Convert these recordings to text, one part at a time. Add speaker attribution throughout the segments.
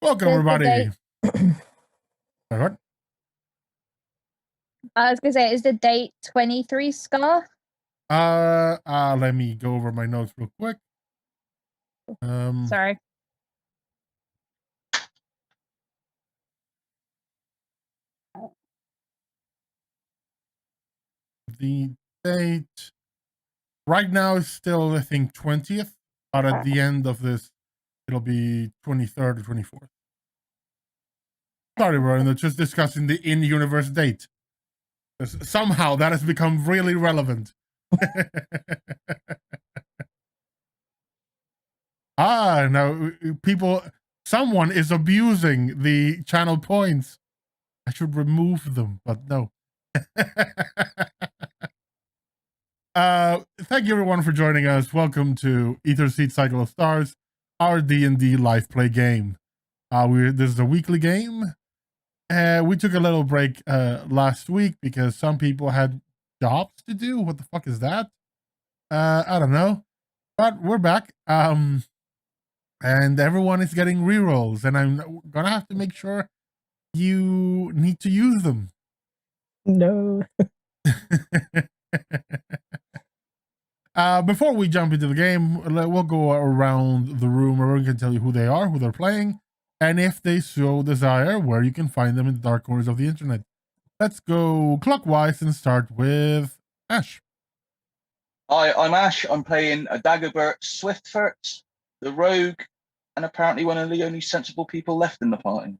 Speaker 1: Welcome, everybody. What?
Speaker 2: I was gonna say, is the date 23 Scar?
Speaker 1: Let me go over my notes real quick.
Speaker 2: Sorry.
Speaker 1: The date right now is still, I think, 20th, but at the end of this, it'll be 23rd or 24th. Sorry, everyone, they're just discussing the in-universe date. Somehow that has become really relevant. Now someone is abusing the channel points. I should remove them, but no. Thank you everyone for joining us. Welcome to Aetherseed Cycle of Stars, our D&D live play game. This is a weekly game. We took a little break last week because some people had jobs to do. What the fuck is that? I don't know. But we're back. And everyone is getting rerolls, and I'm gonna have to make sure you need to use them.
Speaker 3: No.
Speaker 1: Before we jump into the game, we'll go around the room. Everyone can tell you who they are, who they're playing, and if they so desire, where you can find them in the dark corners of the internet. Let's go clockwise and start with Ash.
Speaker 4: Hi, I'm Ash. I'm playing a Dagobert Swiftfoot, the rogue, and apparently one of the only sensible people left in the party.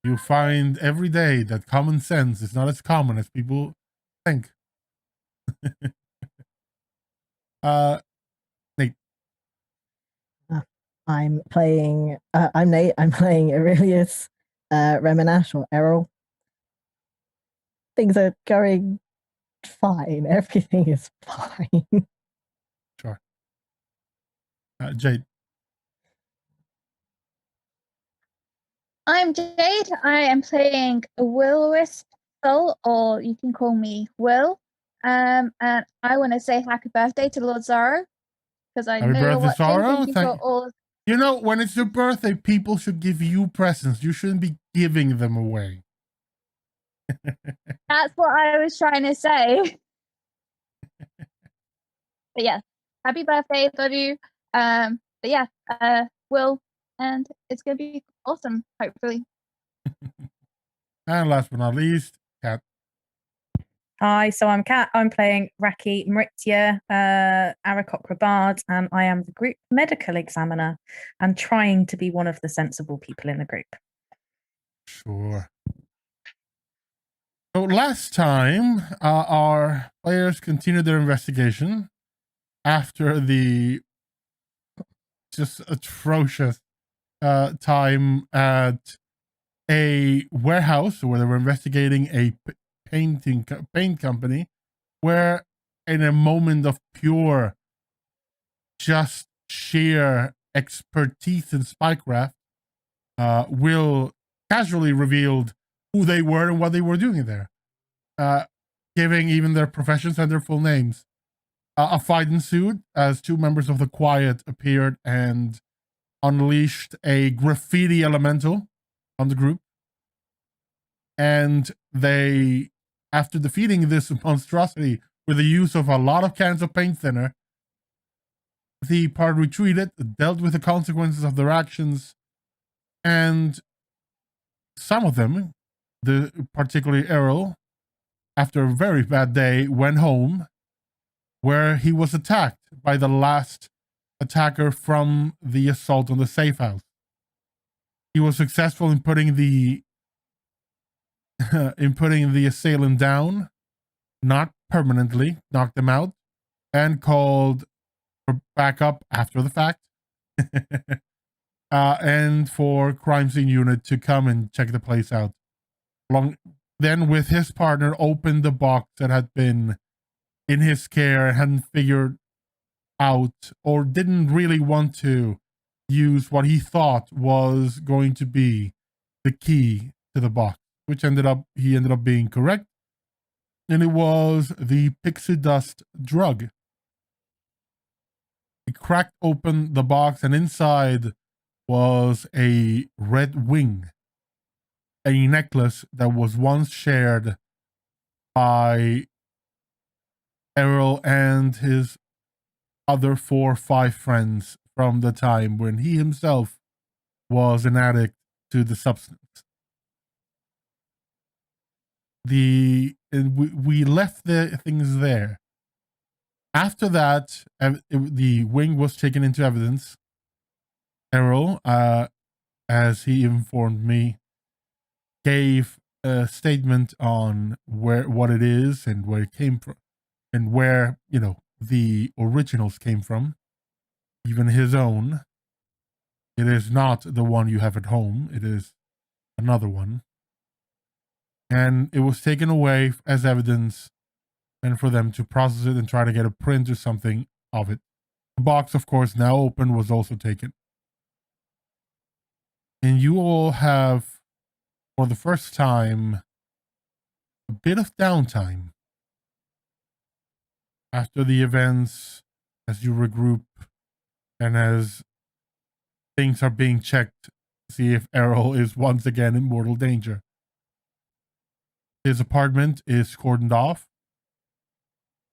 Speaker 1: You find every day that common sense is not as common as people think. Nate.
Speaker 3: I'm playing. I'm Nate. I'm playing Aurelius, Reminash or Errol. Things are going fine. Everything is fine.
Speaker 1: Sure. Jade.
Speaker 2: I'm Jade. I am playing Will-O-Wisp Soul, or you can call me Will. And I want to say happy birthday to Lord Zaro, because I know you're watching. Thank you for all.
Speaker 1: You know, when it's your birthday, people should give you presents. You shouldn't be giving them away.
Speaker 2: That's what I was trying to say. But yeah, happy birthday, love you. But yeah, Will, and it's gonna be awesome, hopefully.
Speaker 1: And last but not least, Kat.
Speaker 5: Hi, so I'm Kat. I'm playing RaQui MriTtyur, Aarakocra Bard, and I am the group medical examiner and trying to be one of the sensible people in the group.
Speaker 1: Sure. So last time, our players continued their investigation after the just atrocious time at a warehouse where they were investigating a paint company, where in a moment of pure just sheer expertise in spycraft, Will casually revealed who they were and what they were doing there, giving even their professions and their full names. A fight ensued as two members of the Quiet appeared and unleashed a graffiti elemental on the group. And they, after defeating this monstrosity with the use of a lot of cans of paint thinner, the party retreated, dealt with the consequences of their actions, and some of them, particularly Errol, after a very bad day, went home, where he was attacked by the last attacker from the assault on the safe house. He was successful in putting the assailant down, not permanently, knocked him out, and called for backup after the fact, and for crime scene unit to come and check the place out. Then, with his partner, opened the box that had been in his care and hadn't figured out or didn't really want to use what he thought was going to be the key to the box, which he ended up being correct, and it was the pixie dust drug. He cracked open the box, and inside was a red wing, a necklace that was once shared by Errol and his other 4 or 5 friends from the time when he himself was an addict to the substance. We left the things there. After that, the wing was taken into evidence. Errol, as he informed me, gave a statement on what it is and where it came from, and where the originals came from, even his own. It is not the one you have at home. It is another one. And it was taken away as evidence and for them to process it and try to get a print or something of it. The box, of course, now open, was also taken. And you all have, for the first time, a bit of downtime after the events, as you regroup and as things are being checked to see if Errol is once again in mortal danger. His apartment is cordoned off,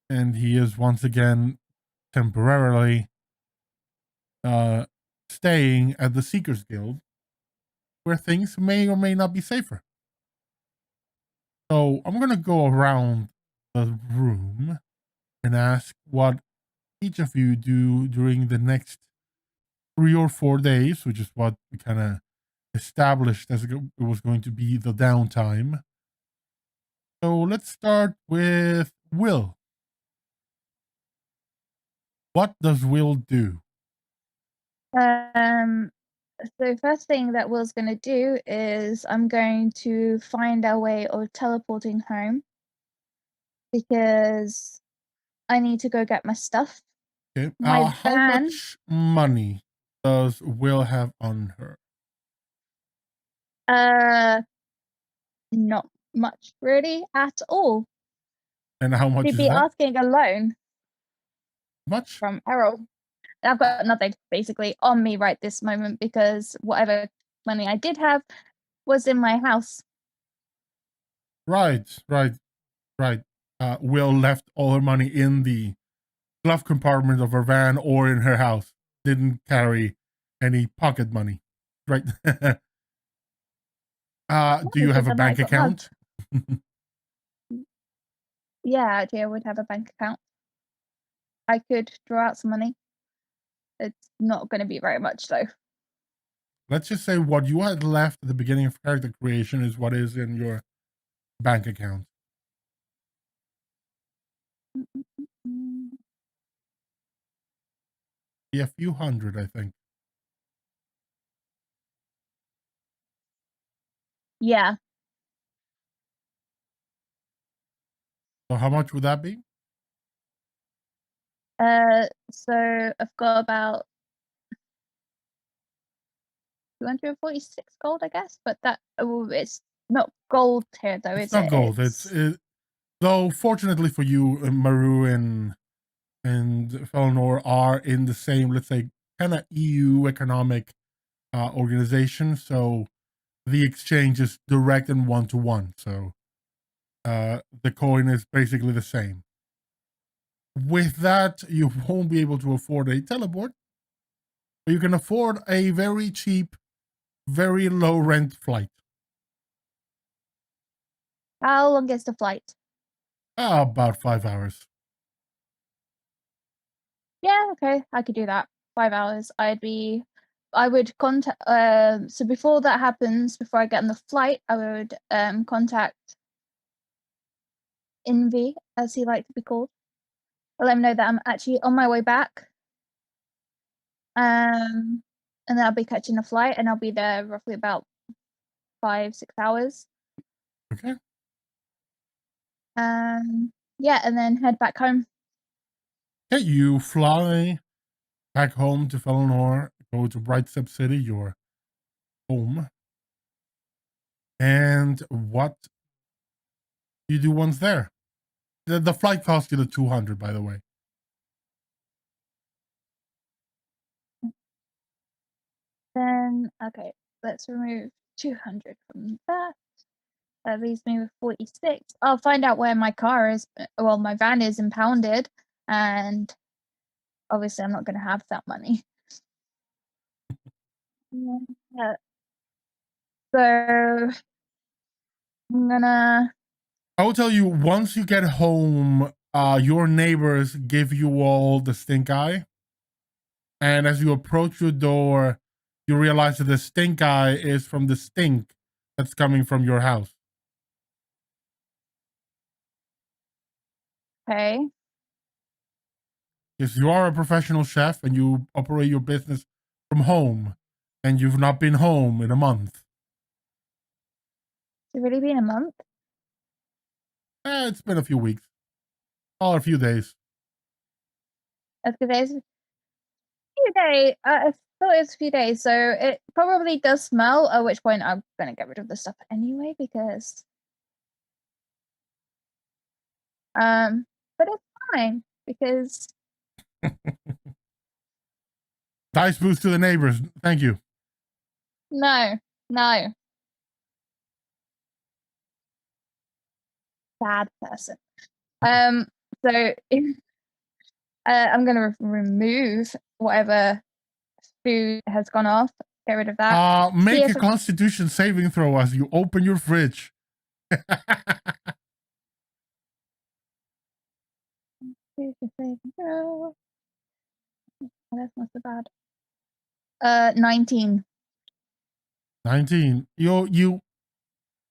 Speaker 1: and he is once again temporarily staying at the Seekers Guild, where things may or may not be safer. So I'm going to go around the room and ask what each of you do during the next 3 or 4 days, which is what we kind of established as it was going to be the downtime. So let's start with Will. What does Will do?
Speaker 2: So first thing that Will's going to do is I'm going to find our way of teleporting home because I need to go get my stuff.
Speaker 1: Okay.
Speaker 2: My
Speaker 1: How
Speaker 2: van.
Speaker 1: much money does Will have on her?
Speaker 2: Not much really at all.
Speaker 1: And how much
Speaker 2: She'd
Speaker 1: is
Speaker 2: be
Speaker 1: that?
Speaker 2: asking a loan
Speaker 1: Much?
Speaker 2: from Errol. I've got nothing basically on me right this moment because whatever money I did have was in my house.
Speaker 1: Right. Will left all her money in the glove compartment of her van or in her house. Didn't carry any pocket money. Right. Do you have a bank account?
Speaker 2: Yeah, actually, I would have a bank account. I could draw out some money. It's not going to be very much, though.
Speaker 1: Let's just say what you had left at the beginning of character creation is what is in your bank account. Be a few hundred, I think.
Speaker 2: Yeah.
Speaker 1: So how much would that be?
Speaker 2: So I've got about 246 gold, I guess, but that it's not gold here, though,
Speaker 1: It's
Speaker 2: is
Speaker 1: not
Speaker 2: it?
Speaker 1: gold. Though fortunately for you, Maru and Felnor are in the same, let's say, kind of EU economic organization. So the exchange is direct and 1-to-1. So the coin is basically the same. With that, you won't be able to afford a teleport, but you can afford a very cheap, very low rent flight.
Speaker 2: How long is the flight?
Speaker 1: About 5 hours.
Speaker 2: Yeah, okay, I could do that. 5 hours. I would contact. So before that happens, before I get on the flight, I would contact Envy, as he likes to be called. I'll let him know that I'm actually on my way back. And then I'll be catching a flight, and I'll be there roughly about 5-6 hours.
Speaker 1: Okay.
Speaker 2: Yeah, and then head back home.
Speaker 1: Okay, you fly back home to Felnor, go to Brightstep City, your home. And what do you do once there? The flight cost you the 200, by the way. .
Speaker 2: Then, okay, let's remove 200 from that. That leaves me with 46. I'll find out where my car is, well, my van is impounded, and obviously I'm not going to have that money. Yeah. So I'm gonna.
Speaker 1: I will tell you, once you get home, your neighbors give you all the stink eye. And as you approach your door, you realize that the stink eye is from the stink that's coming from your house.
Speaker 2: Okay.
Speaker 1: Yes, you are a professional chef and you operate your business from home, and you've not been home in a month.
Speaker 2: It's really been a month.
Speaker 1: It's been a few weeks. Or a few days.
Speaker 2: A few days. I thought it was a few days, so it probably does smell. At which point I'm gonna get rid of the stuff anyway because, but it's fine because.
Speaker 1: Dice boost to the neighbors. Thank you.
Speaker 2: No. Bad person. So if, I'm gonna remove whatever food has gone off. Get rid of that.
Speaker 1: Make a Constitution saving throw as you open your fridge.
Speaker 2: Oh, that's not so bad. 19.
Speaker 1: 19. You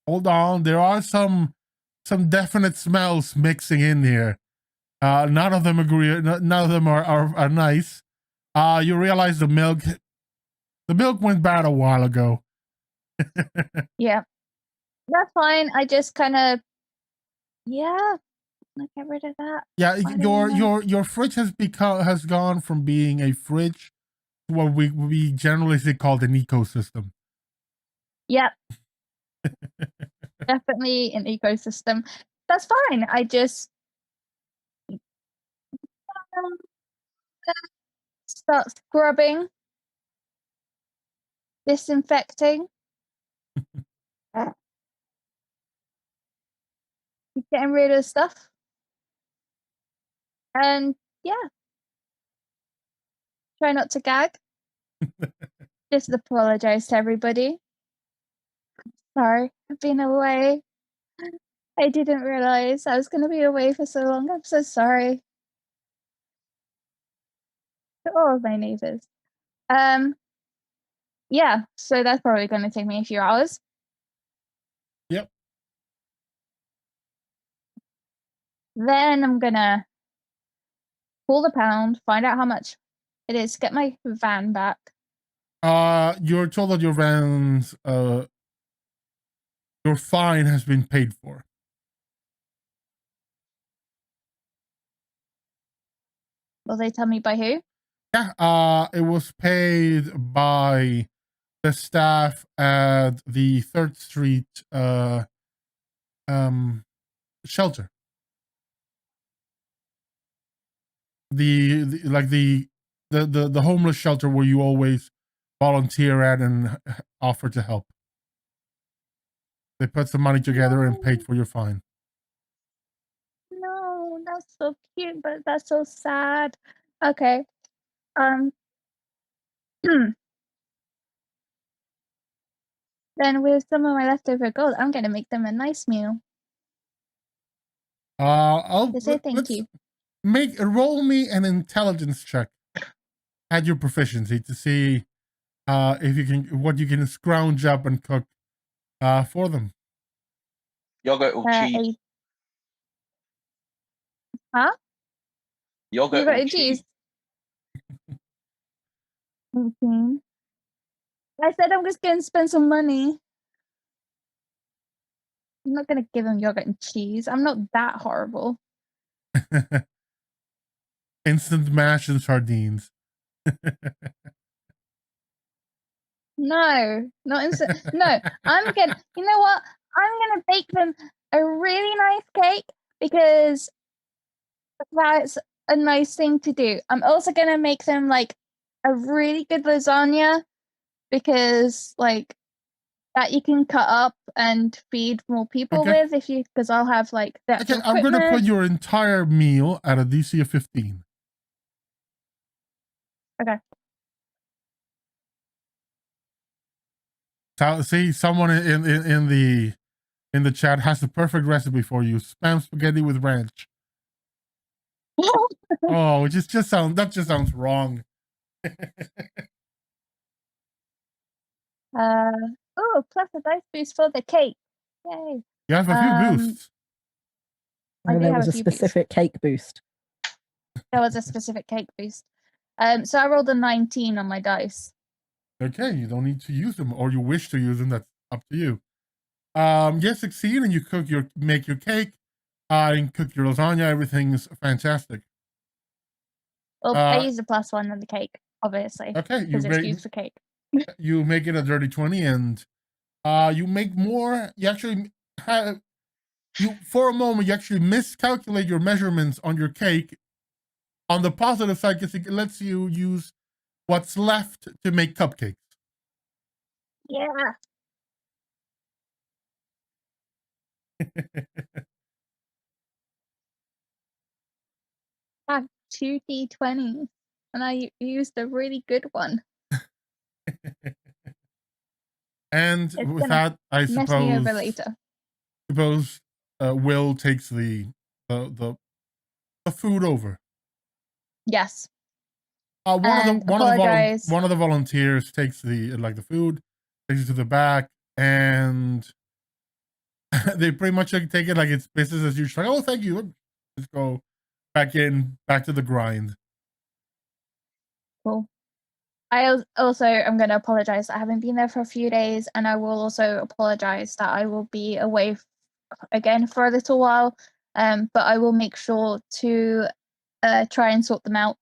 Speaker 1: hold on. There are some definite smells mixing in here. None of them agree. None of them are nice. You realize the milk went bad a while ago.
Speaker 2: Yeah, that's fine. I just kind of, yeah, I'll get rid of that.
Speaker 1: Yeah, your fridge has gone from being a fridge to what we generally called an ecosystem.
Speaker 2: Yep. Definitely an ecosystem. That's fine. I just start scrubbing, disinfecting, getting rid of stuff, and yeah, try not to gag. Just apologize to everybody. Sorry, I've been away. I didn't realize I was going to be away for so long. I'm so sorry. To all of my neighbors. Yeah, so that's probably going to take me a few hours.
Speaker 1: Yep.
Speaker 2: Then I'm going to pull the pound, find out how much it is, get my van back.
Speaker 1: You're told that your van's your fine has been paid for.
Speaker 2: Will they tell me by who?
Speaker 1: Yeah, it was paid by the staff at the 3rd Street shelter. The homeless shelter where you always volunteer at and offer to help. They put some money together and paid for your fine.
Speaker 2: No, that's so cute, but that's so sad. Okay. Then with some of my leftover gold, I'm gonna make them a nice meal.
Speaker 1: I'll
Speaker 2: say thank you.
Speaker 1: Roll me an intelligence check at your proficiency to see if you can what you can scrounge up and cook for them.
Speaker 4: Yogurt or cheese?
Speaker 2: Huh?
Speaker 4: Yogurt or cheese?
Speaker 2: 18. I said I'm just gonna spend some money. I'm not gonna give him yogurt and cheese. I'm not that horrible.
Speaker 1: Instant mash and sardines.
Speaker 2: No, not instant. No, I'm gonna. You know what? I'm gonna bake them a really nice cake because that's a nice thing to do. I'm also gonna make them like a really good lasagna because like that you can cut up and feed more people with if you, because I'll have like that.
Speaker 1: Okay, I'm going to put your entire meal at a DC of 15.
Speaker 2: Okay.
Speaker 1: So, see, someone in the chat has the perfect recipe for you: spam spaghetti with ranch. Oh, it just sounds wrong.
Speaker 2: Oh, plus a dice boost for the cake. Yay.
Speaker 1: You have a few boosts.
Speaker 2: I do
Speaker 3: there
Speaker 2: have
Speaker 3: was
Speaker 2: a
Speaker 3: a
Speaker 2: few
Speaker 3: specific cake boost.
Speaker 2: There was a specific cake boost. So I rolled a 19 on my dice.
Speaker 1: Okay, you don't need to use them, or you wish to use them. That's up to you. You succeed, and you make your cake, and cook your lasagna. Everything's fantastic.
Speaker 2: Well, I used a +1 on the cake, obviously.
Speaker 1: Okay,
Speaker 2: because it's used for cake.
Speaker 1: You make it a dirty 20, and you make more. You actually for a moment you actually miscalculate your measurements on your cake. On the positive side, because it lets you use what's left to make cupcakes.
Speaker 2: Yeah. I have 2 D20s, and I used a really good one.
Speaker 1: And
Speaker 2: It's
Speaker 1: with that, I
Speaker 2: mess me over later.
Speaker 1: suppose Will takes the food over.
Speaker 2: Yes.
Speaker 1: One of the volunteers takes the food, takes it to the back, and they pretty much take it like it's business as usual. Like, oh, thank you. Let's go back to the grind.
Speaker 2: Cool. I also am going to apologize that I haven't been there for a few days, and I will also apologize that I will be away again for a little while. But I will make sure to try and sort them out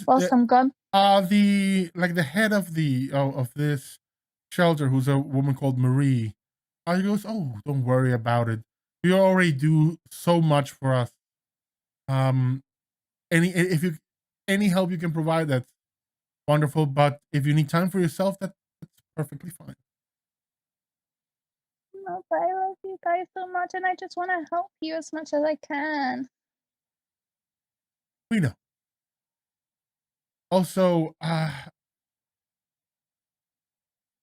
Speaker 2: whilst I'm gone.
Speaker 1: The head of this shelter, who's a woman called Marie, he goes, "Oh, don't worry about it. You already do so much for us. Any help you can provide, that's wonderful. But if you need time for yourself, that's perfectly fine."
Speaker 2: No, but I love you guys so much, and I just want to help you as much as I can.
Speaker 1: We know. Also,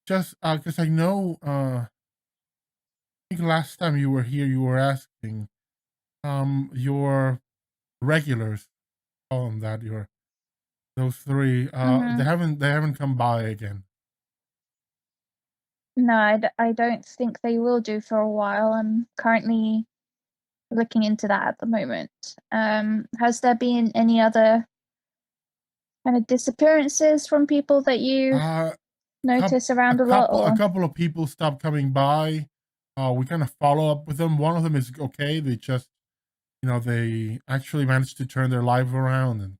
Speaker 1: just because I know, I think last time you were here, you were asking, your regulars, call them that, those 3, they haven't come by again.
Speaker 2: No, I don't think they will do for a while. I'm currently looking into that at the moment. Has there been any other kind of disappearances from people that you notice around a lot? Or?
Speaker 1: A couple of people stopped coming by. We kind of follow up with them. One of them is okay. They just, they actually managed to turn their life around and,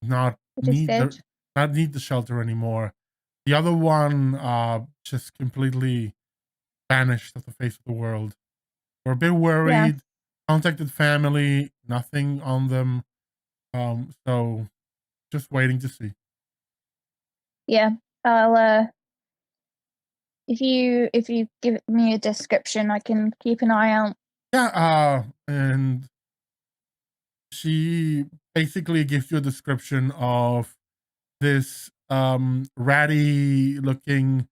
Speaker 1: not need the shelter anymore. The other one just completely vanished off the face of the world. We're a bit worried. Yeah. Contacted family, nothing on them. So just waiting to see.
Speaker 2: Yeah, I'll if you give me a description, I can keep an eye out.
Speaker 1: Yeah, and she basically gives you a description of this ratty looking,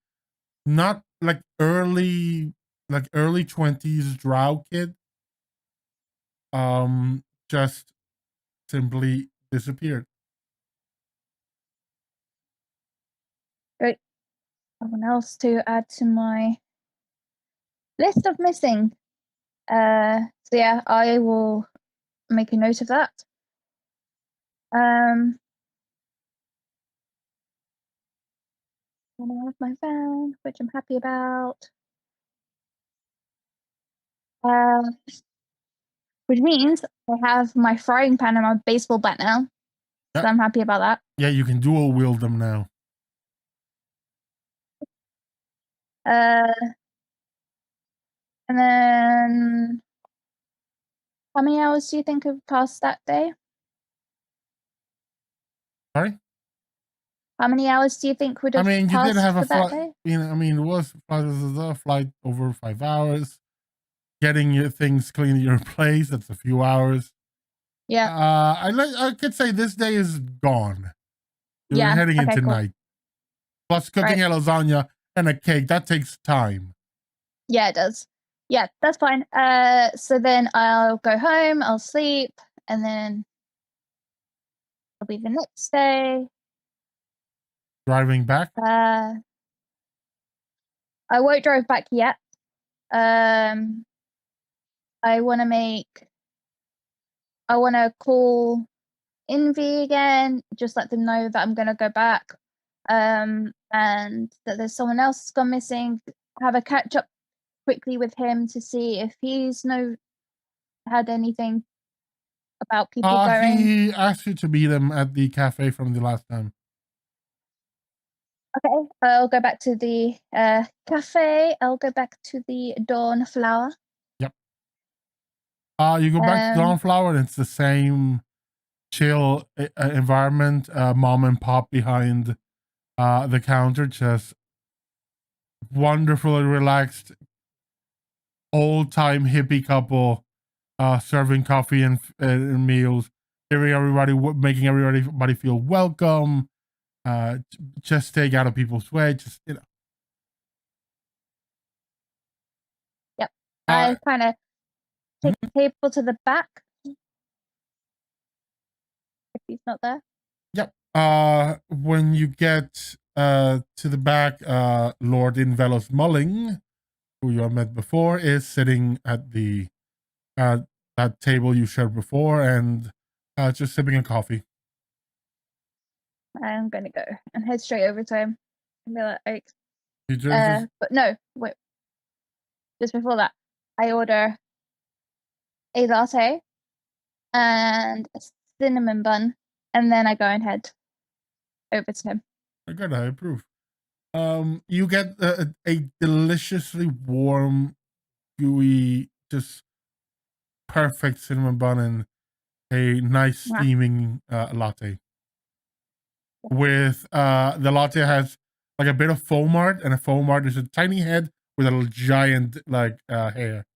Speaker 1: not like early 20s drow kid. Just simply disappeared.
Speaker 2: Great. Someone else to add to my list of missing. So yeah, I will make a note of that. And I have my van, which I'm happy about. Which means I have my frying pan and my baseball bat now. So I'm happy about that.
Speaker 1: Yeah, you can dual wield them now.
Speaker 2: And then how many hours do you think have passed that day?
Speaker 1: Sorry?
Speaker 2: How many hours do you think would
Speaker 1: I
Speaker 2: have
Speaker 1: mean, you did
Speaker 2: passed
Speaker 1: have a
Speaker 2: for that
Speaker 1: flight.
Speaker 2: day?
Speaker 1: You know, I mean, it was a flight over 5 hours. Getting your things clean in your place, that's a few hours.
Speaker 2: Yeah.
Speaker 1: I could say this day is gone. You're
Speaker 2: Yeah.
Speaker 1: heading
Speaker 2: Okay,
Speaker 1: into
Speaker 2: cool.
Speaker 1: night. Plus cooking a lasagna and a cake, that takes time.
Speaker 2: Yeah, it does. Yeah, that's fine. So then I'll go home, I'll sleep, and then it'll be the next day.
Speaker 1: Driving back?
Speaker 2: I won't drive back yet. I want to call Envy again, just let them know that I'm going to go back, and that there's someone else that's gone missing. Have a catch up quickly with him to see if he's had anything about people going.
Speaker 1: He asked you to meet him at the cafe from the last time.
Speaker 2: Okay, I'll go back to the cafe. I'll go back to the Dawn Flower.
Speaker 1: Yep. You go back to Dawn Flower and it's the same chill environment. Mom and pop behind the counter, just wonderfully relaxed, old-time hippie couple serving coffee and meals, making everybody feel welcome. Just staying out of people's way. Just
Speaker 2: Yep. I kind of take the table to the back if he's not there.
Speaker 1: Yep. When you get to the back, Lord Invelos Mulling, who you have met before, is sitting at the that table you shared before and just sipping a coffee.
Speaker 2: I'm gonna go and head straight over to him and be like, but no, wait. Just before that, I order a latte and a cinnamon bun, and then I go and head over to him.
Speaker 1: Good, I approve. You get a deliciously warm, gooey, just perfect cinnamon bun and a nice steaming latte. With the latte has like a bit of foam art, and a foam art is a tiny head with a giant like hair.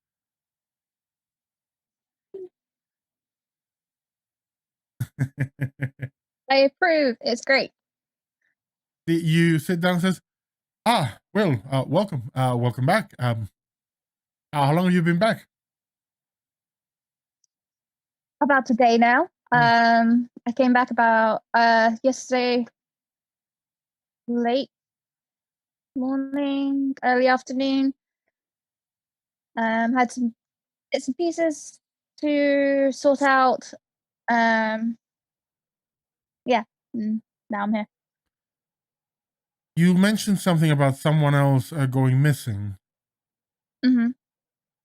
Speaker 2: I approve. It's great.
Speaker 1: You sit down and says, Will, welcome back. How long have you been back?
Speaker 2: About a day now. I came back about yesterday late morning, early afternoon. Had some bits and pieces to sort out. Yeah, now I'm here.
Speaker 1: You mentioned something about someone else going missing.
Speaker 2: Mm-hmm.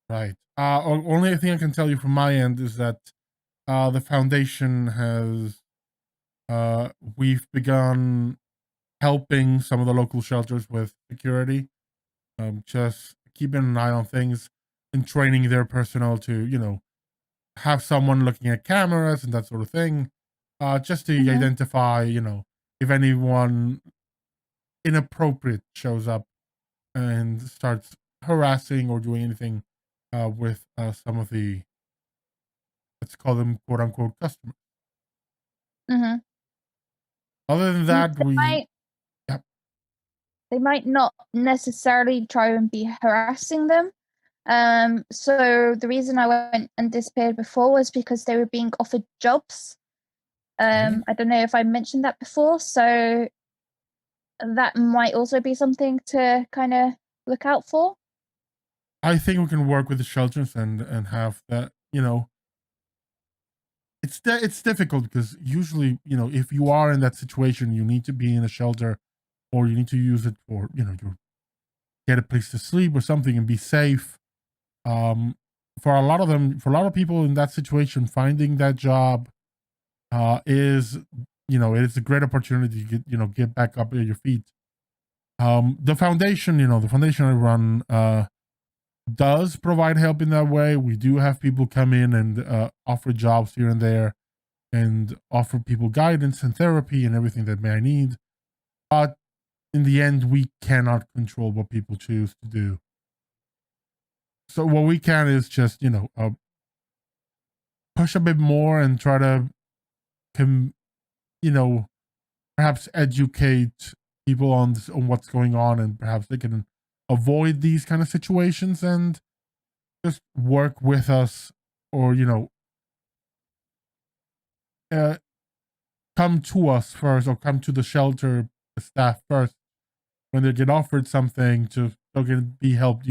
Speaker 1: Right. Only thing I can tell you from my end is that the foundation has we've begun helping some of the local shelters with security, just keeping an eye on things and training their personnel to have someone looking at cameras and that sort of thing, just to identify if anyone inappropriate shows up and starts harassing or doing anything with some of the, let's call them quote unquote customers.
Speaker 2: Mm-hmm.
Speaker 1: Other than that,
Speaker 2: they might not necessarily try and be harassing them. So the reason I went and disappeared before was because they were being offered jobs. I don't know if I mentioned that before, so that might also be something to kind of look out for.
Speaker 1: I think we can work with the shelters and have that. It's difficult because usually if you are in that situation, you need to be in a shelter, or you need to use it for to get a place to sleep or something and be safe. For a lot of people in that situation, finding that job is it is a great opportunity to get back up on your feet. The foundation I run does provide help in that way. We do have people come in and offer jobs here and there and offer people guidance and therapy and everything that may need. But in the end, we cannot control what people choose to do. So what we can is just, push a bit more and try to, perhaps educate people on what's going on, and perhaps they can avoid these kind of situations and just work with us, or come to us first, or come to the shelter staff first when they get offered something, to they can be helped,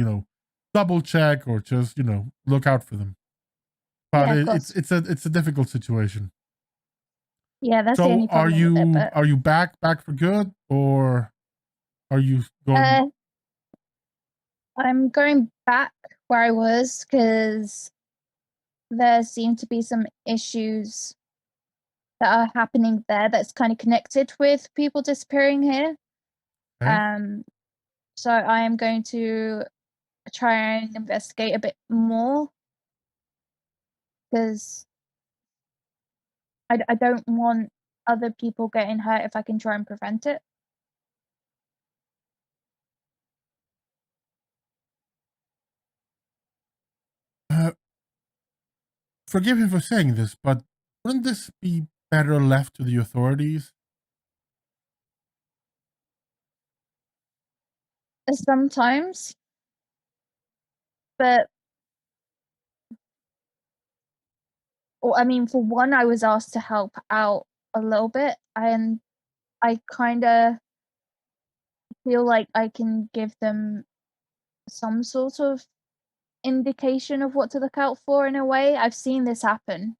Speaker 1: double check, or just look out for them. But
Speaker 2: Yeah,
Speaker 1: it's a difficult situation.
Speaker 2: Yeah, that's the
Speaker 1: So
Speaker 2: only problem with it.
Speaker 1: are you back for good, or are you going?
Speaker 2: I'm going back where I was because there seem to be some issues that are happening there that's kind of connected with people disappearing here.
Speaker 1: Okay.
Speaker 2: So I am going to try and investigate a bit more because I don't want other people getting hurt if I can try and prevent it.
Speaker 1: Forgive me for saying this, but wouldn't this be better left to the authorities?
Speaker 2: Sometimes, but I mean, for one, I was asked to help out a little bit, and I kind of feel like I can give them some sort of indication of what to look out for in a way. I've seen this happen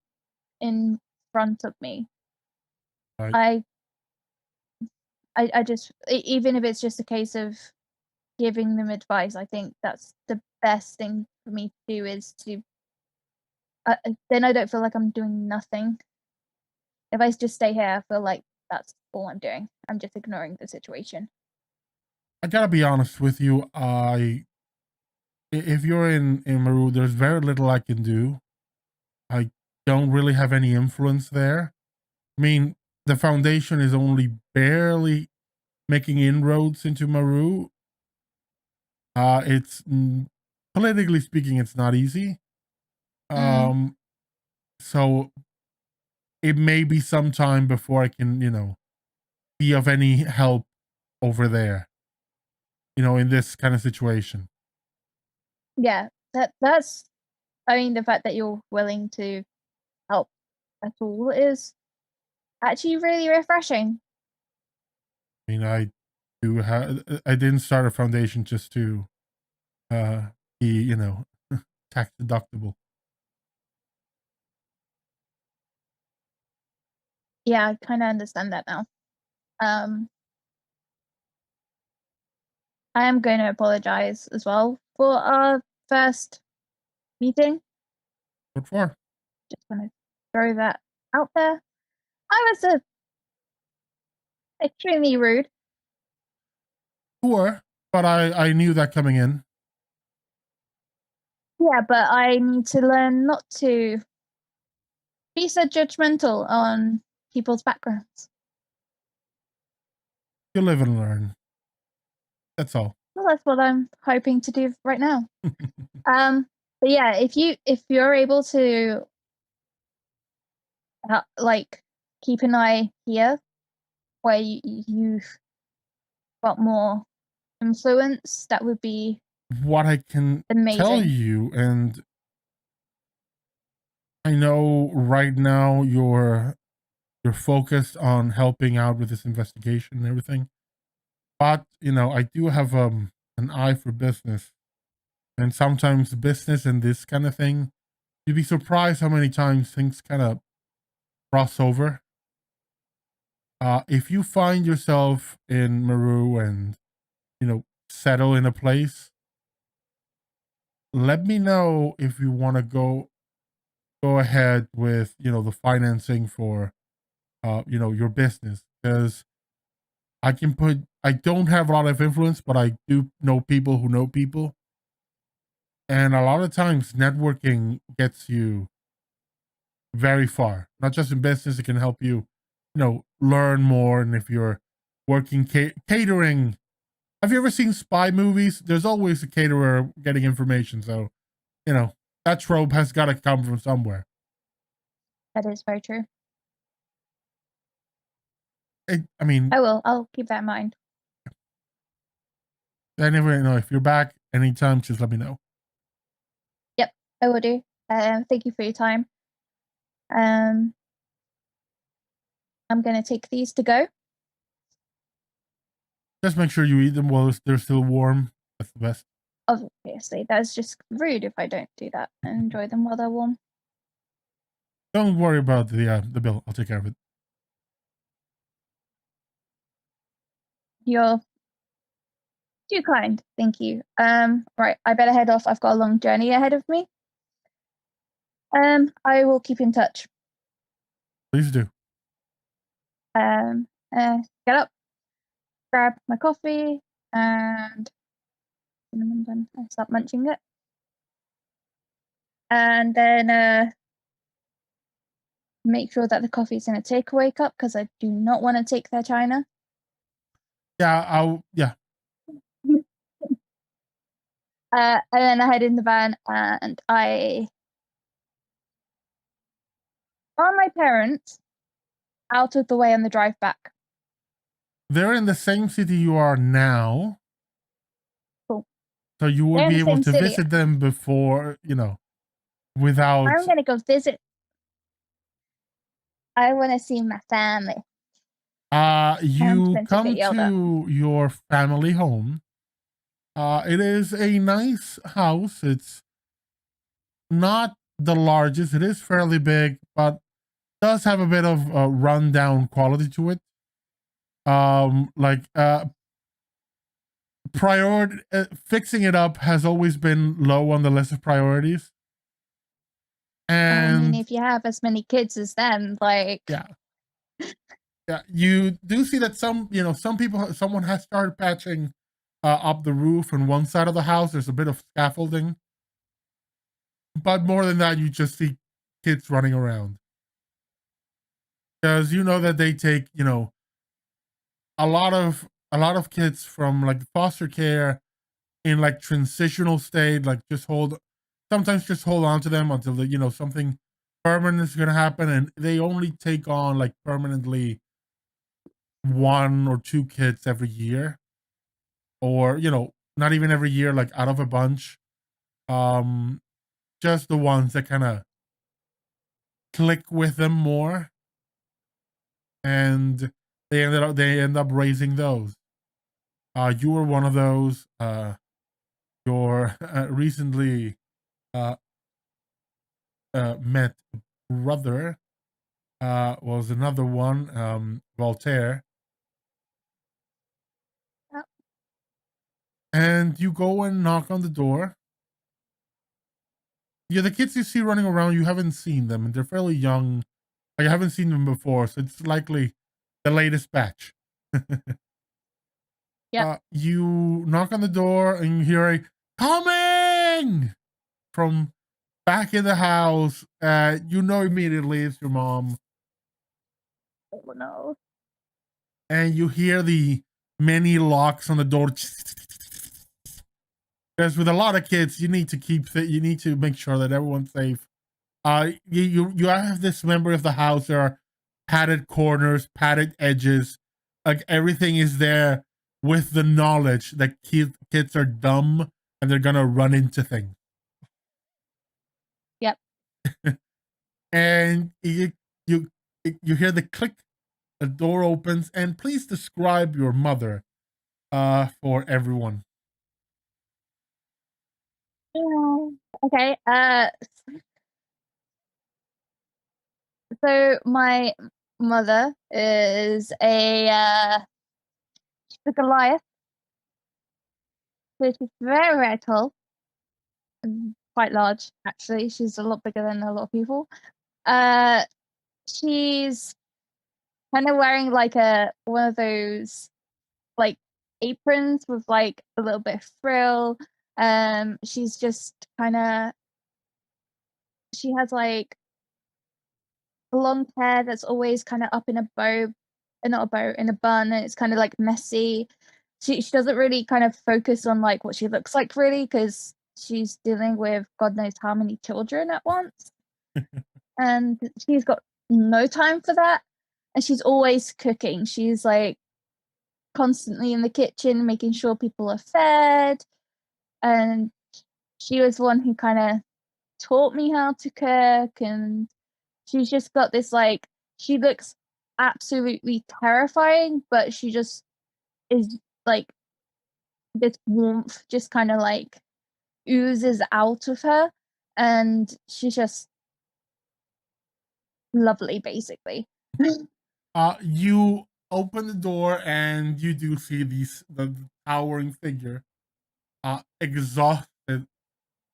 Speaker 2: in front of me.
Speaker 1: Right.
Speaker 2: I just, even if it's just a case of giving them advice, I think that's the best thing for me to do, is to then I don't feel like I'm doing nothing. If I just stay here, I feel like that's all I'm doing. I'm just ignoring the situation.
Speaker 1: I gotta be honest with you. If you're in Maru, there's very little I can do. I don't really have any influence there. I mean, the foundation is only barely making inroads into Maru. It's politically speaking, it's not easy. So it may be some time before I can, be of any help over there, in this kind of situation.
Speaker 2: Yeah, that's. I mean, the fact that you're willing to help at all is actually really refreshing.
Speaker 1: I mean, I didn't start a foundation just to be, tax deductible.
Speaker 2: Yeah, I kind of understand that now. I am going to apologize as well for our first meeting.
Speaker 1: What for?
Speaker 2: Just want to throw that out there. I was extremely rude.
Speaker 1: Sure, but I knew that coming in.
Speaker 2: Yeah, but I need to learn not to be so judgmental on people's backgrounds.
Speaker 1: You live and learn. That's all.
Speaker 2: Well, that's what I'm hoping to do right now. But yeah, if you're able to like keep an eye here where you've got more influence, that would be
Speaker 1: what I can
Speaker 2: amazing.
Speaker 1: Tell you, and I know right now you're focused on helping out with this investigation and everything, but I do have an eye for business, and sometimes business and this kind of thing, you'd be surprised how many times things kind of cross over. If you find yourself in Maru and settle in a place, let me know if you want to go ahead with the financing for your business, because I don't have a lot of influence, but I do know people who know people, and a lot of times networking gets you very far. Not just in business, it can help you learn more, and if you're working catering. Have you ever seen spy movies? There's always a caterer getting information. So, that trope has got to come from somewhere.
Speaker 2: That is very true.
Speaker 1: I mean,
Speaker 2: I'll keep that in mind.
Speaker 1: Anyway, if you're back anytime, just let me know.
Speaker 2: Yep, I will do. Thank you for your time. I'm gonna take these to go.
Speaker 1: Just make sure you eat them while they're still warm. That's the best.
Speaker 2: Obviously, that's just rude if I don't do that and enjoy them while they're warm.
Speaker 1: Don't worry about the bill. I'll take care of it.
Speaker 2: You're too kind. Thank you. Right, I better head off. I've got a long journey ahead of me. I will keep in touch.
Speaker 1: Please do.
Speaker 2: Get up, grab my coffee, and cinnamon bun. I start munching it, and then make sure that the coffee's in a takeaway cup because I do not want to take their china.
Speaker 1: Yeah,
Speaker 2: And then I head in the van, and are my parents out of the way on the drive back?
Speaker 1: they're in the same city you are now.
Speaker 2: Cool.
Speaker 1: So you would be able to visit them before, without.
Speaker 2: I'm gonna go visit. I want to see my family.
Speaker 1: You come to your family home. It is a nice house. It's not the largest. It is fairly big, but does have a bit of a rundown quality to it. Fixing it up has always been low on the list of priorities. And
Speaker 2: I mean, if you have as many kids as them,
Speaker 1: yeah, you do see that someone has started patching up the roof on one side of the house. There's a bit of scaffolding, but more than that, you just see kids running around, because that they take a lot of kids from foster care in transitional state, sometimes just hold on to them until something permanent is going to happen, and they only take on permanently 1 or 2 kids every year, or not even every year, out of a bunch. Just the ones that kind of click with them more, and they end up raising those. You were one of those. Your recently met brother was another one, Voltaire. And you go and knock on the door. Yeah, the kids you see running around, you haven't seen them, and they're fairly young. I haven't seen them before, so it's likely the latest batch.
Speaker 2: Yeah.
Speaker 1: You knock on the door and you hear a "coming" from back in the house. Immediately it's your mom.
Speaker 2: Oh no.
Speaker 1: And you hear the many locks on the door. Because with a lot of kids, you need to make sure that everyone's safe. You have this memory of the house. There are padded corners, padded edges. Everything is there with the knowledge that kids are dumb and they're gonna run into things.
Speaker 2: Yep.
Speaker 1: And you hear the click. The door opens, and please describe your mother for everyone.
Speaker 2: Okay. So my mother is a Goliath. So she's very, very tall. Quite large, actually. She's a lot bigger than a lot of people. She's kind of wearing one of those aprons with a little bit of frill. She's just she has blonde hair that's always kind of up in a bow, not a bow, in a bun, and it's kind of like messy. She doesn't really kind of focus on like what she looks like really, because she's dealing with God knows how many children at once. And she's got no time for that. And she's always cooking. She's like constantly in the kitchen, making sure people are fed. And she was the one who kind of taught me how to cook. And she's just got this like, she looks absolutely terrifying, but she just is like, this warmth just kind of like oozes out of her, and she's just lovely, basically.
Speaker 1: You open the door and you do see the towering figure, exhausted,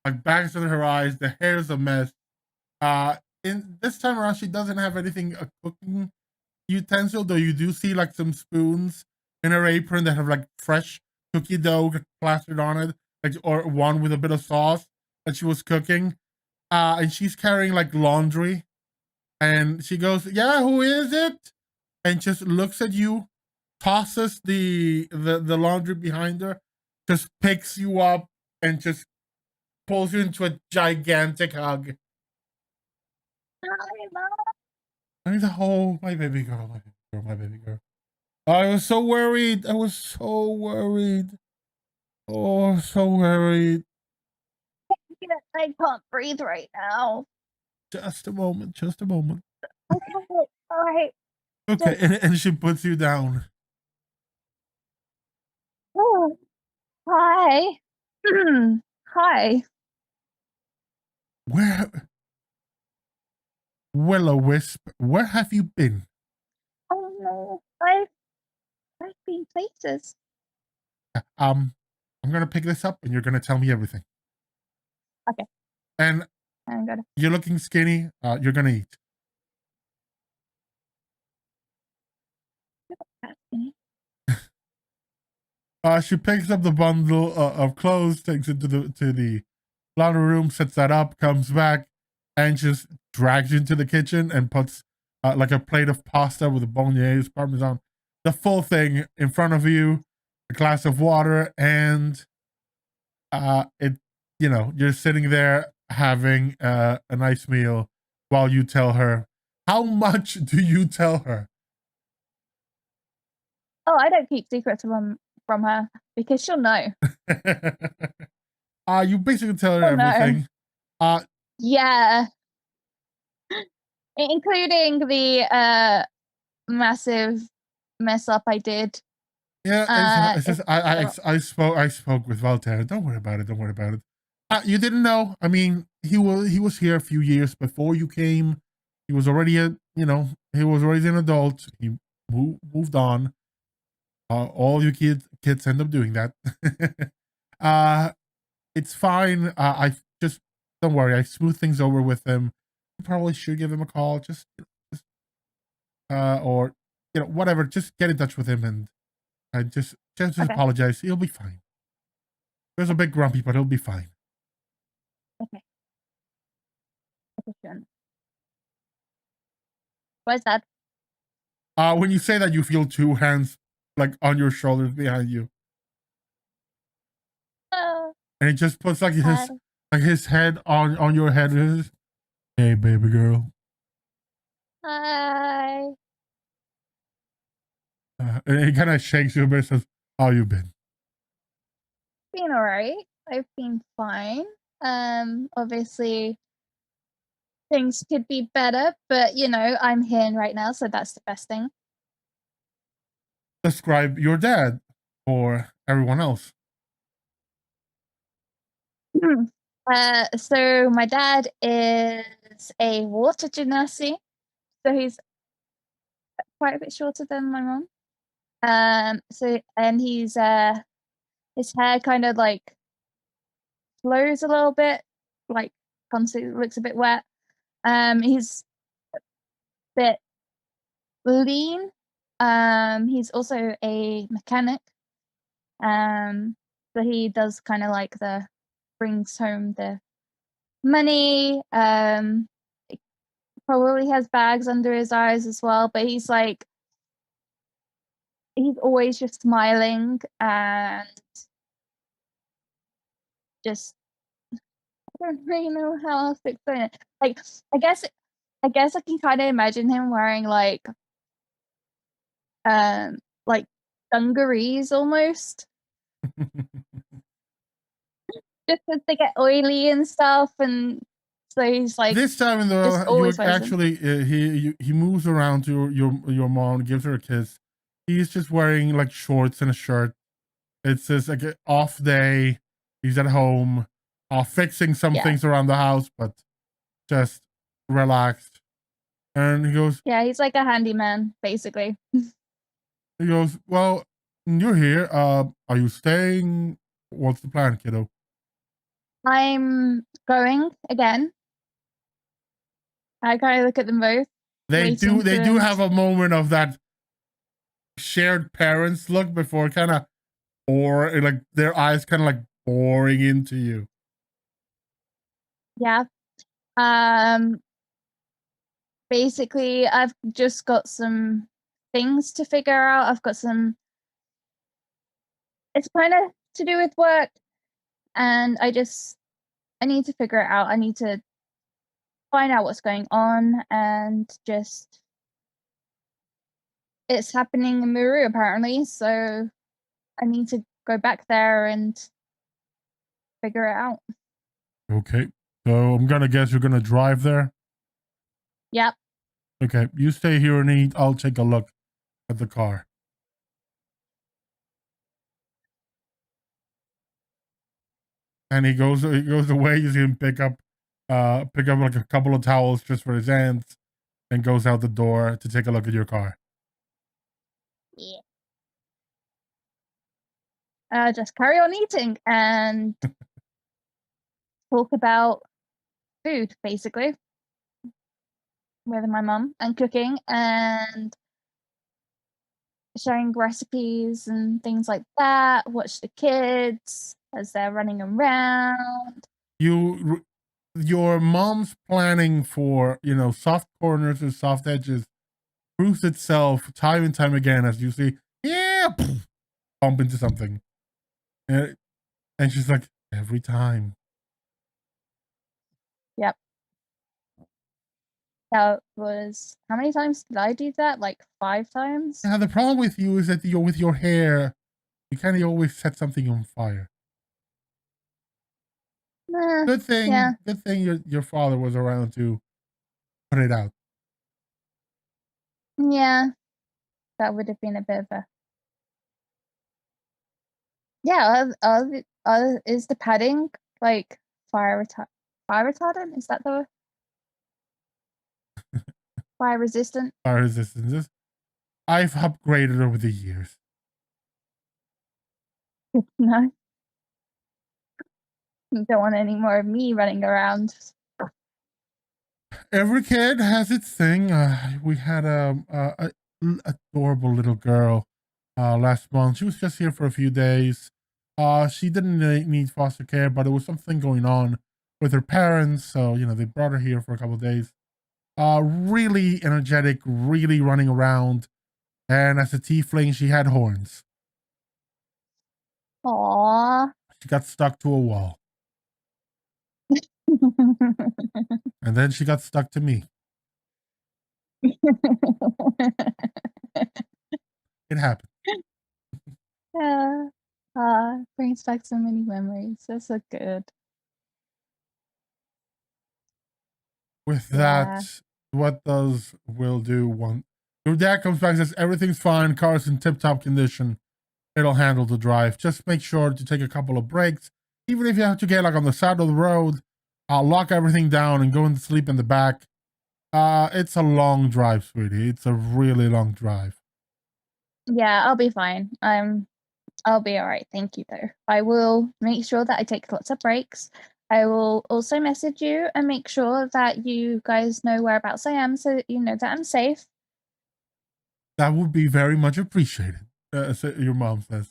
Speaker 1: like bags under her eyes, the hair's a mess. In this time around, she doesn't have anything a cooking utensil, though you do see like some spoons in her apron that have like fresh cookie dough plastered on it, like, or one with a bit of sauce that she was cooking. And she's carrying like laundry, and she goes, "Yeah, who is it?" And just looks at you, tosses the laundry behind her, just picks you up and just pulls you into a gigantic hug.
Speaker 2: Hi, Mom.
Speaker 1: And he's, oh, my baby girl, my baby girl, my baby girl. I was so worried. I was so worried. Oh, so worried.
Speaker 2: I can't breathe right now.
Speaker 1: Just a moment, just a moment.
Speaker 2: Okay, all right.
Speaker 1: Okay, and she puts you down.
Speaker 2: Oh, hi. Hi.
Speaker 1: Where, Will-O-Wisp, where have you been?
Speaker 2: Oh no, I've been places.
Speaker 1: I'm gonna pick this up and you're gonna tell me everything.
Speaker 2: Okay.
Speaker 1: And
Speaker 2: I'm gonna.
Speaker 1: you're looking skinny. You're gonna eat. She picks up the bundle of clothes, takes it to the laundry room, sets that up, comes back, and just drags you into the kitchen and puts like a plate of pasta with a bolognese, parmesan, the full thing in front of you, a glass of water, and you're sitting there having a nice meal while you tell her. How much do you tell her?
Speaker 2: Oh, I don't keep secrets from her because she'll know.
Speaker 1: You basically tell her
Speaker 2: Oh, no.
Speaker 1: everything.
Speaker 2: Yeah. Including the massive mess up I did.
Speaker 1: Yeah, it's just I spoke with Voltaire. Don't worry about it. Don't worry about it. You didn't know. I mean, he was here a few years before you came. He was already he was already an adult. He moved on. All you kids end up doing that. It's fine. I just don't worry. I smooth things over with him. You probably should give him a call. Or whatever. Just get in touch with him and just
Speaker 2: Okay.
Speaker 1: apologize. He'll be fine. He was a bit grumpy, but he'll be fine.
Speaker 2: Okay. What's that?
Speaker 1: When you say that, you feel two hands like on your shoulders behind you, and he just puts like his head on your head. Hey, baby girl.
Speaker 2: Hi.
Speaker 1: And he kind of shakes you a bit and says, "How you been?"
Speaker 2: Been all right. I've been fine. Obviously things could be better, but I'm here right now, so that's the best thing.
Speaker 1: Describe your dad for everyone else.
Speaker 2: So my dad is a water genasi, so he's quite a bit shorter than my mom. And he's his hair kind of like flows a little bit, like constantly looks a bit wet. He's a bit lean. He's also a mechanic. So he does kind of like brings home the money. Probably has bags under his eyes as well, but he's like he's always just smiling and just, I don't really know how else to explain it. Like, I guess I can kind of imagine him wearing like dungarees almost, just because they get oily and stuff, and so he's like
Speaker 1: this time in
Speaker 2: just
Speaker 1: the
Speaker 2: always
Speaker 1: you
Speaker 2: wears them.
Speaker 1: actually he moves around to your mom, gives her a kiss. He's just wearing like shorts and a shirt. It says like an off day. He's at home, fixing some
Speaker 2: Yeah.
Speaker 1: things around the house, but just relaxed. And he goes,
Speaker 2: Yeah, he's like a handyman, basically.
Speaker 1: he goes, well, you're here. Are you staying? What's the plan, kiddo?
Speaker 2: I'm going again. I kind of look at them both.
Speaker 1: They do
Speaker 2: waiting for them
Speaker 1: have a moment of that shared parents look before kind of, or like their eyes kind of like boring into you.
Speaker 2: Yeah. Basically, I've just got some things to figure out. I've got some. It's kind of to do with work, and I need to figure it out. I need to find out what's going on, and just it's happening in Muru apparently, so I need to go back there and figure it out.
Speaker 1: Okay, so I'm gonna guess you're gonna drive there.
Speaker 2: Yep.
Speaker 1: Okay, you stay here and eat. I'll take a look at the car. And he goes away. You see him pick up like a couple of towels just for his hands, and goes out the door to take a look at your car.
Speaker 2: Yeah. Just carry on eating and talk about food, basically, with my mum, and cooking and sharing recipes and things like that. Watch the kids as they're running around.
Speaker 1: Your mom's planning for, soft corners and soft edges proves itself time and time again as you see, bump into something. And she's like, every time.
Speaker 2: Yep. That was, how many times did I do that? Like 5 times?
Speaker 1: Yeah, the problem with you is that with your hair, you kind of always set something on fire. Good thing,
Speaker 2: yeah.
Speaker 1: Good thing your father was around to put it out.
Speaker 2: Yeah. That would have been a bit of a... Yeah, is the padding like fire retardant? Is that the fire resistant?
Speaker 1: Fire resistance. I've upgraded over the years.
Speaker 2: No. You don't want any more of me running around.
Speaker 1: Every kid has its thing. We had a adorable little girl last month. She was just here for a few days. She didn't need foster care, but there was something going on with her parents, so they brought her here for a couple of days. Really energetic, really running around, and as a tiefling, she had horns.
Speaker 2: Aww.
Speaker 1: She got stuck to a wall, and then she got stuck to me. It happened.
Speaker 2: Yeah. Brings back so many memories. That's so good.
Speaker 1: With that, what does Will do? Your dad comes back and says everything's fine, car's in tip-top condition. It'll handle the drive. Just make sure to take a couple of breaks. Even if you have to get like on the side of the road, I'll lock everything down and go and sleep in the back. It's a long drive, sweetie. It's a really long drive.
Speaker 2: Yeah, I'll be fine. I'll be all right. Thank you, though. I will make sure that I take lots of breaks. I will also message you and make sure that you guys know whereabouts I am, so that you know that I'm safe.
Speaker 1: That would be very much appreciated. So your mom says.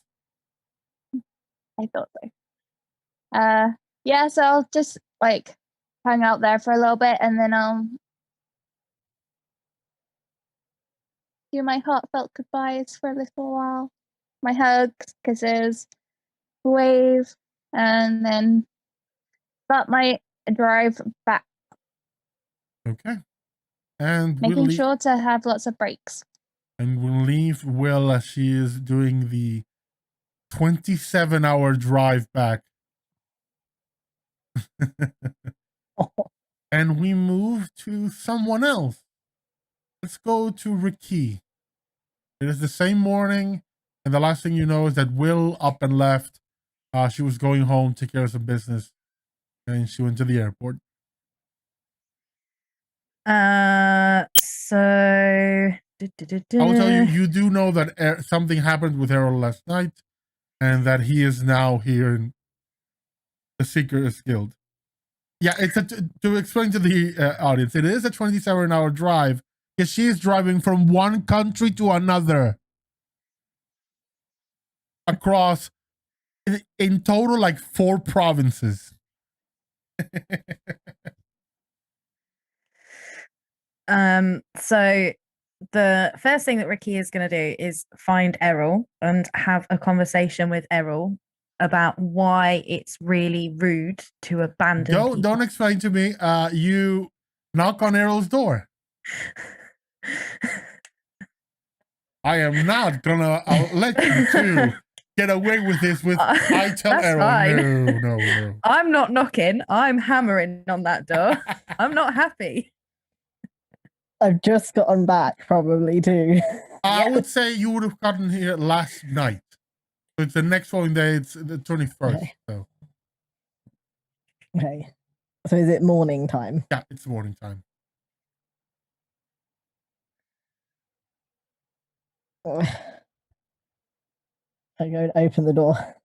Speaker 2: I thought so. Yeah. So I'll just like hang out there for a little bit, and then do my heartfelt goodbyes for a little while. My hugs, kisses, wave, and then start my drive back.
Speaker 1: Okay. And
Speaker 2: making sure to have lots of breaks.
Speaker 1: And we'll leave Will as she is doing the 27-hour drive back. And we move to someone else. Let's go to RaQui. It is the same morning, and the last thing you know is that Will up and left. She was going home, take care of some business, and she went to the airport.
Speaker 5: So
Speaker 1: I will tell you, you do know that something happened with Errol last night, and that he is now here in the Seekers Guild. Yeah, it's to explain to the audience, it is a 27-hour drive because she is driving from one country to another across, in total, like 4 provinces.
Speaker 5: So the first thing that RaQui is going to do is find Errol and have a conversation with Errol about why it's really rude to abandon people.
Speaker 1: Don't explain to me. You knock on Errol's door. I am not gonna let you two get away with this. I tell Errol,
Speaker 5: fine.
Speaker 1: No.
Speaker 5: I'm not knocking. I'm hammering on that door. I'm not happy.
Speaker 3: I've just gotten back, probably too.
Speaker 1: I would say you would have gotten here last night. So it's the next following day. It's the 21st.
Speaker 3: Okay.
Speaker 1: So.
Speaker 3: Okay. So is it morning time?
Speaker 1: Yeah, it's morning time.
Speaker 3: I go to open the door.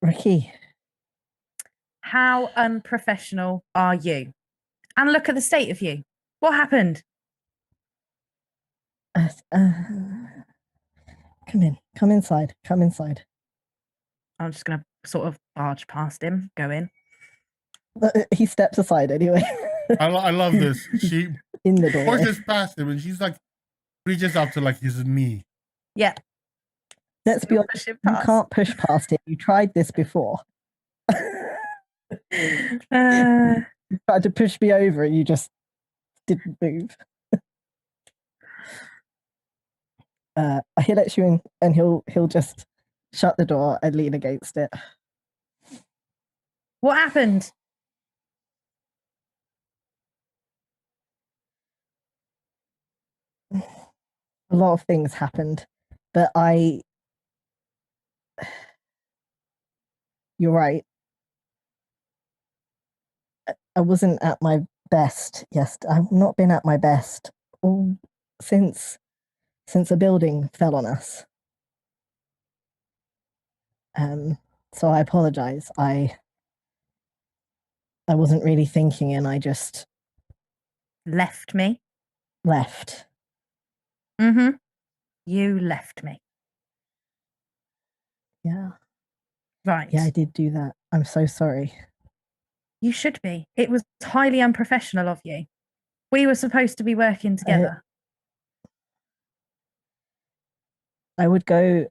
Speaker 3: RaQui.
Speaker 5: How unprofessional are you? And look at the state of you. What happened?
Speaker 3: Come in. Come inside. Come inside.
Speaker 5: I'm just going to sort of barge past him, go in.
Speaker 3: He steps aside anyway.
Speaker 1: I love this. She
Speaker 3: in the door.
Speaker 1: pushes past him and she's like, reaches up to like his knee.
Speaker 5: Yeah.
Speaker 3: Let's be honest. You can't push past it. You tried this before. You tried to push me over and you just didn't move. He'll let you in and he'll just shut the door and lean against it.
Speaker 5: What happened?
Speaker 3: A lot of things happened, but you're right. I wasn't at my best. Yes, I've not been at my best all since a building fell on us. So I apologize. I wasn't really thinking, and I just
Speaker 5: left me.
Speaker 3: Left.
Speaker 5: Mm-hmm. You left me.
Speaker 3: Yeah.
Speaker 5: Right.
Speaker 3: Yeah, I did do that. I'm so sorry.
Speaker 5: You should be. It was highly unprofessional of you. We were supposed to be working together.
Speaker 3: I would go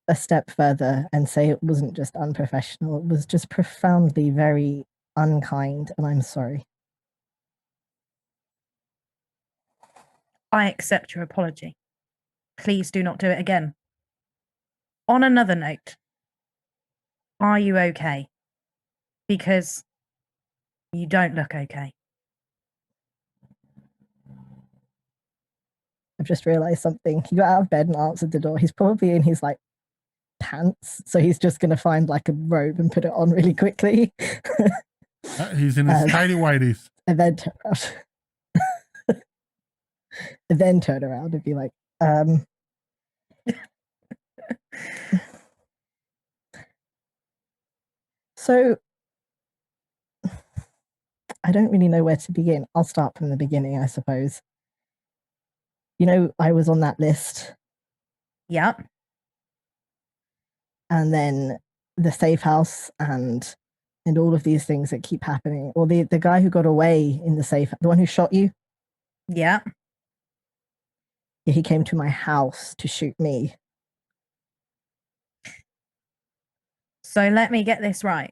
Speaker 3: a step further and say it wasn't just unprofessional. It was just profoundly very unkind, and I'm sorry.
Speaker 5: I accept your apology. Please do not do it again. On another note, are you okay? Because you don't look okay.
Speaker 3: I've just realized something. He got out of bed and answered the door. He's probably in his like pants, so he's just going to find like a robe and put it on really quickly.
Speaker 1: He's in his tidy whities.
Speaker 3: And then turn around. And then turn around and be like, So I don't really know where to begin. I'll start from the beginning, I suppose. You know, I was on that list.
Speaker 5: Yep.
Speaker 3: And then the safe house and all of these things that keep happening. Or the guy who got away in the safe, the one who shot you.
Speaker 5: Yeah.
Speaker 3: He came to my house to shoot me.
Speaker 5: So let me get this right.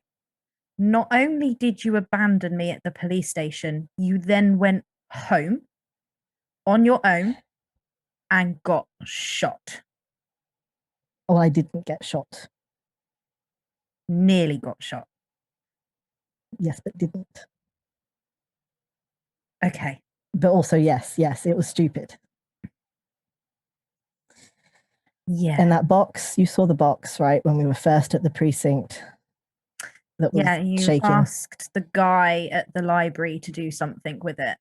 Speaker 5: Not only did you abandon me at the police station, you then went home on your own and got shot.
Speaker 3: Oh, I didn't get shot.
Speaker 5: Nearly got shot.
Speaker 3: Yes, but didn't.
Speaker 5: Okay.
Speaker 3: But also, yes, it was stupid.
Speaker 5: Yeah.
Speaker 3: And that box, you saw the box, right, when we were first at the precinct. That was
Speaker 5: you
Speaker 3: shaking.
Speaker 5: asked the guy at the library to do something with it.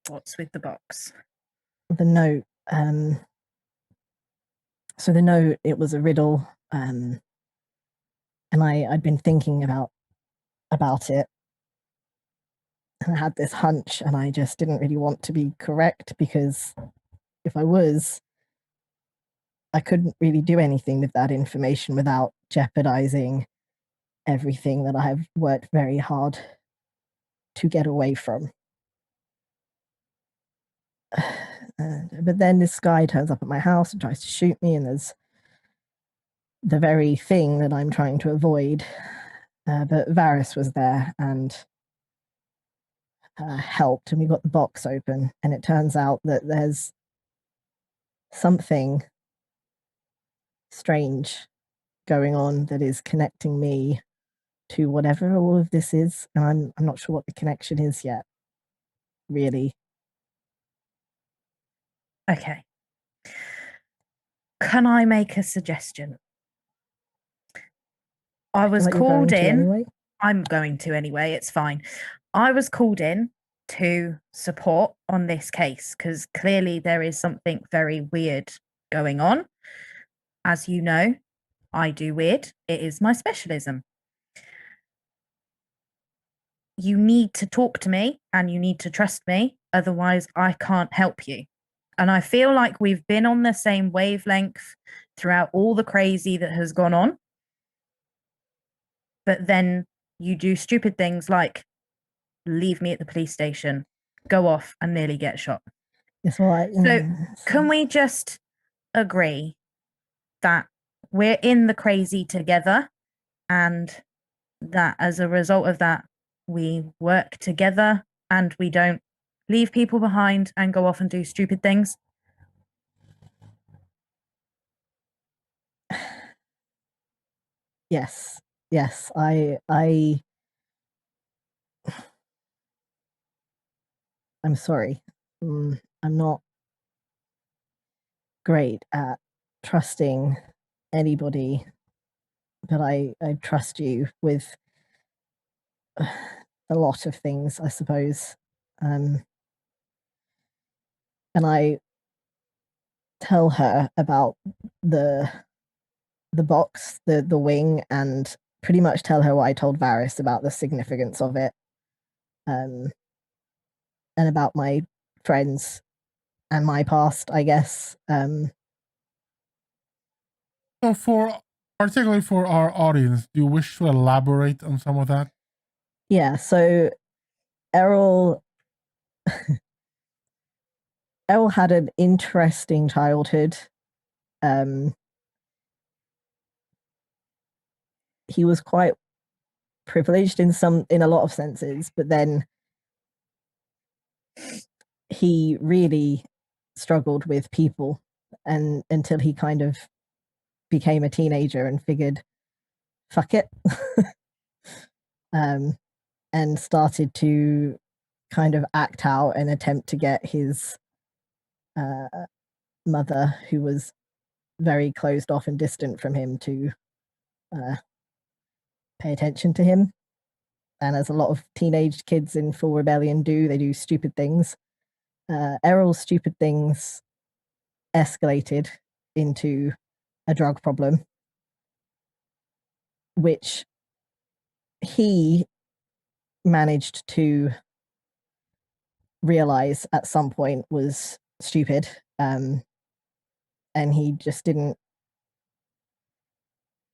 Speaker 5: What's with the box?
Speaker 3: The note. So the note, it was a riddle, and I'd been thinking about it, and I had this hunch, and I just didn't really want to be correct, because if I was, I couldn't really do anything with that information without jeopardizing everything that I have worked very hard to get away from. But then this guy turns up at my house and tries to shoot me, and there's the very thing that I'm trying to avoid. But Varys was there and helped, and we got the box open, and it turns out that there's something strange going on that is connecting me to whatever all of this is, and I'm not sure what the connection is yet, really.
Speaker 5: Okay. Can I make a suggestion? I was called in.
Speaker 3: Anyway.
Speaker 5: I'm going to anyway. It's fine. I was called in to support on this case because clearly there is something very weird going on. As you know, I do weird. It is my specialism. You need to talk to me and you need to trust me. Otherwise, I can't help you. And I feel like we've been on the same wavelength throughout all the crazy that has gone on. But then you do stupid things like leave me at the police station, go off and nearly get shot.
Speaker 3: Yes, well,
Speaker 5: So can we just agree that we're in the crazy together and that as a result of that, we work together and we don't leave people behind and go off and do stupid things?
Speaker 3: Yes, I'm sorry. I'm not great at trusting anybody, but I trust you with a lot of things, I suppose. And I tell her about the box, the wing, and pretty much tell her what I told Varys about the significance of it, and about my friends and my past, I guess.
Speaker 1: So particularly for our audience, do you wish to elaborate on some of that?
Speaker 3: Yeah, so Errol had an interesting childhood. He was quite privileged in a lot of senses, but then he really struggled with people, and until he kind of became a teenager and figured, fuck it, and started to kind of act out and attempt to get his mother, who was very closed off and distant from him, to pay attention to him. And as a lot of teenage kids in full rebellion do, they do stupid things. Errol's stupid things escalated into a drug problem, which he managed to realize at some point was stupid, and he just didn't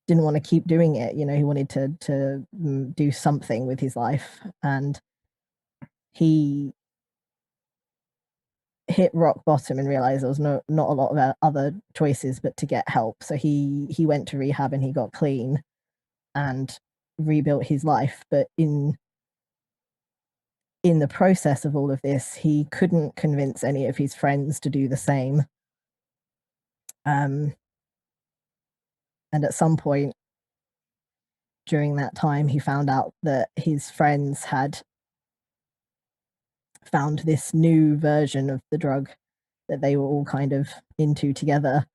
Speaker 3: want to keep doing it. You know, he wanted to do something with his life, and his hit rock bottom and realized there was not a lot of other choices but to get help. So he went to rehab and he got clean and rebuilt his life. But in the process of all of this, he couldn't convince any of his friends to do the same. And at some point during that time, he found out that his friends had found this new version of the drug that they were all kind of into together.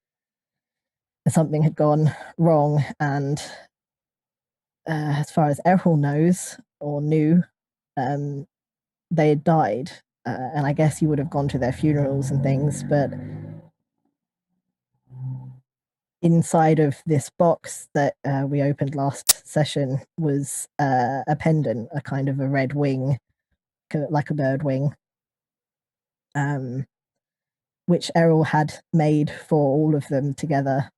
Speaker 3: Something had gone wrong, and as far as Errol knows or knew, they had died. And I guess he would have gone to their funerals and things, but inside of this box that we opened last session was a pendant, a kind of a red wing, like a bird wing, which Errol had made for all of them together.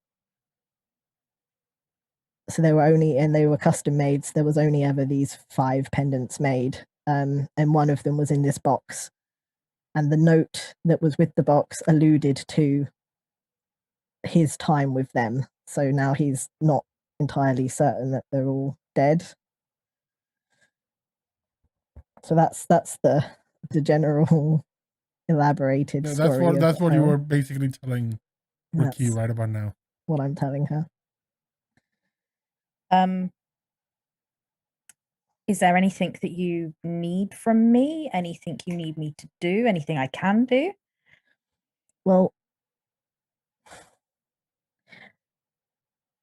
Speaker 3: So they were custom made. So there was only ever these 5 pendants made, and one of them was in this box. And the note that was with the box alluded to his time with them. So now he's not entirely certain that they're all dead. So that's the general elaborated story.
Speaker 1: That's what you were basically telling RaQui right about now.
Speaker 3: What I'm telling her.
Speaker 5: Is there anything that you need from me? Anything you need me to do? Anything I can do?
Speaker 3: Well,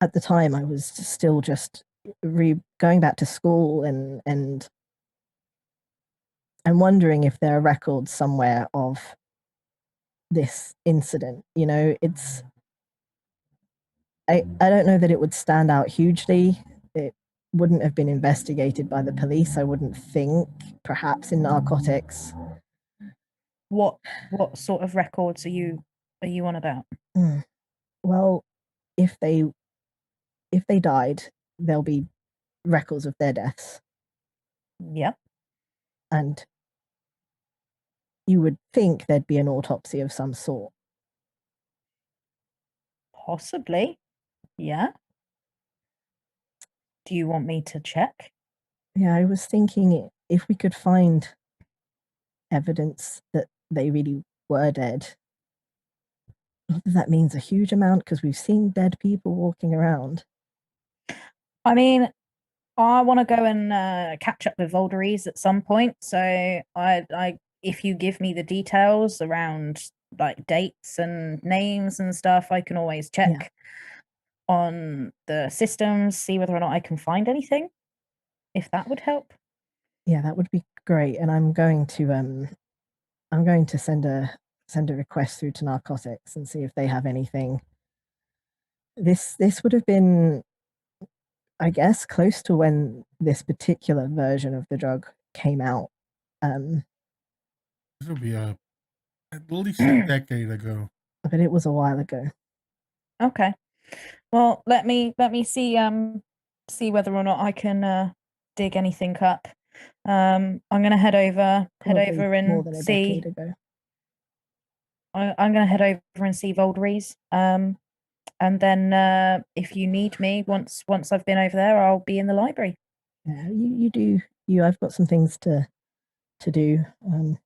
Speaker 3: at the time I was still just going back to school and I'm wondering if there are records somewhere of this incident. You know, I don't know that it would stand out hugely. It wouldn't have been investigated by the police, I wouldn't think, perhaps in narcotics.
Speaker 5: What sort of records are you on about?
Speaker 3: Well, if they died, there'll be records of their deaths.
Speaker 5: Yep.
Speaker 3: And you would think there'd be an autopsy of some sort.
Speaker 5: Possibly. Yeah. Do you want me to check?
Speaker 3: Yeah, I was thinking if we could find evidence that they really were dead. Not that means a huge amount, because we've seen dead people walking around.
Speaker 5: I mean, I want to go and catch up with Volderies at some point. So I if you give me the details around like dates and names and stuff, I can always check on the systems, see whether or not I can find anything, if that would help.
Speaker 3: Yeah, that would be great. And I'm going to send a request through to narcotics and see if they have anything. This would have been, I guess, close to when this particular version of the drug came out.
Speaker 1: This will be at least a decade ago.
Speaker 3: But it was a while ago.
Speaker 5: Okay. Well, let me see whether or not I can dig anything up. I'm gonna head over and see. I'm gonna head over and see Volderies. And then if you need me, once I've been over there, I'll be in the library.
Speaker 3: Yeah, you do. I've got some things to do. I'm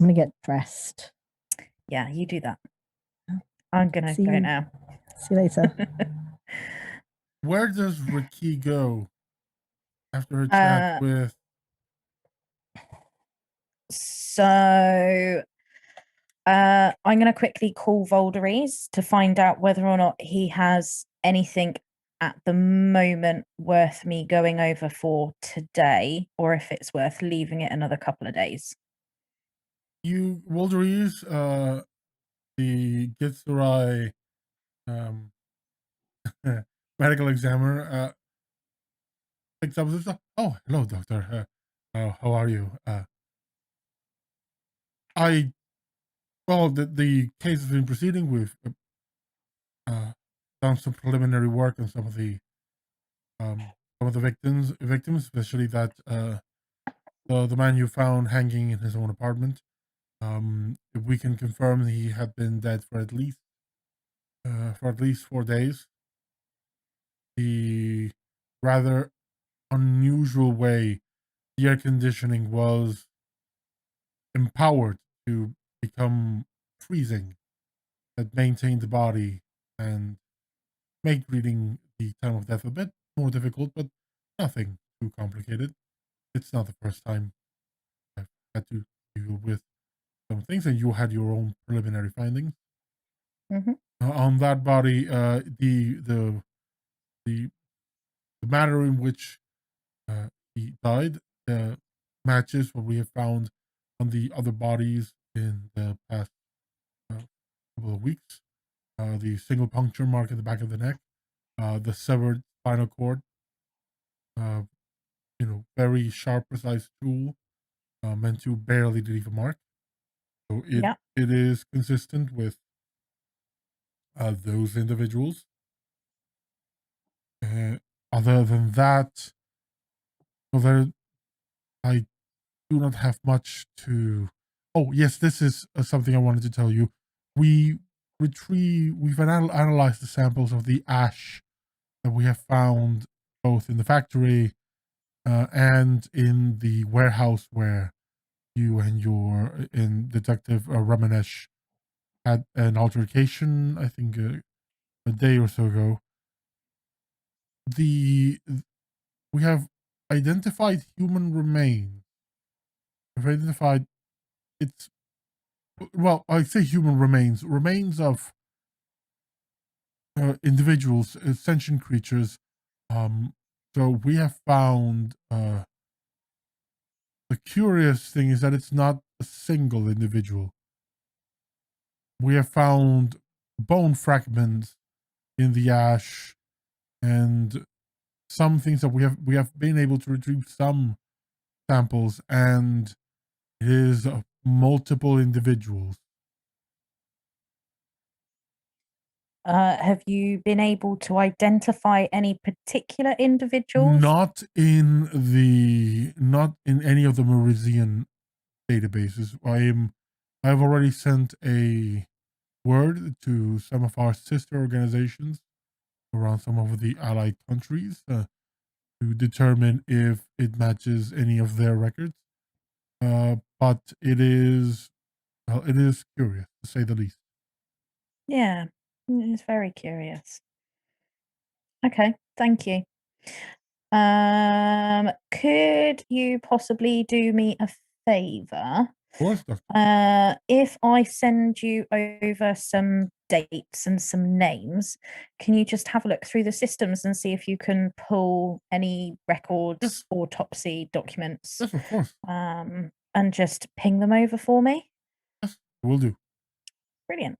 Speaker 3: gonna get dressed.
Speaker 5: Yeah, you do that. I'm gonna go now.
Speaker 3: See you later.
Speaker 1: Where does RaQui go after her chat with?
Speaker 5: So I'm going to quickly call Volderies to find out whether or not he has anything at the moment worth me going over for today, or if it's worth leaving it another couple of days.
Speaker 1: Volderies, the Gitsurai medical examiner, picks up this. Oh, hello, doctor. How are you? The case has been proceeding. We've done some preliminary work on some of the victims, especially that the man you found hanging in his own apartment. We can confirm he had been dead for at least 4 days. The rather unusual way the air conditioning was empowered to become freezing that maintained the body and made reading the time of death a bit more difficult, but nothing too complicated. It's not the first time I've had to deal with some things, and you had your own preliminary findings. On that body. The manner in which he died matches what we have found on the other bodies in the past couple of weeks. The single puncture mark in the back of the neck, the severed spinal cord, very sharp, precise tool meant to barely leave a mark. So it is consistent with those individuals. Other than that, I do not have much to. Oh yes, this is something I wanted to tell you. We've analyzed the samples of the ash that we have found both in the factory and in the warehouse where you and your Detective Ramanesh had an altercation, I think a day or so ago. We have identified human remains. We've identified I say human remains of individuals, sentient creatures. So we have found the curious thing is that it's not a single individual. We have found bone fragments in the ash and some things that we have been able to retrieve some samples, and it is multiple individuals.
Speaker 5: Have you been able to identify any particular individuals?
Speaker 1: Not in any of the Merizian databases. I've already sent a word to some of our sister organizations around some of the allied countries to determine if it matches any of their records. But it is curious, to say the least.
Speaker 5: Yeah, it's very curious. Okay, thank you. Could you possibly do me a favor?
Speaker 1: Of course, Doctor.
Speaker 5: If I send you over some dates and some names, can you just have a look through the systems and see if you can pull any records, autopsy documents?
Speaker 1: Yes, of course.
Speaker 5: And just ping them over for me?
Speaker 1: Yes, will do.
Speaker 5: Brilliant.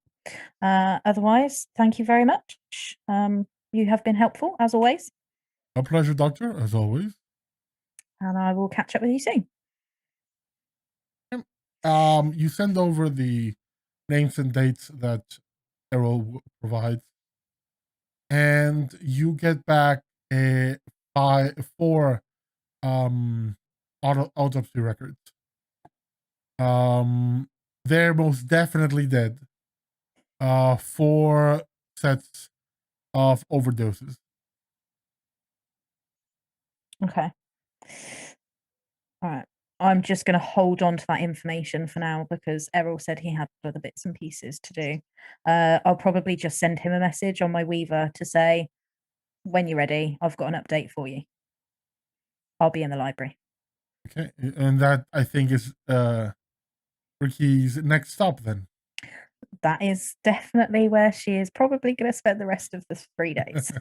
Speaker 5: Otherwise, thank you very much. You have been helpful, as always.
Speaker 1: A pleasure, Doctor, as always.
Speaker 5: And I will catch up with you soon.
Speaker 1: You send over the names and dates that Errol provides, and you get back four autopsy records. They're most definitely dead. 4 sets of overdoses.
Speaker 5: Okay. All right. I'm just going to hold on to that information for now because Errol said he had other bits and pieces to do. I'll probably just send him a message on my Weaver to say, when you're ready, I've got an update for you. I'll be in the library.
Speaker 1: Okay. And that, I think, is Ricky's next stop then.
Speaker 5: That is definitely where she is probably going to spend the rest of the 3 days.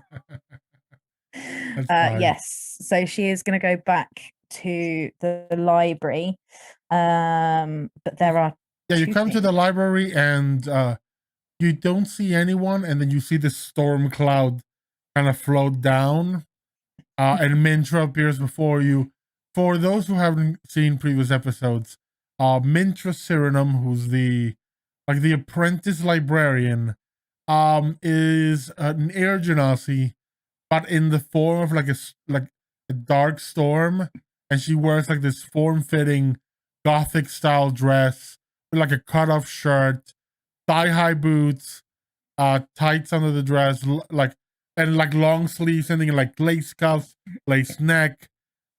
Speaker 5: Yes. So she is going to go back to the library. But there are
Speaker 1: you come to the library and you don't see anyone, and then you see the storm cloud kind of float down, and Mintra appears before you. For those who haven't seen previous episodes, Mintra Sirenum, who's the apprentice librarian, is an air genasi, but in the form of like a dark storm, and she wears like this form-fitting gothic style dress like a cut-off shirt, thigh-high boots, tights under the dress, and like long sleeves, and like lace cuffs, lace neck.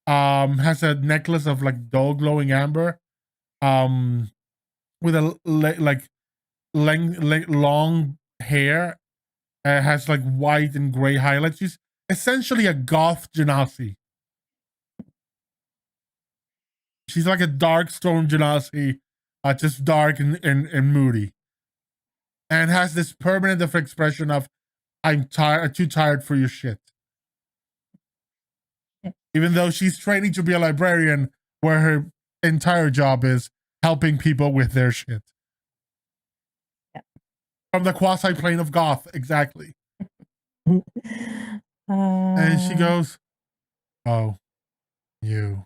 Speaker 1: Has a necklace of like dull glowing amber, with a long hair. Has like white and gray highlights. She's essentially a goth genasi. She's like a dark storm genasi, just dark and moody, and has this permanent expression of "I'm tired, too tired for your shit." Even though she's training to be a librarian, where her entire job is helping people with their shit.
Speaker 5: Yeah.
Speaker 1: From the quasi plane of goth, exactly. And she goes, "Oh, you.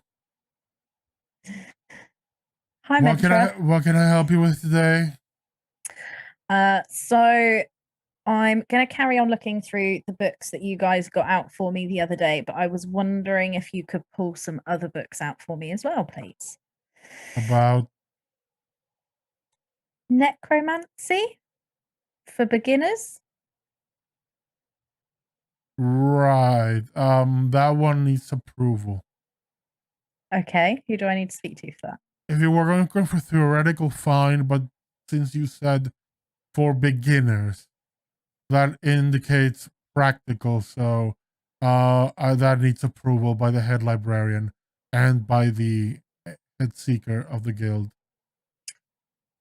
Speaker 5: Hi,
Speaker 1: what can I help you with today?"
Speaker 5: So I'm going to carry on looking through the books that you guys got out for me the other day, but I was wondering if you could pull some other books out for me as well, please.
Speaker 1: About
Speaker 5: necromancy for beginners.
Speaker 1: Right. That one needs approval.
Speaker 5: Okay. Who do I need to speak to for that?
Speaker 1: If you were going for theoretical, fine, but since you said for beginners, that indicates practical, so that needs approval by the head librarian and by the head seeker of the guild.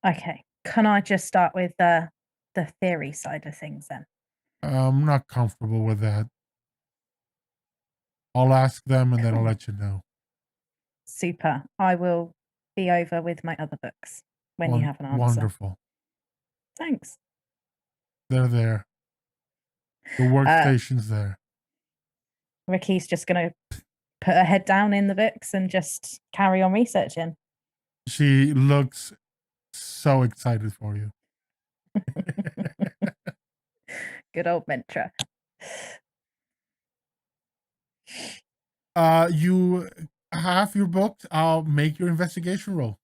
Speaker 5: Okay. Can I just start with the theory side of things then?
Speaker 1: I'm not comfortable with that. I'll ask them and then I'll let you know.
Speaker 5: Super. I will be over with my other books when you have an answer.
Speaker 1: Wonderful.
Speaker 5: Thanks.
Speaker 1: They're there. The workstation's there.
Speaker 5: Ricky's just going to put her head down in the books and just carry on researching.
Speaker 1: She looks so excited for you.
Speaker 5: Good old Mentra.
Speaker 1: You have your book. I'll make your investigation roll.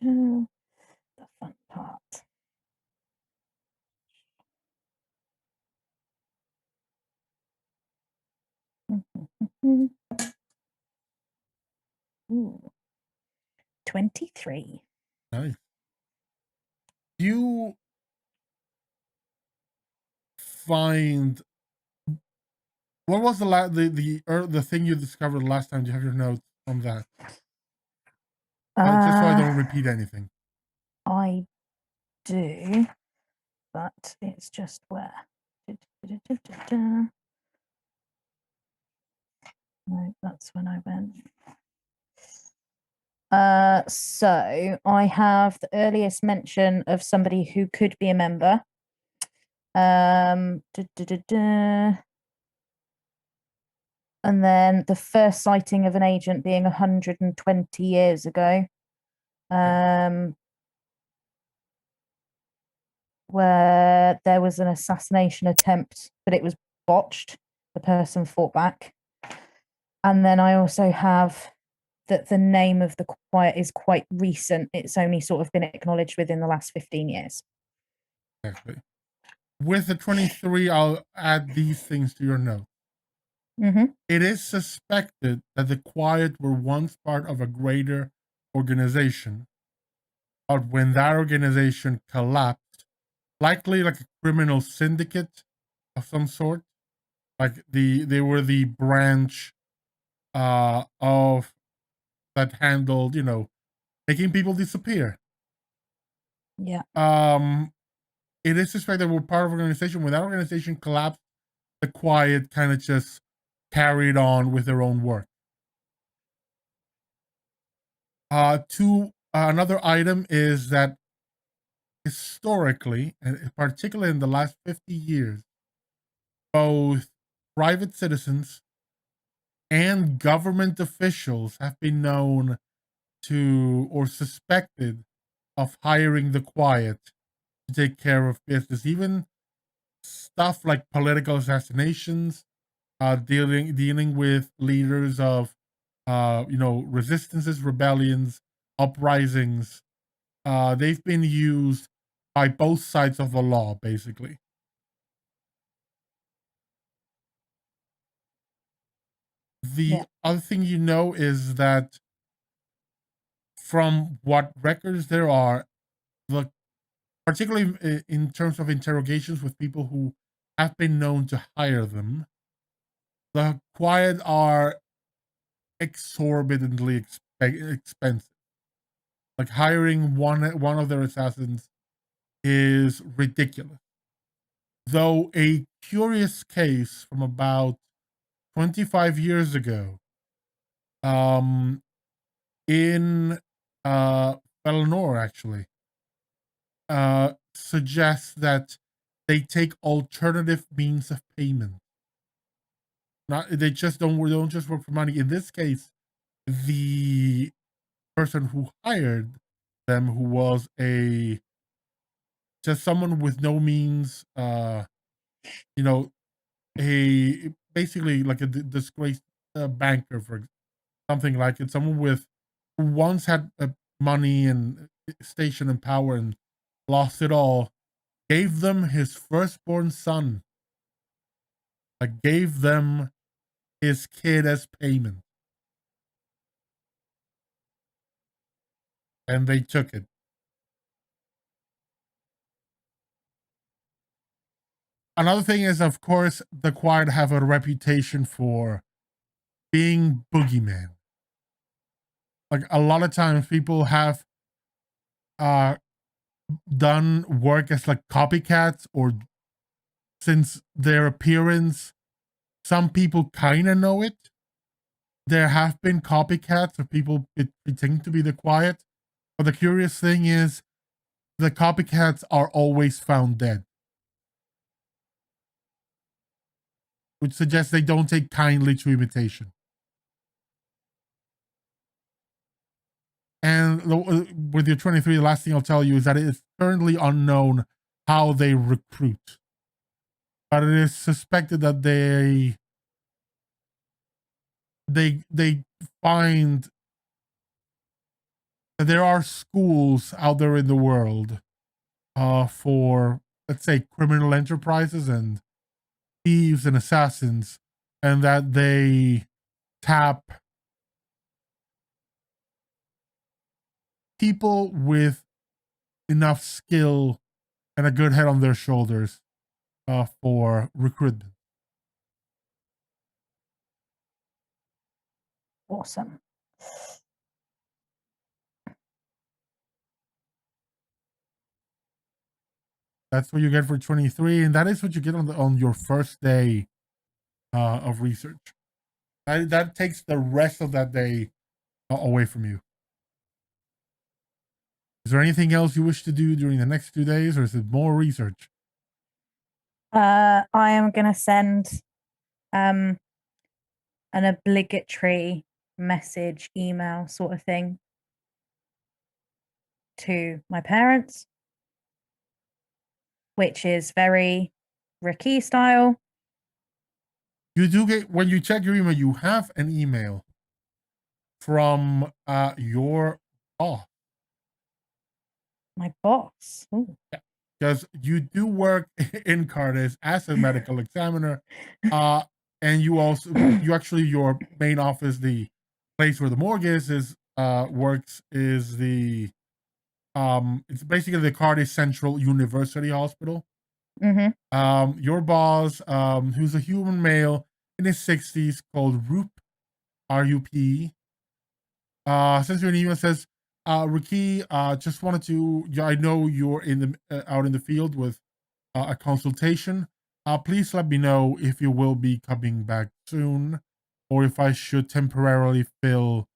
Speaker 5: The fun part. Ooh. 23.
Speaker 1: Nice. You find, what was the thing you discovered last time? Do you have your notes on that? Just so I don't repeat anything.
Speaker 5: I do, but it's just where. No, that's when I went. So I have the earliest mention of somebody who could be a member. And then the first sighting of an agent being 120 years ago. Where there was an assassination attempt, but it was botched. The person fought back. And then I also have that the name of the quiet is quite recent. It's only sort of been acknowledged within the last 15 years.
Speaker 1: Exactly. With the 23, I'll add these things to your note.
Speaker 5: Mm-hmm.
Speaker 1: It is suspected that the Quiet were once part of a greater organization, but when that organization collapsed, likely like a criminal syndicate of some sort, like they were the branch of that handled, making people disappear.
Speaker 5: Yeah.
Speaker 1: It is suspected that we're part of an organization. When that organization collapsed, the Quiet kind of just carried on with their own work. Another item is that historically, and particularly in the last 50 years, both private citizens and government officials have been known to or suspected of hiring the Quiet to take care of business. Even stuff like political assassinations, dealing with leaders of resistances, rebellions, uprisings, they've been used by both sides of the law, basically. The other thing you know is that from what records there are, particularly in terms of interrogations with people who have been known to hire them, the Quiet are exorbitantly expensive. Like hiring one of their assassins is ridiculous. Though a curious case from about 25 years ago, in Eleanor actually, suggests that they take alternative means of payment. They just don't just work for money. In this case, the person who hired them, who was just someone with no means, basically like a disgraced banker, for something like it, someone who once had money and station and power and lost it all, gave them his firstborn son, gave them his kid as payment, and they took it. Another thing is, of course, the Quiet have a reputation for being boogeyman. Like a lot of times people have done work as like copycats, or since their appearance, some people kind of know it. There have been copycats of people pretending to be the Quiet. But the curious thing is, the copycats are always found dead, which suggests they don't take kindly to imitation. And with your 23, the last thing I'll tell you is that it is currently unknown how they recruit. But it is suspected that they find that there are schools out there in the world for, let's say, criminal enterprises and thieves and assassins, and that they tap people with enough skill and a good head on their shoulders for recruitment.
Speaker 5: Awesome.
Speaker 1: That's what you get for 23, and that is what you get on your first day of research. That takes the rest of that day away from you. Is there anything else you wish to do during the next 2 days, or is it more research?
Speaker 5: I am going to send an obligatory message, email sort of thing to my parents, which is very RaQui style.
Speaker 1: You do get, when you check your email, you have an email from your boss.
Speaker 5: My boss. Ooh.
Speaker 1: Yeah, because you do work in Cardiff as a medical examiner, and you actually, your main office, the place where the morgue is works, is the it's basically the Cardiff Central University Hospital.
Speaker 5: Mm-hmm.
Speaker 1: Your boss, who's a human male in his 60s, called Rup, R-U-P, sends you an email, says, RaQui, just wanted to, I know you're out in the field with a consultation. Please let me know if you will be coming back soon, or if I should temporarily fill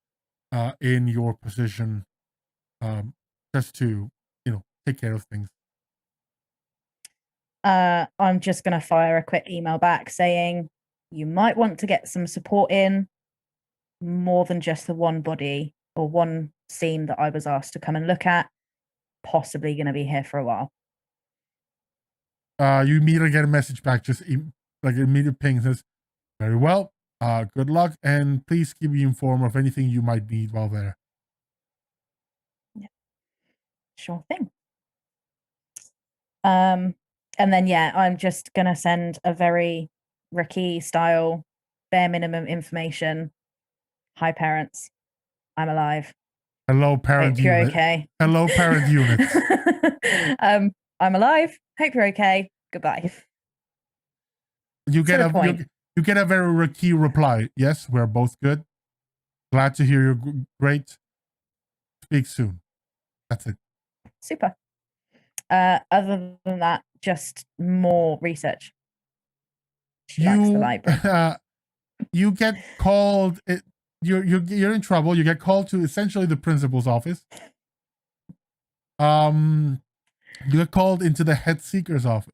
Speaker 1: in your position, just to, take care of things.
Speaker 5: I'm just going to fire a quick email back saying you might want to get some support in, more than just the one body or one scene that I was asked to come and look at. Possibly going to be here for a while.
Speaker 1: You immediately get a message back, just like an immediate ping, says, very well, good luck, and please keep me informed of anything you might need while there.
Speaker 5: Yeah. Sure thing. And then, yeah, I'm just going to send a very RaQui style, bare minimum information. Hi, parents. I'm alive.
Speaker 1: Hello, parent
Speaker 5: Hope you're
Speaker 1: unit.
Speaker 5: okay.
Speaker 1: Hello, parent unit.
Speaker 5: I'm alive. Hope you're okay. Goodbye.
Speaker 1: You get you get a very RaQui reply. Yes, we're both good. Glad to hear you're great. Speak soon. That's it.
Speaker 5: Super. Other than that, just more research. She likes the library.
Speaker 1: You get called. You're in trouble. You get called to essentially the principal's office. You get called into the head seeker's office.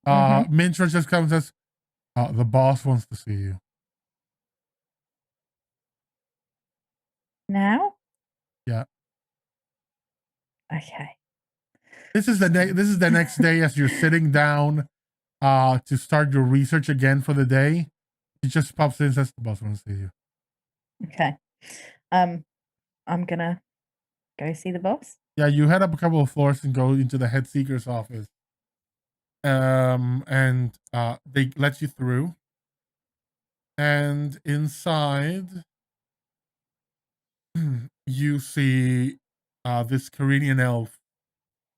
Speaker 1: Mintra just comes and says, the boss wants to see you.
Speaker 5: Now?
Speaker 1: Yeah.
Speaker 5: Okay.
Speaker 1: This is the next day as you're sitting down to start your research again for the day. He just pops in and says, the boss wants to see you.
Speaker 5: Okay. I'm gonna go see the boss.
Speaker 1: Yeah, you head up a couple of floors and go into the head seeker's office. And they let you through. And inside you see this Korean elf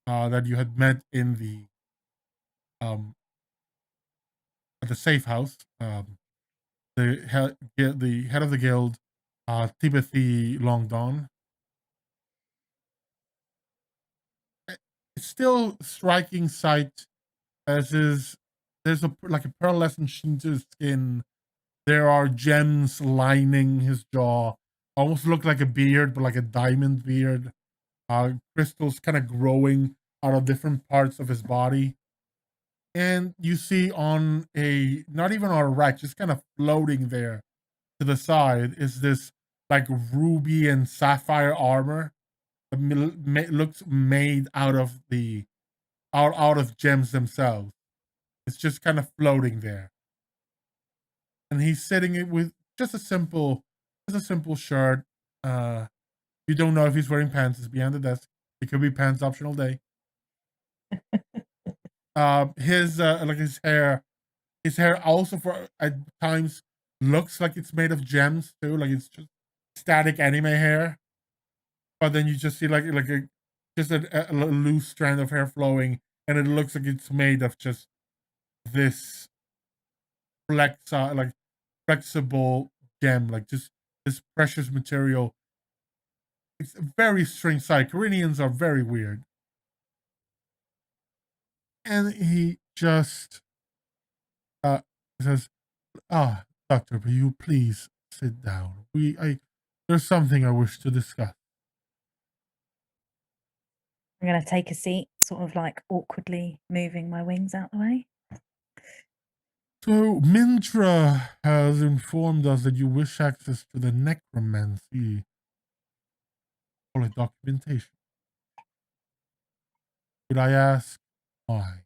Speaker 1: that you had met in the at the safe house. The head of the guild, Timothy Longdon. It's still striking sight, as is there's a pearlescent sheen to his skin. There are gems lining his jaw. Almost look like a beard, but like a diamond beard. Crystals kind of growing out of different parts of his body. And you see on not even on a rack, just kind of floating there to the side is this like ruby and sapphire armor that looks made out of out of gems themselves. It's just kind of floating there. And he's sitting it with just a simple shirt. You don't know if he's wearing pants. It's behind the desk. It could be pants optional day. His hair also for at times looks like it's made of gems too. Like it's just static anime hair. But then you just see like a loose strand of hair flowing, and it looks like it's made of just this flexible gem, like just this precious material. It's a very strange sight. Koreans are very weird. And he just says, Doctor, will you please sit down? There's something I wish to discuss.
Speaker 5: I'm going to take a seat, sort of like awkwardly moving my wings out the way.
Speaker 1: So, Mintra has informed us that you wish access to the necromancy. Call it documentation. Could I ask why?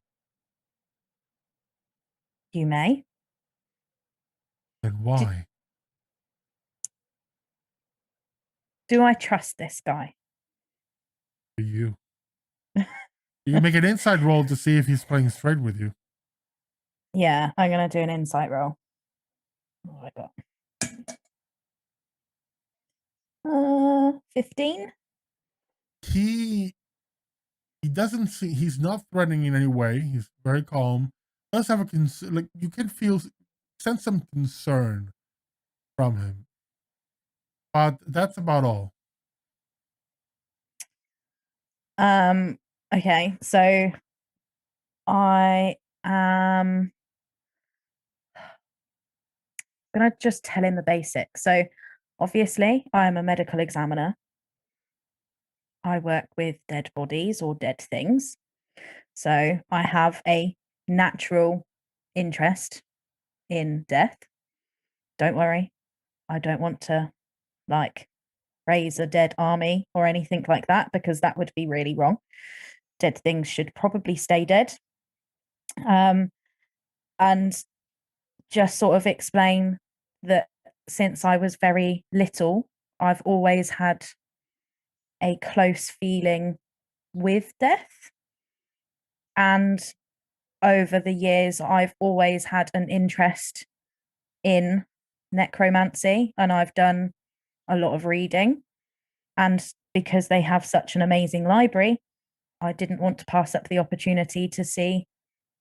Speaker 5: You may.
Speaker 1: Then why?
Speaker 5: Do I trust this guy?
Speaker 1: Do you? You can make an insight roll to see if he's playing straight with you.
Speaker 5: Yeah, I'm going to do an insight roll. What have I got? 15?
Speaker 1: He doesn't see, he's not threatening in any way. He's very calm. Does have a you can sense some concern from him. But that's about all.
Speaker 5: Okay, so I am gonna just tell him the basics. So obviously I am a medical examiner. I work with dead bodies or dead things. So I have a natural interest in death. Don't worry. I don't want to raise a dead army or anything like that, because that would be really wrong. Dead things should probably stay dead. And just sort of explain that since I was very little, I've always had a close feeling with death. And over the years, I've always had an interest in necromancy, and I've done a lot of reading. And because they have such an amazing library, I didn't want to pass up the opportunity to see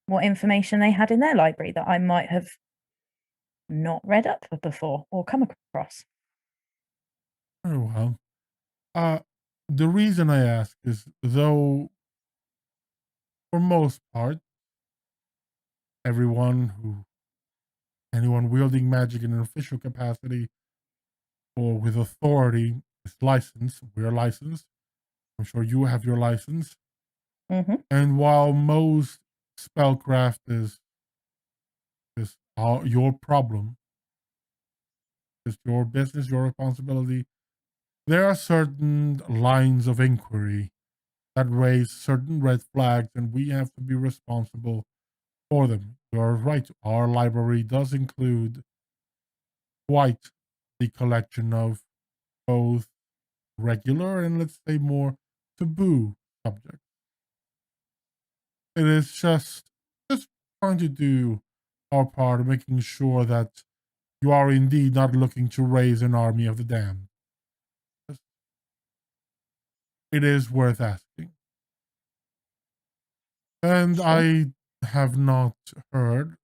Speaker 5: what information they had in their library that I might have not read up before or come across.
Speaker 1: Oh, well. The reason I ask is, though, for most part, anyone wielding magic in an official capacity or with authority is licensed. We're licensed. I'm sure you have your license.
Speaker 5: Mm-hmm.
Speaker 1: And while most spellcraft is your problem, it's your business, your responsibility, there are certain lines of inquiry that raise certain red flags, and we have to be responsible for them. You're right. Our library does include quite the collection of both regular and, let's say, more taboo subjects. It is just trying to do our part of making sure that you are indeed not looking to raise an army of the damned. It is worth asking. And
Speaker 5: Sure.
Speaker 1: I have not heard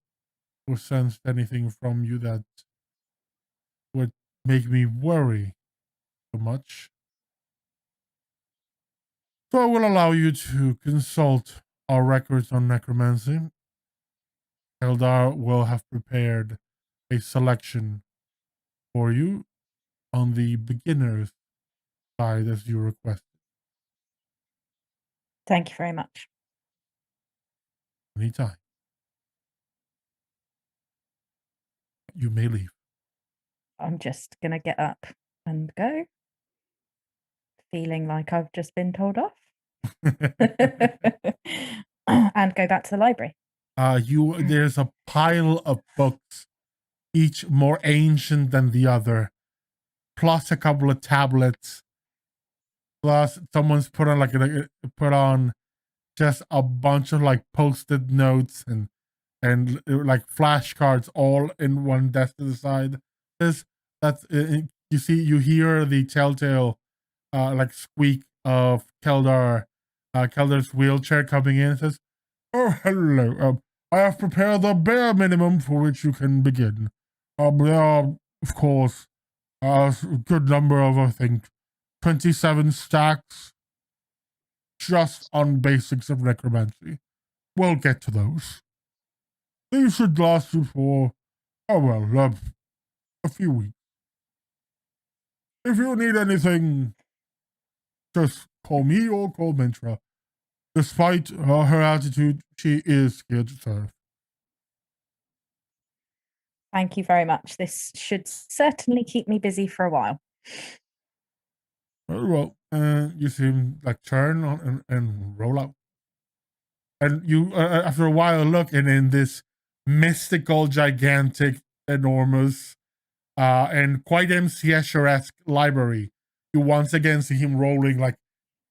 Speaker 1: or sensed anything from you that would make me worry so much. So I will allow you to consult our records on necromancy. Eldar will have prepared a selection for you on the beginner's side as you requested.
Speaker 5: Thank you very much.
Speaker 1: Anytime. You may leave.
Speaker 5: I'm just going to get up and go, feeling like I've just been told off. And go back to the library.
Speaker 1: There's a pile of books, each more ancient than the other, plus a couple of tablets, plus someone's put on just a bunch of like post-it notes and like flashcards all in one desk to the side. You hear the telltale like squeak of Keldar's wheelchair coming in. It says, "Oh, hello. I have prepared the bare minimum for which you can begin. There are, of course, a good number of, I think, 27 stacks just on basics of necromancy. We'll get to those. These should last you for, a few weeks. If you need anything, just call me or call Mintra. Despite her attitude, she is here to serve."
Speaker 5: Thank you very much. This should certainly keep me busy for a while.
Speaker 1: Very well. You see him like turn on and roll out. And you, after a while, look, and in this mystical, gigantic, enormous, and quite MCSher-esque library, you once again see him rolling, like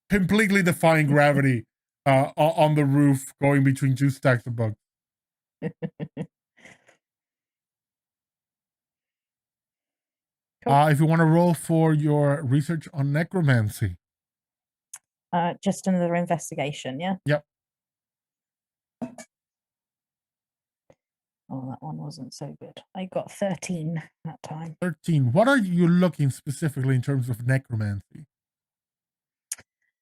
Speaker 1: completely defying gravity on the roof, going between two stacks of books.
Speaker 5: Cool.
Speaker 1: If you want to roll for your research on necromancy.
Speaker 5: Just another investigation, yeah?
Speaker 1: Yep.
Speaker 5: Oh, that one wasn't so good. I got 13 that time.
Speaker 1: 13. What are you looking specifically in terms of necromancy?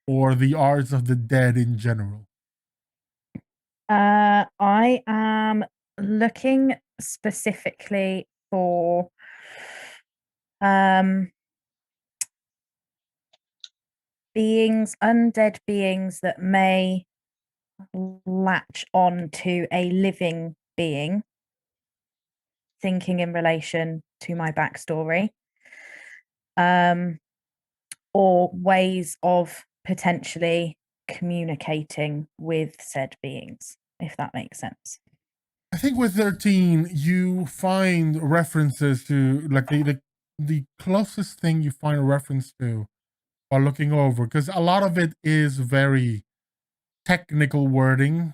Speaker 1: Or the arts of the dead in general?
Speaker 5: I am looking specifically for undead beings that may latch on to a living being, thinking in relation to my backstory, or ways of potentially communicating with said beings, if that makes sense.
Speaker 1: I think with 13, you find references to, like, the closest thing you find a reference to while looking over, because a lot of it is very technical wording,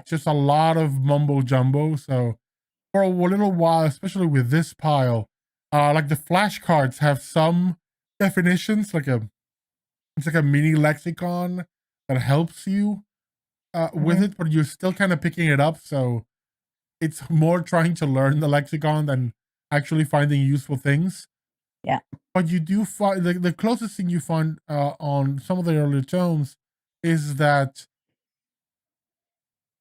Speaker 1: just a lot of mumbo jumbo. So for a little while, especially with this pile, like the flashcards have some definitions, it's like a mini lexicon that helps you with it, but you're still kind of picking it up. So it's more trying to learn the lexicon than actually finding useful things.
Speaker 5: Yeah.
Speaker 1: But you do find the closest thing you find on some of the earlier tomes is that,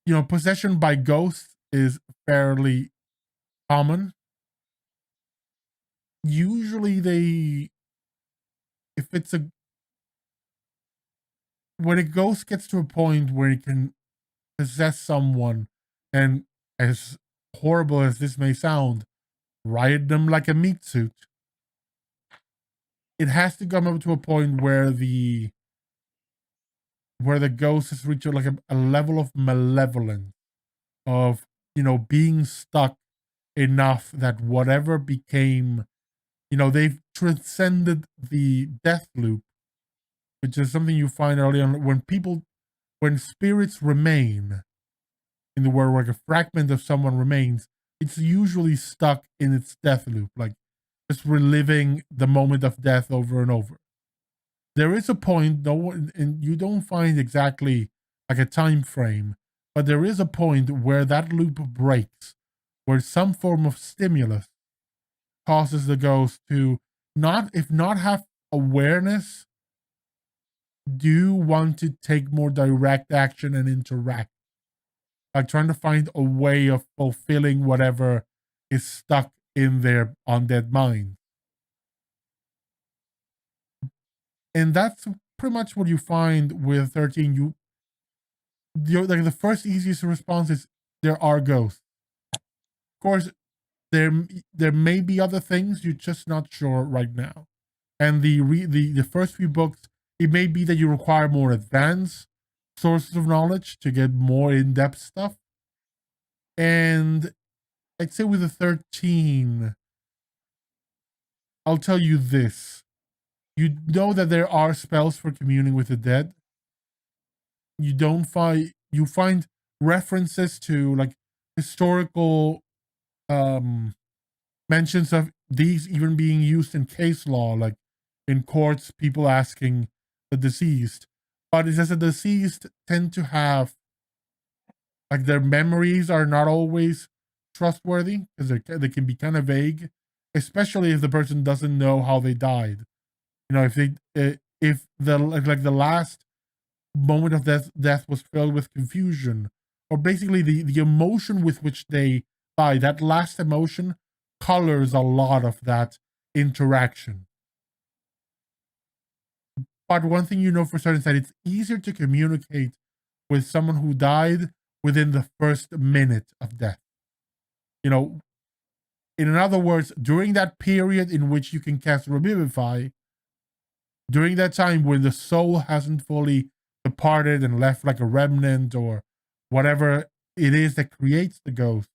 Speaker 1: you know, possession by ghosts is fairly common. Usually when a ghost gets to a point where it can possess someone, and as horrible as this may sound, ride them like a meat suit, it has to come up to a point where the ghost has reached like a level of malevolence, of, you know, being stuck enough that whatever became, you know, they've transcended the death loop, which is something you find early on when spirits remain in the world, like a fragment of someone remains, it's usually stuck in its death loop, like just reliving the moment of death over and over. There is a point, and you don't find exactly like a time frame, but there is a point where that loop breaks, where some form of stimulus causes the ghost to if not have awareness, do want to take more direct action and interact, like trying to find a way of fulfilling whatever is stuck in their undead mind. And that's pretty much what you find with 13. Like the first easiest response is there are ghosts. Of course, there may be other things, you're just not sure right now. And the first few books, it may be that you require more advanced sources of knowledge to get more in-depth stuff. And I'd say with the 13, I'll tell you this. You know that there are spells for communing with the dead. You find references to like historical mentions of these even being used in case law, like in courts, people asking the deceased. But it says the deceased tend to have, like, their memories are not always trustworthy because they can be kind of vague, especially if the person doesn't know how they died. You know, if the last moment of death was filled with confusion, or basically the emotion with which they die, that last emotion colors a lot of that interaction. But one thing you know for certain is that it's easier to communicate with someone who died within the first minute of death. You know, in other words, during that period in which you can cast Revivify, during that time when the soul hasn't fully departed and left like a remnant or whatever it is that creates the ghost,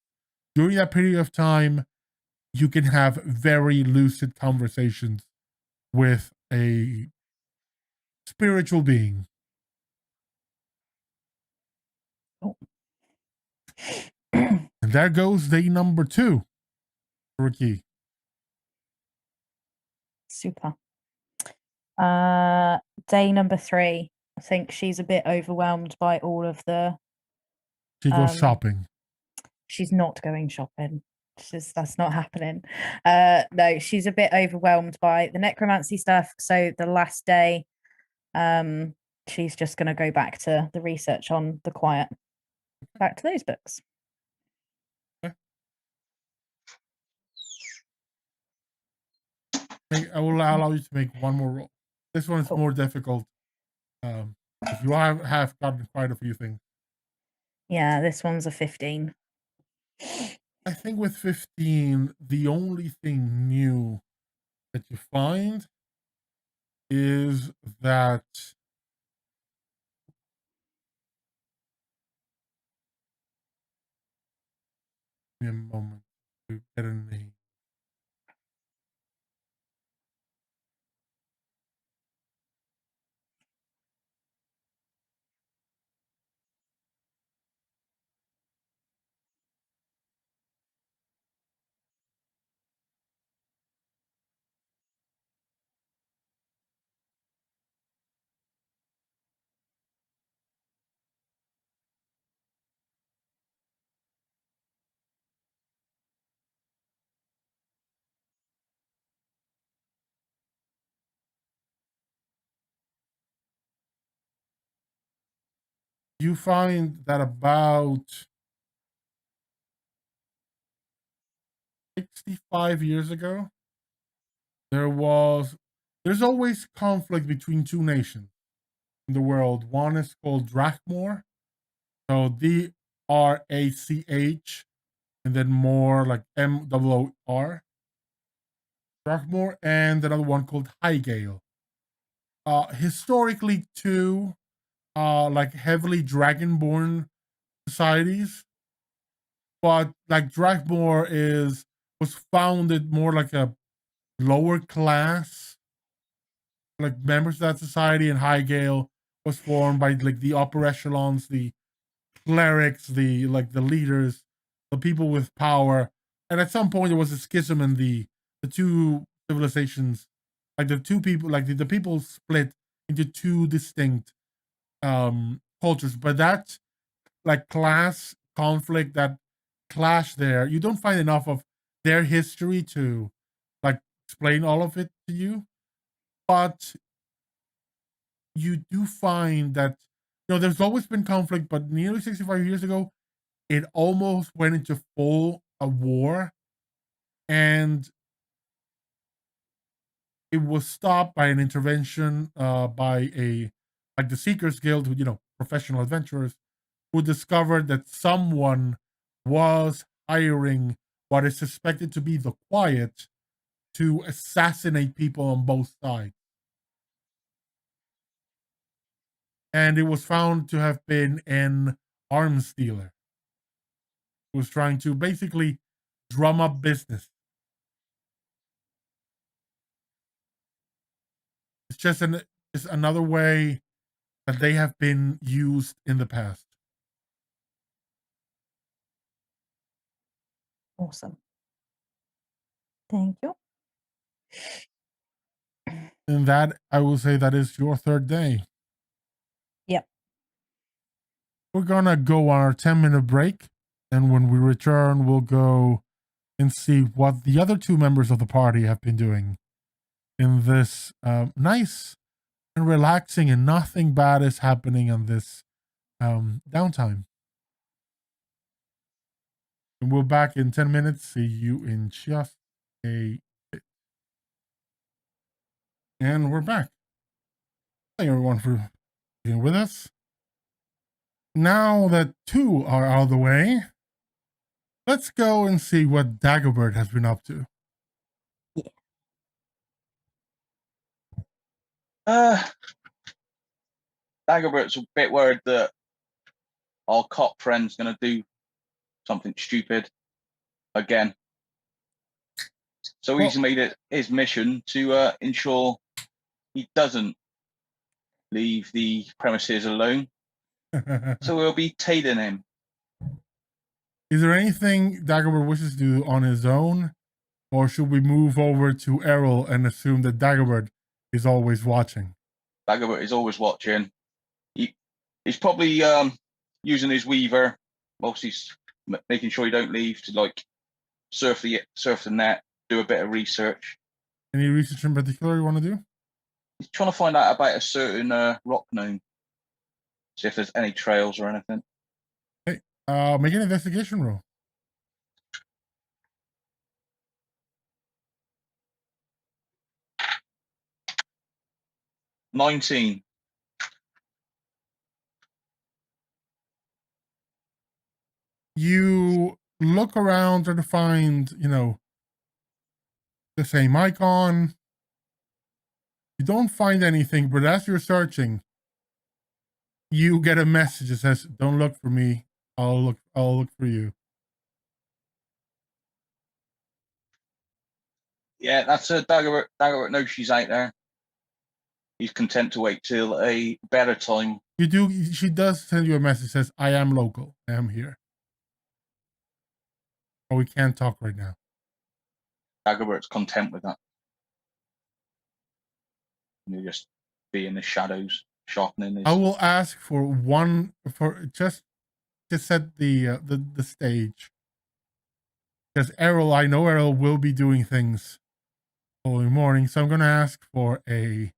Speaker 1: during that period of time, you can have very lucid conversations with a spiritual being.
Speaker 5: Oh.
Speaker 1: And there goes day number 2, RaQui.
Speaker 5: Super. Day number 3. I think she's a bit overwhelmed by all of the.
Speaker 1: She goes shopping.
Speaker 5: She's not going shopping. That's not happening. No, she's a bit overwhelmed by the necromancy stuff. So the last day, she's just going to go back to the research on the quiet. Back to those books.
Speaker 1: I will allow you to make one more roll. This one is more difficult. You have gotten quite a few things.
Speaker 5: Yeah, this one's a 15.
Speaker 1: I think with 15, the only thing new that you find is that give me a moment to get a name. you find that about 65 years ago, there's always conflict between two nations in the world. One is called Drachmore, so DRACH, and then more like MOOR. Drachmore, and another one called Hygale. Historically, two like heavily dragonborn societies, but like Drachmore was founded more like a lower class, like members of that society, and Hygale was formed by like the upper echelons, the clerics, the leaders, the people with power. And at some point there was a schism in the two civilizations, like the two people, like the people split into two distinct cultures. But that like class conflict, that clash there, you don't find enough of their history to like explain all of it to you. But you do find that there's always been conflict, but nearly 65 years ago it almost went into full war, and it was stopped by an intervention by the Seekers Guild, who professional adventurers, who discovered that someone was hiring what is suspected to be the Quiet to assassinate people on both sides. And it was found to have been an arms dealer who was trying to basically drum up business. It's just another way that they have been used in the past.
Speaker 5: Awesome. Thank you.
Speaker 1: And that, I will say, that is your third day.
Speaker 5: Yep.
Speaker 1: We're gonna go on our 10-minute break, and when we return, we'll go and see what the other two members of the party have been doing in this nice and relaxing, and nothing bad is happening on this downtime. And we'll back in 10 minutes. See you in just a bit. And we're back. Thank everyone for being with us. Now that two are out of the way, let's go and see what Dagobert has been up to.
Speaker 4: Dagobert's a bit worried that our cop friend's going to do something stupid again. So he's made it his mission to ensure he doesn't leave the premises alone. So we'll be tailing him.
Speaker 1: Is there anything Dagobert wishes to do on his own, or should we move over to Errol and assume that Dagobert is always watching?
Speaker 4: Dagobert is always watching. He's probably using his weaver, whilst he's making sure he don't leave, to like surf the net, do a bit of research.
Speaker 1: Any research in particular you want to do?
Speaker 4: He's trying to find out about a certain rock gnome. See if there's any trails or anything.
Speaker 1: Hey, make an investigation roll.
Speaker 4: 19.
Speaker 1: You look around trying to find, the same icon. You don't find anything, but as you're searching, you get a message that says, "Don't look for me. I'll look for you."
Speaker 4: Yeah, that's a Dagobert. Dagobert knows she's out there. He's content to wait till a better time.
Speaker 1: She does send you a message that says, "I am local. I am here. But we can't talk right now."
Speaker 4: Dagobert's content with that. And he'll just be in the shadows, sharpening his...
Speaker 1: I will ask for just to set the stage. Because I know Errol will be doing things following morning, so I'm going to ask for a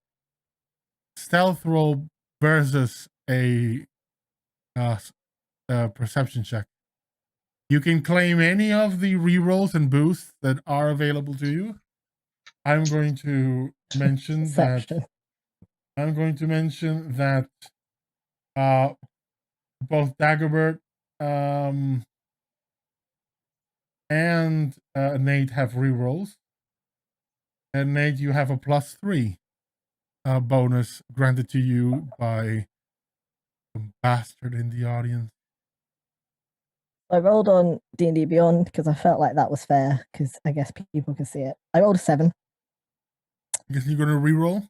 Speaker 1: stealth roll versus a perception check. You can claim any of the rerolls and boosts that are available to you. I'm going to mention
Speaker 3: Perception.
Speaker 1: that both Dagobert and Nate have rerolls. And Nate, you have a +3 bonus granted to you by some bastard in the audience.
Speaker 3: I rolled on D&D Beyond because I felt like that was fair because I guess people can see it. I rolled a 7.
Speaker 1: I guess you're going to reroll?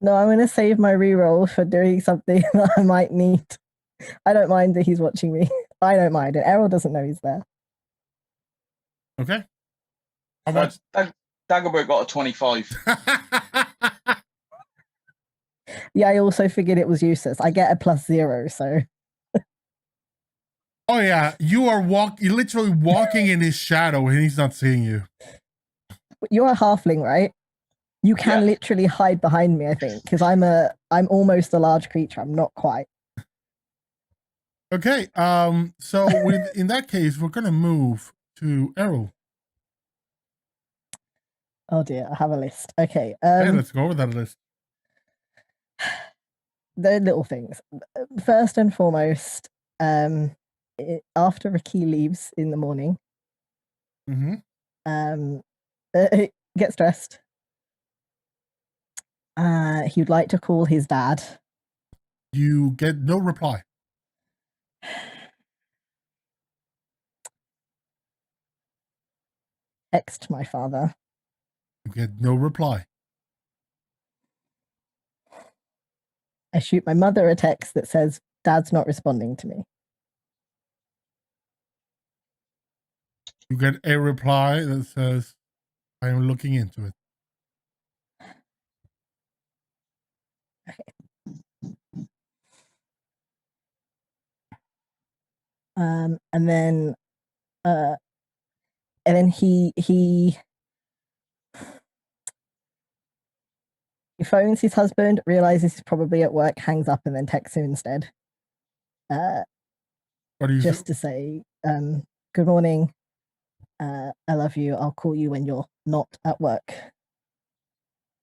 Speaker 3: No, I'm going to save my reroll for doing something that I might need. I don't mind that he's watching me. I don't mind it. Errol doesn't know he's there.
Speaker 1: Okay. How much?
Speaker 4: Dagobert got a 25.
Speaker 3: Yeah, I also figured it was useless. I get a +0, so.
Speaker 1: Oh yeah, you're literally walking in his shadow and he's not seeing you.
Speaker 3: You're a halfling, right? You can literally hide behind me, I think, because I'm almost a large creature. I'm not quite.
Speaker 1: Okay, so in that case, we're gonna move to Errol.
Speaker 3: Oh dear, I have a list. Okay.
Speaker 1: Hey, let's go over that list.
Speaker 3: The little things. First and foremost, after RaQui leaves in the morning, gets dressed. He'd like to call his dad.
Speaker 1: You get no reply.
Speaker 3: Text my father.
Speaker 1: You get no reply.
Speaker 3: I shoot my mother a text that says, Dad's not responding to me.
Speaker 1: You get a reply that says, I am looking into it.
Speaker 3: Okay. And then he phones his husband, realizes he's probably at work, hangs up, and then texts him instead. Just to say, good morning. I love you. I'll call you when you're not at work.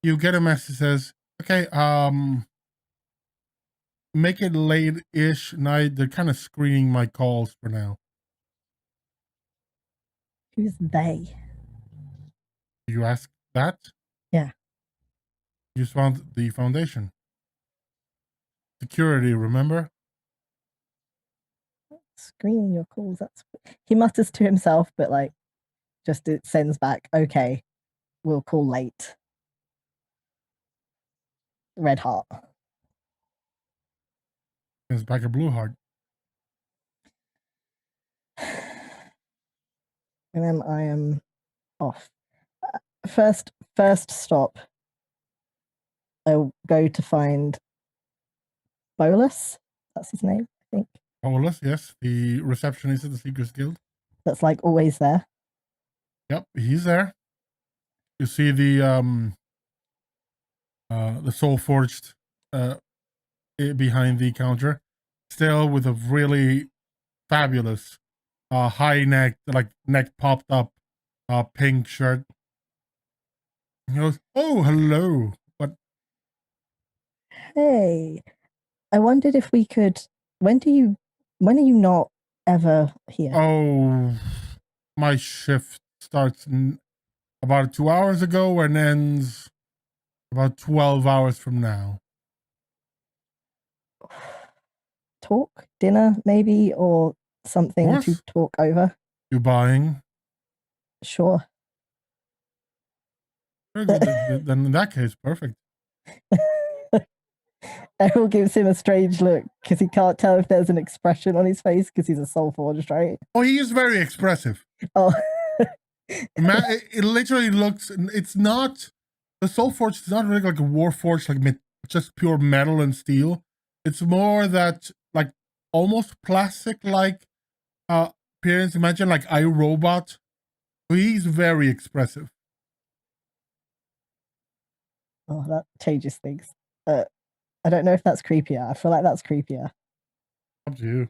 Speaker 1: You get a message that says, okay, make it late-ish night. They're kind of screening my calls for now.
Speaker 3: Who's they?
Speaker 1: You ask that?
Speaker 3: Yeah.
Speaker 1: You just want the foundation. Security, remember?
Speaker 3: Screening your calls. He mutters to himself, but just it sends back, okay, we'll call late. Red heart.
Speaker 1: Sends back a blue heart.
Speaker 3: And then I am off. First stop. I'll go to find Bolus. That's his name, I think.
Speaker 1: Bolus, yes, the receptionist at the Seekers Guild.
Speaker 3: That's always there.
Speaker 1: Yep, he's there. You see the soul forged behind the counter, still with a really fabulous high neck, neck popped up pink shirt. He goes, oh, hello. What?
Speaker 3: Hey, I wondered if we could. When are you not ever here?
Speaker 1: Oh, my shift starts about 2 hours ago and ends about 12 hours from now.
Speaker 3: Talk, dinner, maybe, or something to talk over.
Speaker 1: You buying?
Speaker 3: Sure.
Speaker 1: Then in that case, perfect.
Speaker 3: Errol gives him a strange look because he can't tell if there's an expression on his face because he's a soul forged, right?
Speaker 1: Oh, he is very expressive.
Speaker 3: Oh.
Speaker 1: It literally looks, it's not, the soul forged is not really like a war forged, just pure metal and steel. It's more that almost plastic appearance. Imagine iRobot. So he's very expressive.
Speaker 3: Oh, that changes things. I don't know if that's creepier. I feel like that's creepier.
Speaker 1: Up to you.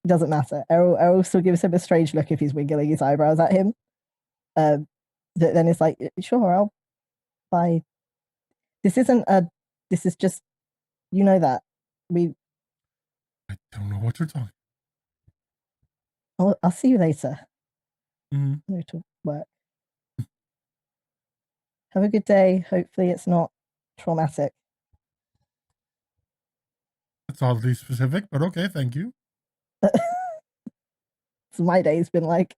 Speaker 3: Doesn't matter. Errol still gives him a strange look if he's wiggling his eyebrows at him. Then it's like, sure, I'll buy. This isn't a. This is just, you know that
Speaker 1: I don't know what you're talking.
Speaker 3: I'll see you later.
Speaker 1: Mm-hmm.
Speaker 3: Go to work. Have a good day. Hopefully, it's not traumatic.
Speaker 1: That's oddly specific, but okay, thank you.
Speaker 3: So my day's been like.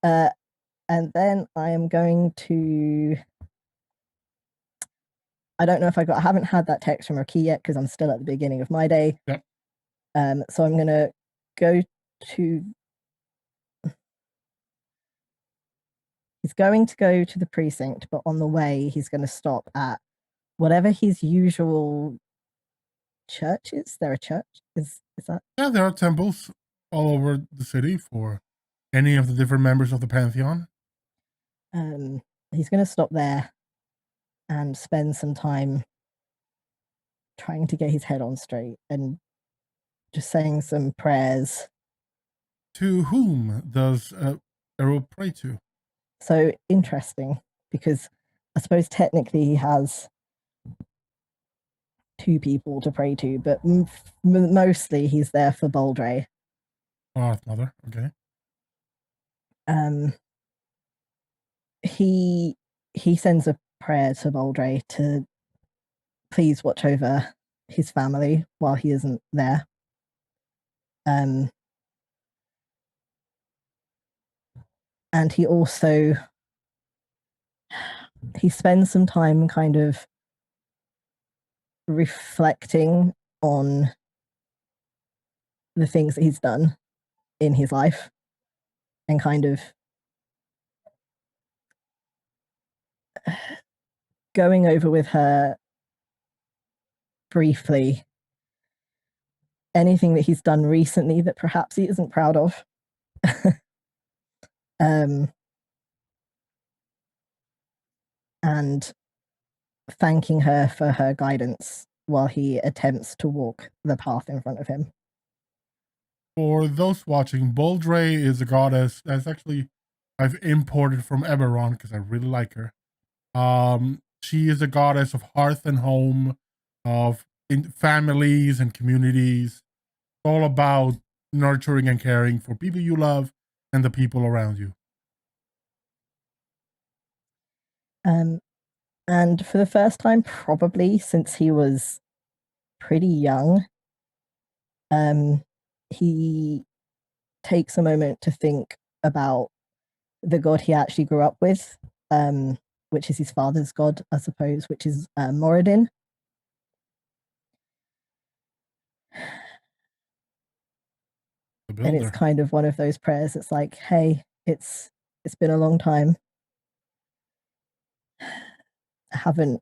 Speaker 3: And then I am going to. I don't know if I haven't had that text from RaQui yet because I'm still at the beginning of my day.
Speaker 1: Yep.
Speaker 3: So I'm going to go to. He's going to go to the precinct, but on the way, he's going to stop at whatever his usual church is. There a church? Is that?
Speaker 1: Yeah, there are temples all over the city for any of the different members of the Pantheon.
Speaker 3: He's going to stop there and spend some time trying to get his head on straight and just saying some prayers.
Speaker 1: To whom does Olo pray to?
Speaker 3: So interesting, because I suppose technically he has two people to pray to, but mostly he's there for Boldre.
Speaker 1: Earth Mother, okay.
Speaker 3: He sends a prayer to Boldre to please watch over his family while he isn't there. And he also spends some time kind of reflecting on the things that he's done in his life and kind of going over with her briefly anything that he's done recently that perhaps he isn't proud of. And thanking her for her guidance while he attempts to walk the path in front of him.
Speaker 1: For those watching, Boldre is a goddess that's actually I've imported from Eberron because I really like her. She is a goddess of hearth and home, of families and communities. All about nurturing and caring for people you love and the people around you.
Speaker 3: And for the first time, probably since he was pretty young, he takes a moment to think about the god he actually grew up with, which is his father's god, I suppose, which is Moradin. And it's kind of one of those prayers. It's like, hey, it's been a long time. I haven't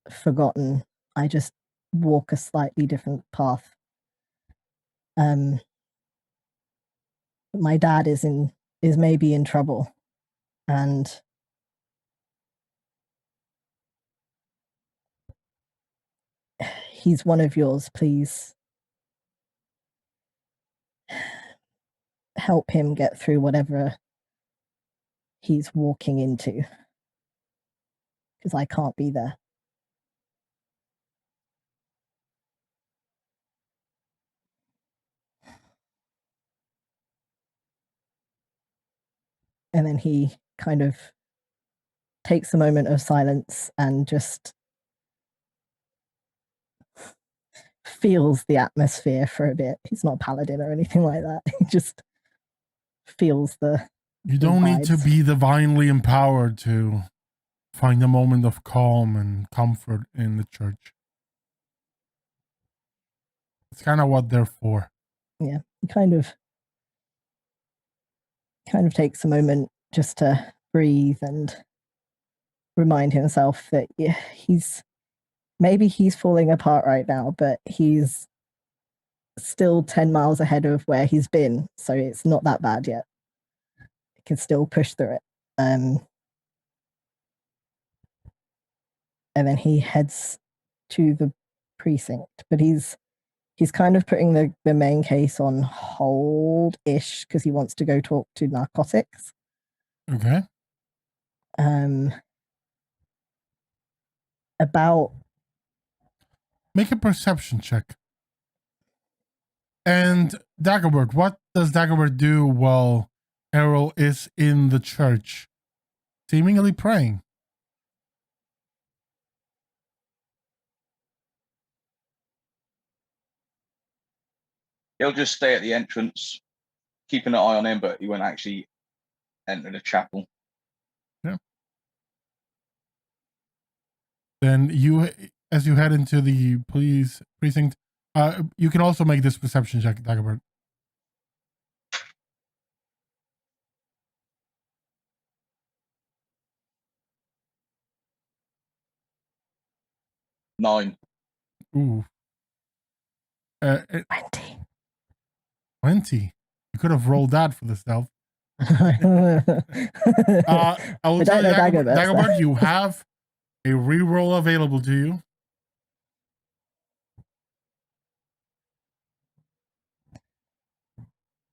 Speaker 3: forgotten. I just walk a slightly different path. My dad is maybe in trouble, and he's one of yours. Please help him get through whatever he's walking into, because I can't be there. And then he kind of takes a moment of silence and just feels the atmosphere for a bit. He's not a paladin or anything like that. He just feels the.
Speaker 1: You don't need to be divinely empowered to find a moment of calm and comfort in the church. It's kind of what they're for.
Speaker 3: Yeah, he kind of takes a moment just to breathe and remind himself that he's falling apart right now, but he's still 10 miles ahead of where he's been, so it's not that bad yet. He can still push through it. and then he heads to the precinct. But he's kind of putting the main case on hold-ish because he wants to go talk to narcotics.
Speaker 1: Okay.
Speaker 3: About.
Speaker 1: Make a perception check. And Dagobert, what does Dagobert do while Errol is in the church, seemingly praying?
Speaker 4: He'll just stay at the entrance, keeping an eye on him, but he won't actually enter the chapel.
Speaker 1: Yeah. Then you, as you head into the police precinct, you can also make this perception check, Dagobert.
Speaker 4: Nine.
Speaker 1: Ooh.
Speaker 3: 20.
Speaker 1: 20. You could have rolled that for the stealth. I will tell you, Dagobert, you have a reroll available to you.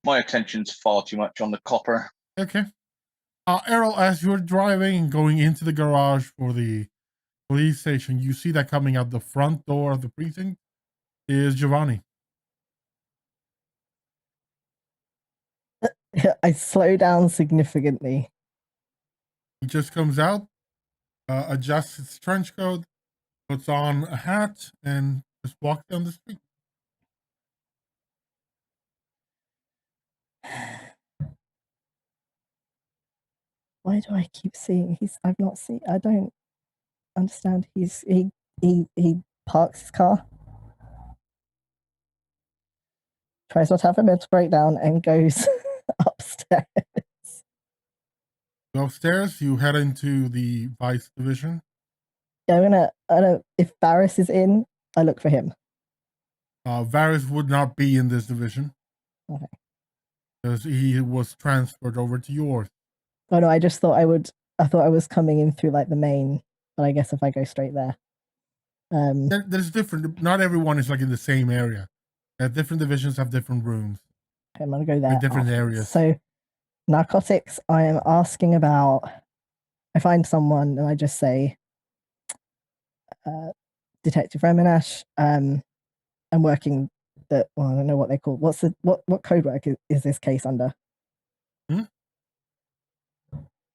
Speaker 4: My attention's far too much on the copper.
Speaker 1: Okay. Errol, as you're driving and going into the garage for the police station, you see that coming out the front door of the precinct is Giovanni.
Speaker 3: I slow down significantly.
Speaker 1: He just comes out, adjusts his trench coat, puts on a hat, and just walks down the street.
Speaker 3: Why do I keep seeing I don't understand. He parks his car, tries not to have a mental breakdown, and goes upstairs.
Speaker 1: Go upstairs, you head into the vice division.
Speaker 3: Yeah, if Varys is in, I look for him.
Speaker 1: Varys would not be in this division.
Speaker 3: Okay.
Speaker 1: Because he was transferred over to yours.
Speaker 3: Oh no, I just thought I thought I was coming in through like the main, but I guess if I go straight there.
Speaker 1: There's different, not everyone is like in the same area. Different divisions have different rooms.
Speaker 3: Okay, I'm gonna go there.
Speaker 1: Like different areas.
Speaker 3: So narcotics, I am asking about. I find someone and I just say, Detective Reminash, I'm working I don't know what they call. What code work is this case under?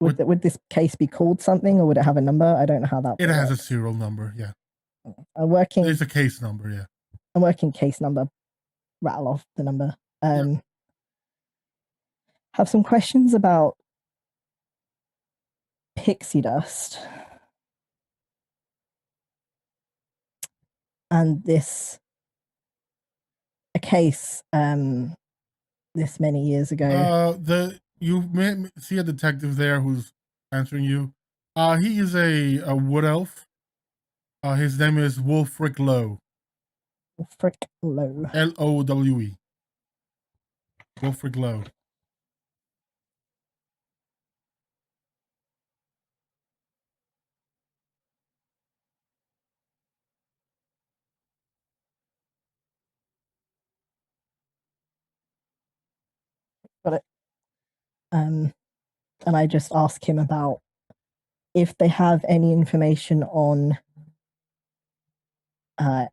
Speaker 3: Would this case be called something, or would it have a number? I don't know how that.
Speaker 1: It has a serial number. Yeah.
Speaker 3: I'm working.
Speaker 1: There's a case number. Yeah.
Speaker 3: I'm working case number. Rattle off the number.
Speaker 1: Yeah.
Speaker 3: Have some questions about pixie dust and a case this many years ago.
Speaker 1: You may see a detective there who's answering you. He is a wood elf. His name is Wolfric Lowe.
Speaker 3: Wolfric Lowe.
Speaker 1: Lowe. Wolfric Lowe.
Speaker 3: Got it. And I just ask him about if they have any information on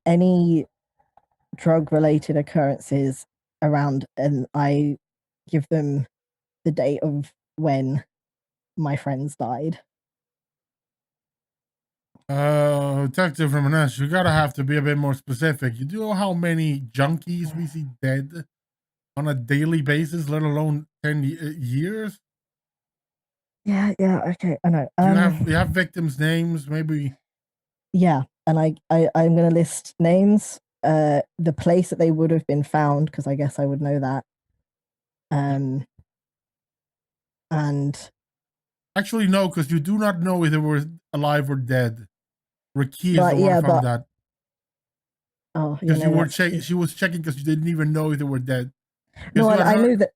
Speaker 3: any drug-related occurrences around, and I give them the date of when my friends died.
Speaker 1: Detective Reminash, you gotta have to be a bit more specific. You do know how many junkies we see dead on a daily basis, let alone 10 years?
Speaker 3: Yeah, okay, I know.
Speaker 1: You have victims' names, maybe?
Speaker 3: Yeah, and I'm going to list names, the place that they would have been found, because I guess I would know that. And
Speaker 1: actually, no, because you do not know if they were alive or dead. RaQui is the one from that.
Speaker 3: Oh,
Speaker 1: because you were checking. She was checking because you didn't even know if they were dead.
Speaker 3: No, I knew that.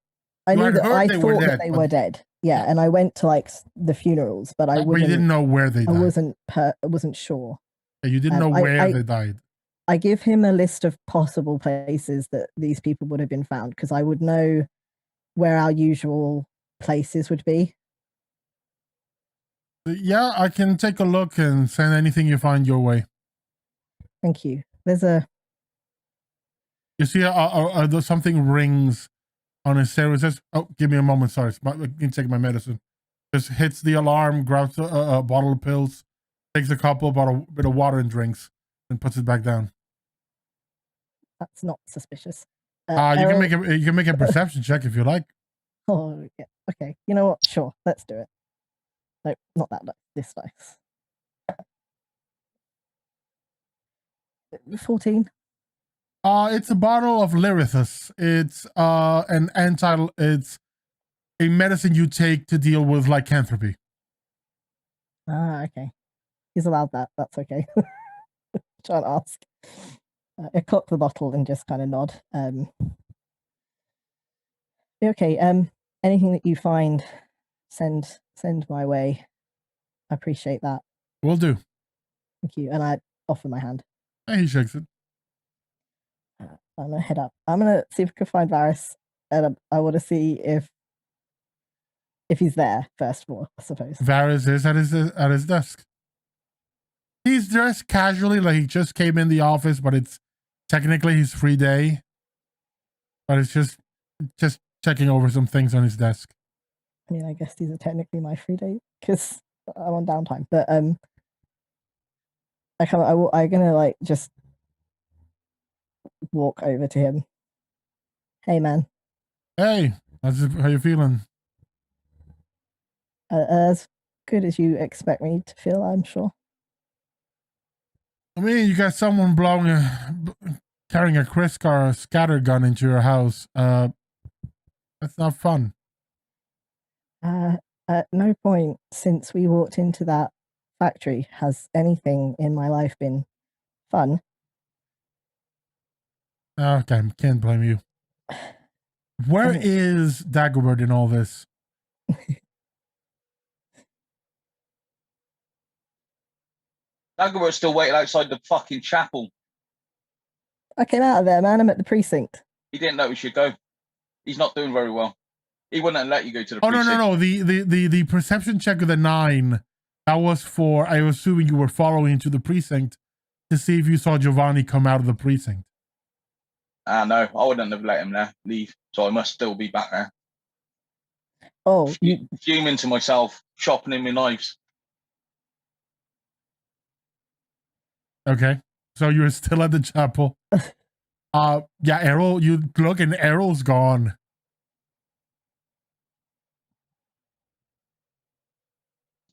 Speaker 3: I thought that they were dead. Yeah, and I went to like the funerals, but I
Speaker 1: you didn't know where they died.
Speaker 3: I wasn't sure.
Speaker 1: You didn't know where they died.
Speaker 3: I give him a list of possible places that these people would have been found because I would know where our usual places would be.
Speaker 1: Yeah, I can take a look and send anything you find your way.
Speaker 3: Thank you. There's a...
Speaker 1: You see something rings on his stairway. Says, "Oh, give me a moment. Sorry, I can take my medicine." Just hits the alarm, grabs a bottle of pills, takes a couple, about a bit of water and drinks, and puts it back down.
Speaker 3: That's not suspicious.
Speaker 1: You can make a perception check if you like.
Speaker 3: Oh yeah. Okay. You know what? Sure. Let's do it. No, not that. This dice. 14.
Speaker 1: It's a bottle of Lyrithus. It's it's a medicine you take to deal with lycanthropy.
Speaker 3: Ah, okay. He's allowed that. That's okay. Try and ask. I cock the bottle and just kind of nod. Okay. Anything that you find, send my way. I appreciate that.
Speaker 1: Will do.
Speaker 3: Thank you. And I offer my hand.
Speaker 1: And he shakes it.
Speaker 3: I'm gonna head up. I'm gonna see if I can find Varys, and I want to see if he's there first of all, I suppose.
Speaker 1: Varys is at his desk. He's dressed casually, like he just came in the office, but it's technically his free day. But it's just checking over some things on his desk.
Speaker 3: I mean, I guess these are technically my free day because I'm on downtime. But I'm gonna like just walk over to him. Hey, man.
Speaker 1: Hey, how you feeling?
Speaker 3: As good as you expect me to feel, I'm sure.
Speaker 1: I mean, you got someone carrying a Kriskar scatter gun into your house. That's not fun.
Speaker 3: At no point since we walked into that factory has anything in my life been fun.
Speaker 1: Okay, can't blame you. Where is Dagobert in all this?
Speaker 4: Dagobert's still waiting outside the fucking chapel.
Speaker 3: I came out of there, man. I'm at the precinct.
Speaker 4: He didn't know we should go. He's not doing very well. He wouldn't let you go to the precinct.
Speaker 1: No. The perception check of the 9, that was for, I was assuming you were following to the precinct to see if you saw Giovanni come out of the precinct.
Speaker 4: No, I wouldn't have let him leave. So I must still be back there.
Speaker 3: Oh,
Speaker 4: Fuming to myself, chopping in my knives.
Speaker 1: Okay, so you're still at the chapel. Yeah, Errol, you look and Errol's gone.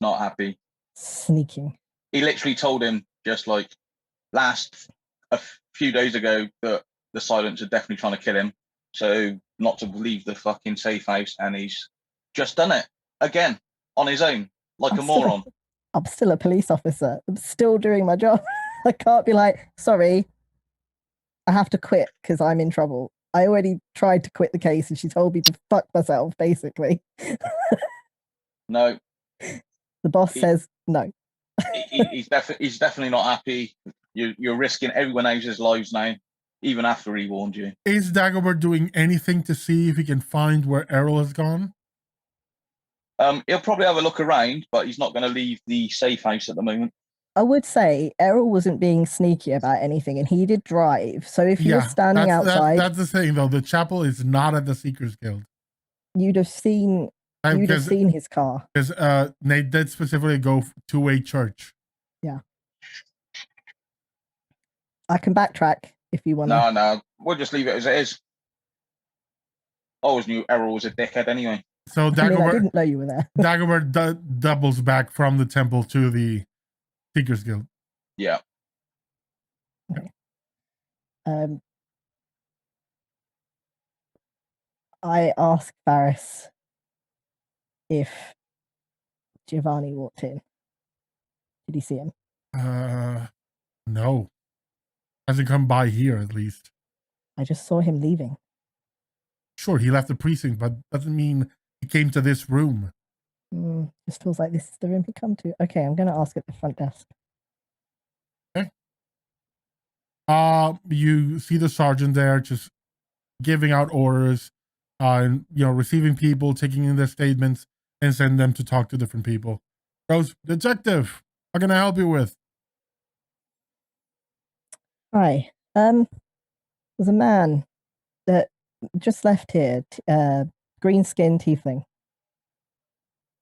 Speaker 4: Not happy.
Speaker 3: Sneaking.
Speaker 4: He literally told him just like a few days ago that the Silents are definitely trying to kill him. So not to leave the fucking safe house, and he's just done it again on his own, like a moron.
Speaker 3: I'm still a police officer. I'm still doing my job. I can't be like, sorry, I have to quit because I'm in trouble. I already tried to quit the case and she told me to fuck myself, basically.
Speaker 4: No.
Speaker 3: The boss says no.
Speaker 4: He's definitely not happy. You're risking everyone else's lives now, even after he warned you.
Speaker 1: Is Dagobert doing anything to see if he can find where Errol has gone?
Speaker 4: He'll probably have a look around, but he's not going to leave the safe house at the moment.
Speaker 3: I would say Errol wasn't being sneaky about anything, and he did drive. So if you were standing outside,
Speaker 1: that's the thing, though. The chapel is not at the Seekers Guild.
Speaker 3: You'd have seen his car.
Speaker 1: Because Nate did specifically go to a church.
Speaker 3: Yeah, I can backtrack if you want.
Speaker 4: No, we'll just leave it as it is. I always knew Errol was a dickhead anyway.
Speaker 1: So Dagobert,
Speaker 3: I didn't know you were there.
Speaker 1: Dagobert doubles back from the temple to the Seekers Guild.
Speaker 4: Yeah.
Speaker 3: Okay. I asked Varys if Giovanni walked in. Did he see him?
Speaker 1: No. Hasn't come by here, at least.
Speaker 3: I just saw him leaving.
Speaker 1: Sure, he left the precinct, but doesn't mean he came to this room.
Speaker 3: Just feels like this is the room he come to. Okay, I'm going to ask at the front desk.
Speaker 1: Okay. You see the sergeant there just giving out orders, and receiving people, taking in their statements, and sending them to talk to different people. Goes, detective, what can I help you with?
Speaker 3: Hi. There's a man that just left here, green-skinned tiefling.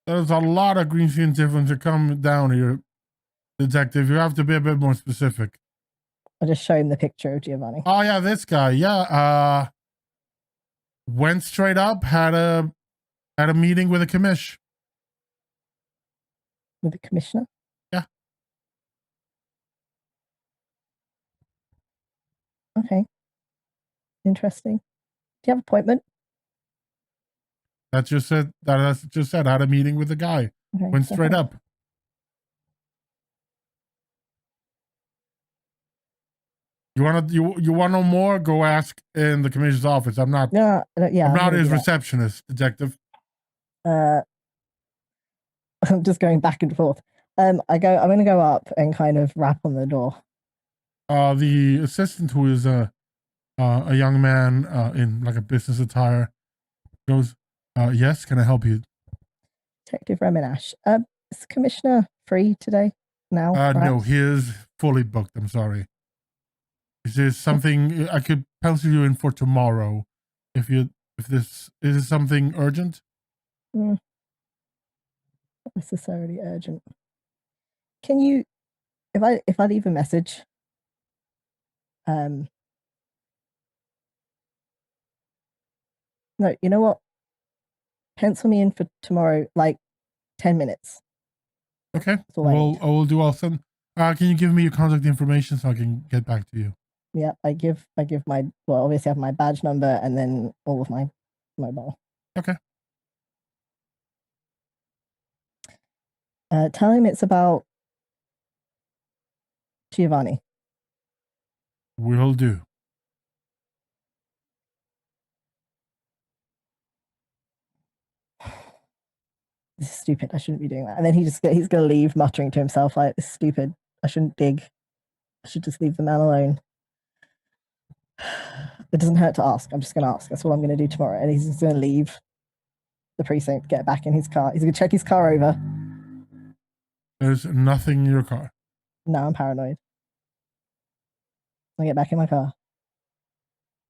Speaker 1: There's a lot of green skin tieflings that come down here, detective. You have to be a bit more specific.
Speaker 3: I'll just show him the picture of Giovanni.
Speaker 1: Oh yeah, this guy. Yeah. Went straight up, had a meeting with a commish.
Speaker 3: With the commissioner?
Speaker 1: Yeah.
Speaker 3: Okay. Interesting. Do you have an appointment?
Speaker 1: That's just said. I had a meeting with the guy.
Speaker 3: Okay,
Speaker 1: Went straight up. You want to know more? Go ask in the commissioner's office. I'm not.
Speaker 3: No, yeah.
Speaker 1: I'm not his receptionist, detective.
Speaker 3: I'm just going back and forth. I'm going to go up and kind of rap on the door.
Speaker 1: The assistant, who is a young man in like a business attire, goes, yes, can I help you?
Speaker 3: Detective Reminash. Is the commissioner free today? Now?
Speaker 1: No, he is fully booked. I'm sorry. Is there something I could pencil you in for tomorrow? Is this something urgent?
Speaker 3: Not necessarily urgent. Can you, if I leave a message, no, you know what? Pencil me in for tomorrow, like 10 minutes.
Speaker 1: Okay. I'll send. Can you give me your contact information so I can get back to you?
Speaker 3: Yeah, I give my, well, obviously I have my badge number and then all of my mobile.
Speaker 1: Okay.
Speaker 3: Tell him it's about Giovanni.
Speaker 1: Will do.
Speaker 3: This is stupid. I shouldn't be doing that. And then he's going to leave muttering to himself like, this is stupid. I shouldn't dig. I should just leave the man alone. It doesn't hurt to ask. I'm just going to ask. That's what I'm going to do tomorrow. And he's just going to leave the precinct, get back in his car. He's going to check his car over.
Speaker 1: There's nothing in your car.
Speaker 3: No, I'm paranoid. I get back in my car.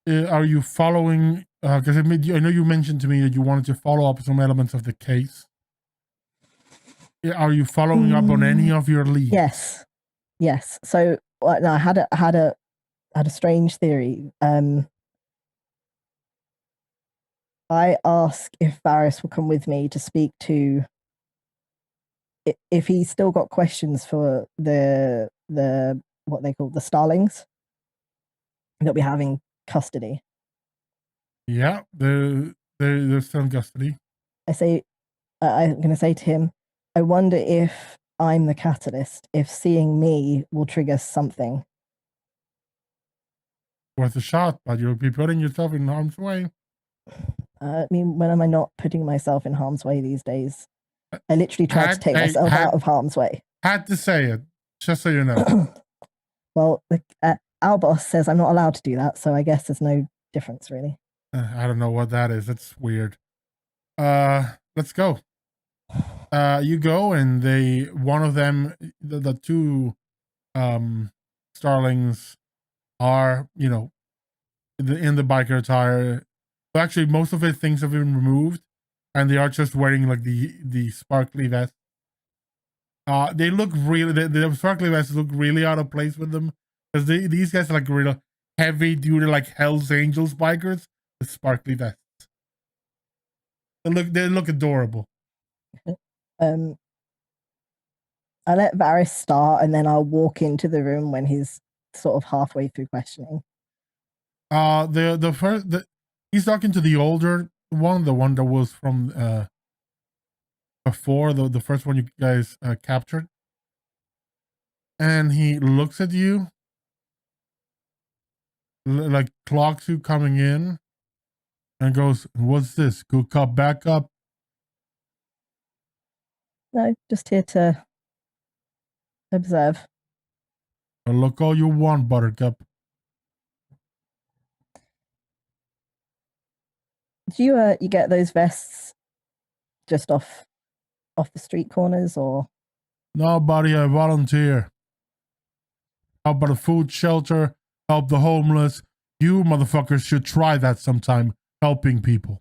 Speaker 1: Are you following? Because I know you mentioned to me that you wanted to follow up some elements of the case. Are you following up on any of your leads?
Speaker 3: Yes. So no, I had a strange theory. I asked if Varys will come with me to speak to, if he's still got questions for the what they call the starlings that we have in custody.
Speaker 1: Yeah, they're still in custody.
Speaker 3: I'm going to say to him, I wonder if I'm the catalyst, if seeing me will trigger something.
Speaker 1: Worth a shot, but you'll be putting yourself in harm's way.
Speaker 3: I mean, when am I not putting myself in harm's way these days? I literally tried to take myself out of harm's way.
Speaker 1: Had to say it, just so you know.
Speaker 3: Well, our boss says I'm not allowed to do that, so I guess there's no difference, really.
Speaker 1: I don't know what that is. It's weird. Let's go. You go, and one of them, the two starlings are, in the biker attire. But actually, most of the things have been removed, and they are just wearing like the sparkly vest. They look really, the sparkly vests look really out of place with them, because these guys are like real heavy duty, like Hell's Angels bikers with sparkly vests. They look adorable.
Speaker 3: I let Varys start, and then I'll walk into the room when he's sort of halfway through questioning.
Speaker 1: He's talking to the older one, the one that was from before the first one you guys captured, and he looks at you, like clocks you coming in, and goes, "What's this? Good cop, bad cop?"
Speaker 3: No, just here to observe.
Speaker 1: Look all you want, Buttercup.
Speaker 3: Do you get those vests just off the street corners, or?
Speaker 1: No, buddy, I volunteer. How about a food shelter? Help the homeless. You motherfuckers should try that sometime, helping people.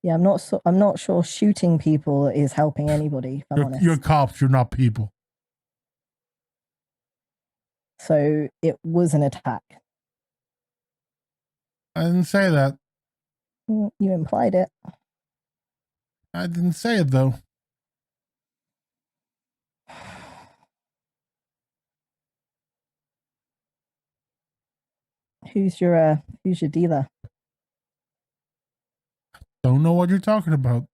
Speaker 3: Yeah, I'm not sure shooting people is helping anybody, if I'm honest.
Speaker 1: You're cops, you're not people.
Speaker 3: So it was an attack.
Speaker 1: I didn't say that.
Speaker 3: You implied it.
Speaker 1: I didn't say it, though.
Speaker 3: Who's your dealer?
Speaker 1: Don't know what you're talking about.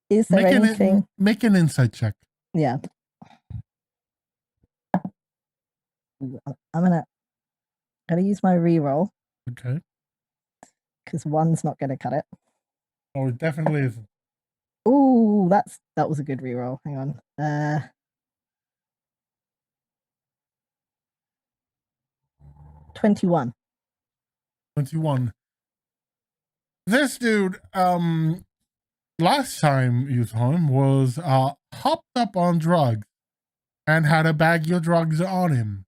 Speaker 3: Is there anything?
Speaker 1: Make an insight check.
Speaker 3: Yeah. I'm gonna use my reroll.
Speaker 1: Okay.
Speaker 3: Because one's not gonna cut it.
Speaker 1: Oh, it definitely isn't.
Speaker 3: Ooh, that was a good reroll. Hang on. 21.
Speaker 1: 21. This dude, last time you saw him was hopped up on drugs and had a bag of drugs on him.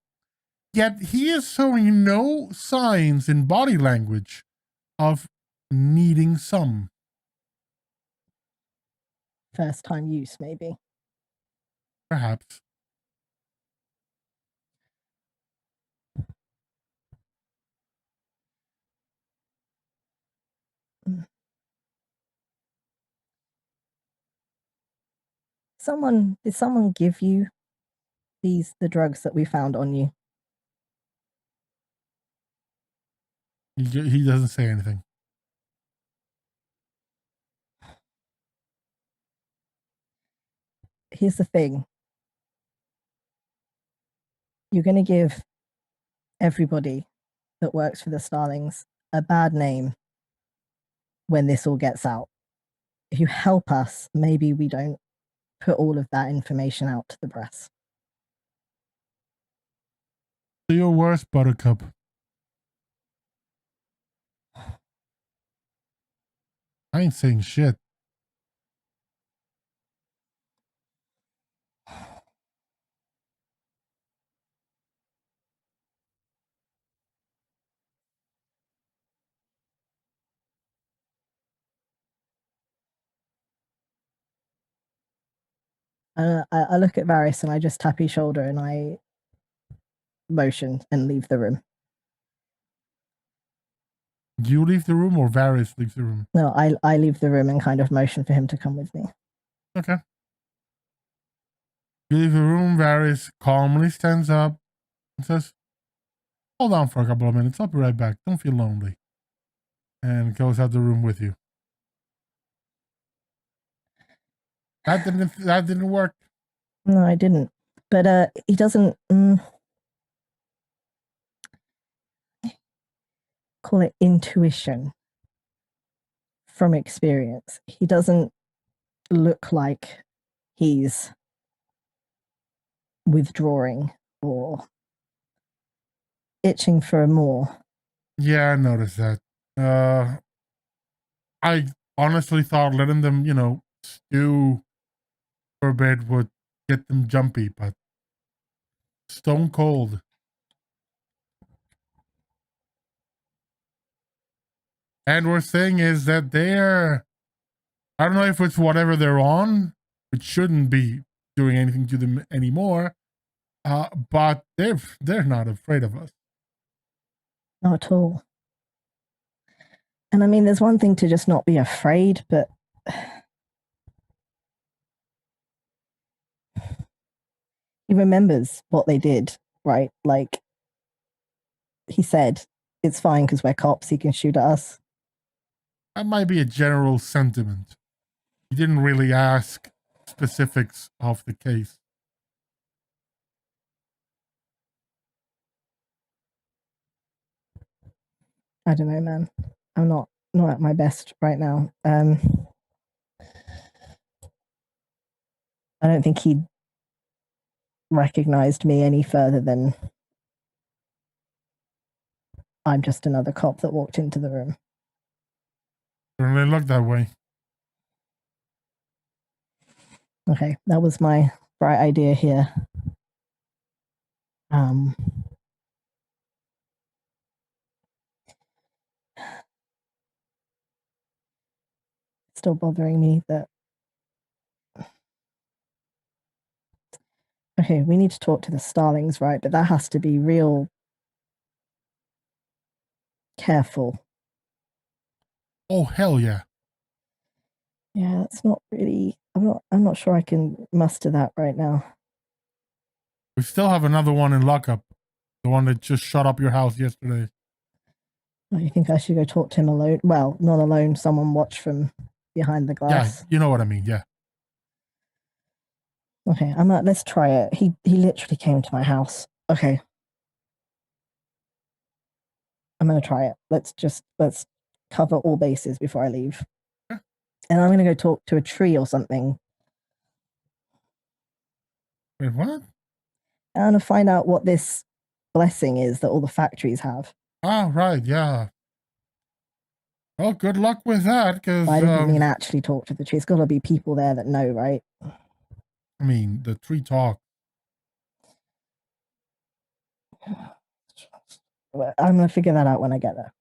Speaker 1: Yet he is showing no signs in body language of needing some.
Speaker 3: First time use, maybe.
Speaker 1: Perhaps.
Speaker 3: Did someone give you the drugs that we found on you?
Speaker 1: He doesn't say anything.
Speaker 3: Here's the thing. You're going to give everybody that works for the Starlings a bad name when this all gets out. If you help us, maybe we don't put all of that information out to the press.
Speaker 1: Do your worst, Buttercup. I ain't saying shit.
Speaker 3: I look at Varys and I just tap his shoulder and I motion and leave the room.
Speaker 1: Do you leave the room or Varys leaves the room?
Speaker 3: No, I leave the room and kind of motion for him to come with me.
Speaker 1: Okay. You leave the room, Varys calmly stands up and says, hold on for a couple of minutes. I'll be right back. Don't feel lonely. And goes out the room with you. That didn't work.
Speaker 3: No, I didn't. But he doesn't call it intuition from experience. He doesn't look like he's withdrawing or itching for more.
Speaker 1: Yeah, I noticed that. I honestly thought letting them, stew for a bit would get them jumpy, but stone cold. And worst thing is that I don't know if it's whatever they're on, which shouldn't be doing anything to them anymore, but they're not afraid of us.
Speaker 3: Not at all. And I mean, there's one thing to just not be afraid, but he remembers what they did, right? Like he said, it's fine because we're cops, he can shoot at us.
Speaker 1: That might be a general sentiment. He didn't really ask specifics of the case.
Speaker 3: I don't know, man. I'm not at my best right now. I don't think he recognized me any further than I'm just another cop that walked into the room.
Speaker 1: Certainly look that way.
Speaker 3: Okay, that was my bright idea here. Still bothering me that. Okay, we need to talk to the Starlings, right? But that has to be real careful.
Speaker 1: Oh, hell yeah.
Speaker 3: Yeah, it's not really. I'm not sure I can muster that right now.
Speaker 1: We still have another one in lockup. The one that just shut up your house yesterday.
Speaker 3: Oh, you think I should go talk to him alone? Well, not alone. Someone watch from behind the glass.
Speaker 1: Yeah, you know what I mean. Yeah.
Speaker 3: Okay, let's try it. He literally came to my house. Okay. I'm gonna try it. Let's cover all bases before I leave.
Speaker 1: Yeah.
Speaker 3: And I'm gonna go talk to a tree or something.
Speaker 1: Wait, what?
Speaker 3: I'm gonna find out what this blessing is that all the factories have.
Speaker 1: Oh, right, yeah. Well, good luck with that, because
Speaker 3: I didn't mean actually talk to the tree. It's gotta be people there that know, right?
Speaker 1: I mean, the tree talk.
Speaker 3: I'm gonna figure that out when I get there.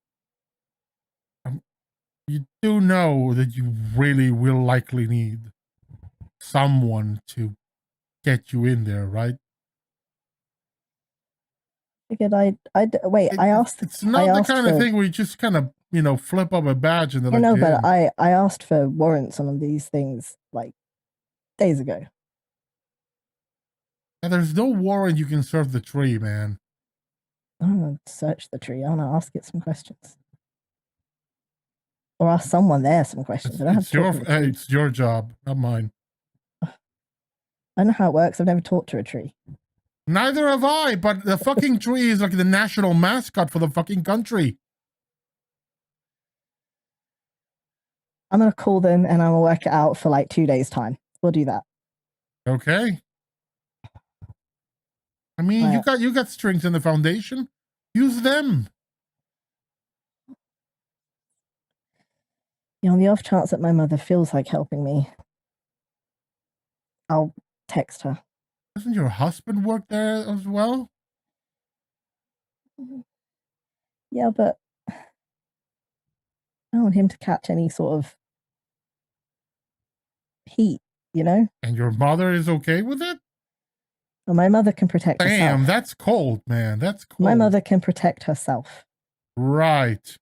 Speaker 1: You do know that you really will likely need someone to get you in there, right?
Speaker 3: Figured wait. I asked.
Speaker 1: It's not the kind of thing where you just kind of, flip up a badge and they're like,
Speaker 3: but I asked for warrants on these things like days ago.
Speaker 1: And there's no warrant you can serve the tree, man.
Speaker 3: I'm gonna search the tree. I'm gonna ask it some questions. Or ask someone there some questions.
Speaker 1: It's your job, not mine.
Speaker 3: I know how it works. I've never talked to a tree.
Speaker 1: Neither have I, but the fucking tree is like the national mascot for the fucking country.
Speaker 3: I'm going to call them and I'm going to work it out for like 2 days' time. We'll do that.
Speaker 1: Okay. I mean, you got strings in the foundation. Use them.
Speaker 3: On the off chance that my mother feels like helping me, I'll text her.
Speaker 1: Doesn't your husband work there as well?
Speaker 3: Yeah, but I don't want him to catch any sort of heat,
Speaker 1: And your mother is okay with it?
Speaker 3: Well, my mother can protect herself.
Speaker 1: Damn, that's cold, man. That's cold.
Speaker 3: My mother can protect herself.
Speaker 1: Right.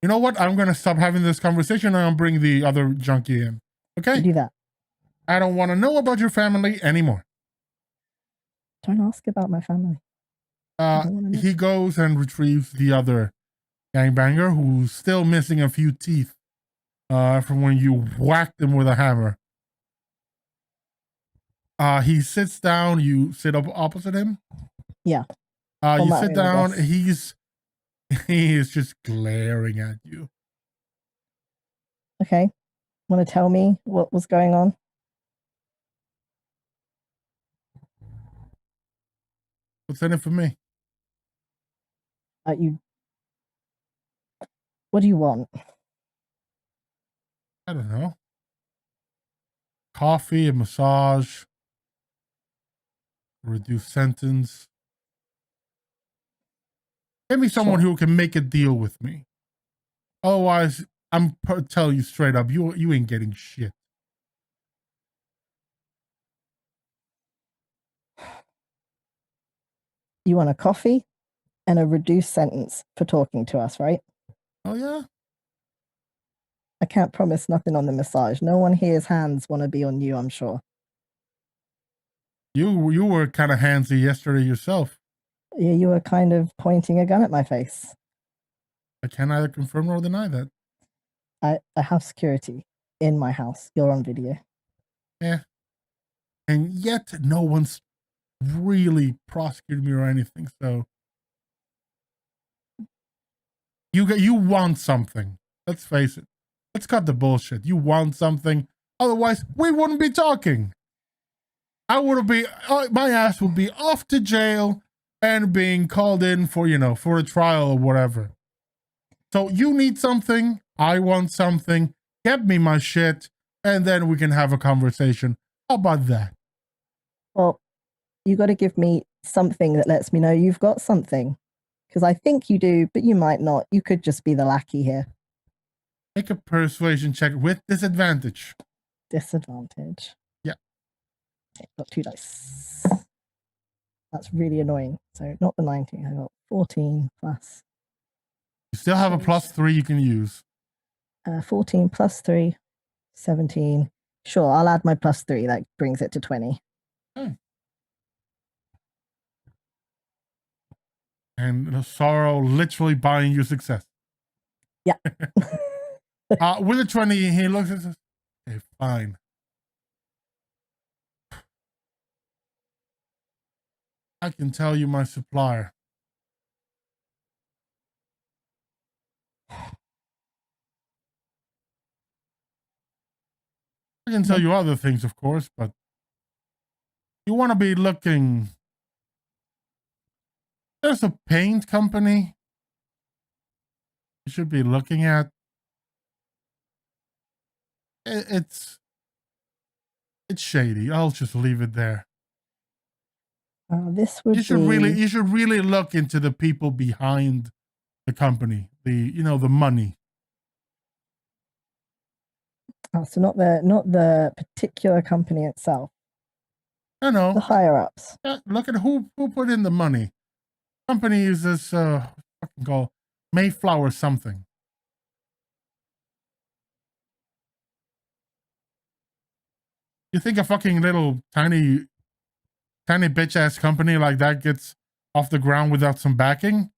Speaker 1: You know what? I'm going to stop having this conversation and I'll bring the other junkie in. Okay?
Speaker 3: You do that.
Speaker 1: I don't want to know about your family anymore.
Speaker 3: Don't ask about my family.
Speaker 1: He goes and retrieves the other gangbanger who's still missing a few teeth from when you whacked him with a hammer. He sits down. You sit up opposite him.
Speaker 3: Yeah.
Speaker 1: You sit down. He is just glaring at you.
Speaker 3: Okay. Want to tell me what was going on?
Speaker 1: What's in it for me?
Speaker 3: What do you want?
Speaker 1: I don't know. Coffee, a massage, reduced sentence. Give me someone who can make a deal with me. Otherwise, I'm telling you straight up, you ain't getting shit.
Speaker 3: You want a coffee and a reduced sentence for talking to us, right?
Speaker 1: Oh, yeah?
Speaker 3: I can't promise nothing on the massage. No one here's hands want to be on you, I'm sure.
Speaker 1: You were kind of handsy yesterday yourself.
Speaker 3: Yeah, you were kind of pointing a gun at my face.
Speaker 1: I can neither confirm nor deny that.
Speaker 3: I have security in my house. You're on video.
Speaker 1: Yeah. And yet no one's really prosecuted me or anything, so you want something. Let's face it. Let's cut the bullshit. You want something. Otherwise, we wouldn't be talking. My ass would be off to jail and being called in for, for a trial or whatever. So you need something, I want something, get me my shit, and then we can have a conversation. How about that?
Speaker 3: Well, you got to give me something that lets me know you've got something. Because I think you do, but you might not. You could just be the lackey here.
Speaker 1: Make a persuasion check with disadvantage.
Speaker 3: Disadvantage.
Speaker 1: Yeah.
Speaker 3: Okay, got 2 dice. That's really annoying. So not the 19. I got 14 plus.
Speaker 1: You still have a +3 you can use.
Speaker 3: 14 plus 3, 17. Sure, I'll add my +3. That brings it to 20.
Speaker 1: Okay. And the sorrow literally buying you success.
Speaker 3: Yeah.
Speaker 1: With a 20, he looks at us. Okay, fine. I can tell you my supplier. I can tell you other things, of course, but you want to be looking. There's a paint company you should be looking at. It's shady. I'll just leave it there.
Speaker 3: This would
Speaker 1: you should really look into the people behind the company. The money.
Speaker 3: Oh, so not the particular company itself.
Speaker 1: I know.
Speaker 3: The higher ups.
Speaker 1: Look at who put in the money. Company is this fucking called Mayflower something. You think a fucking little tiny bitch ass company like that gets off the ground without some backing?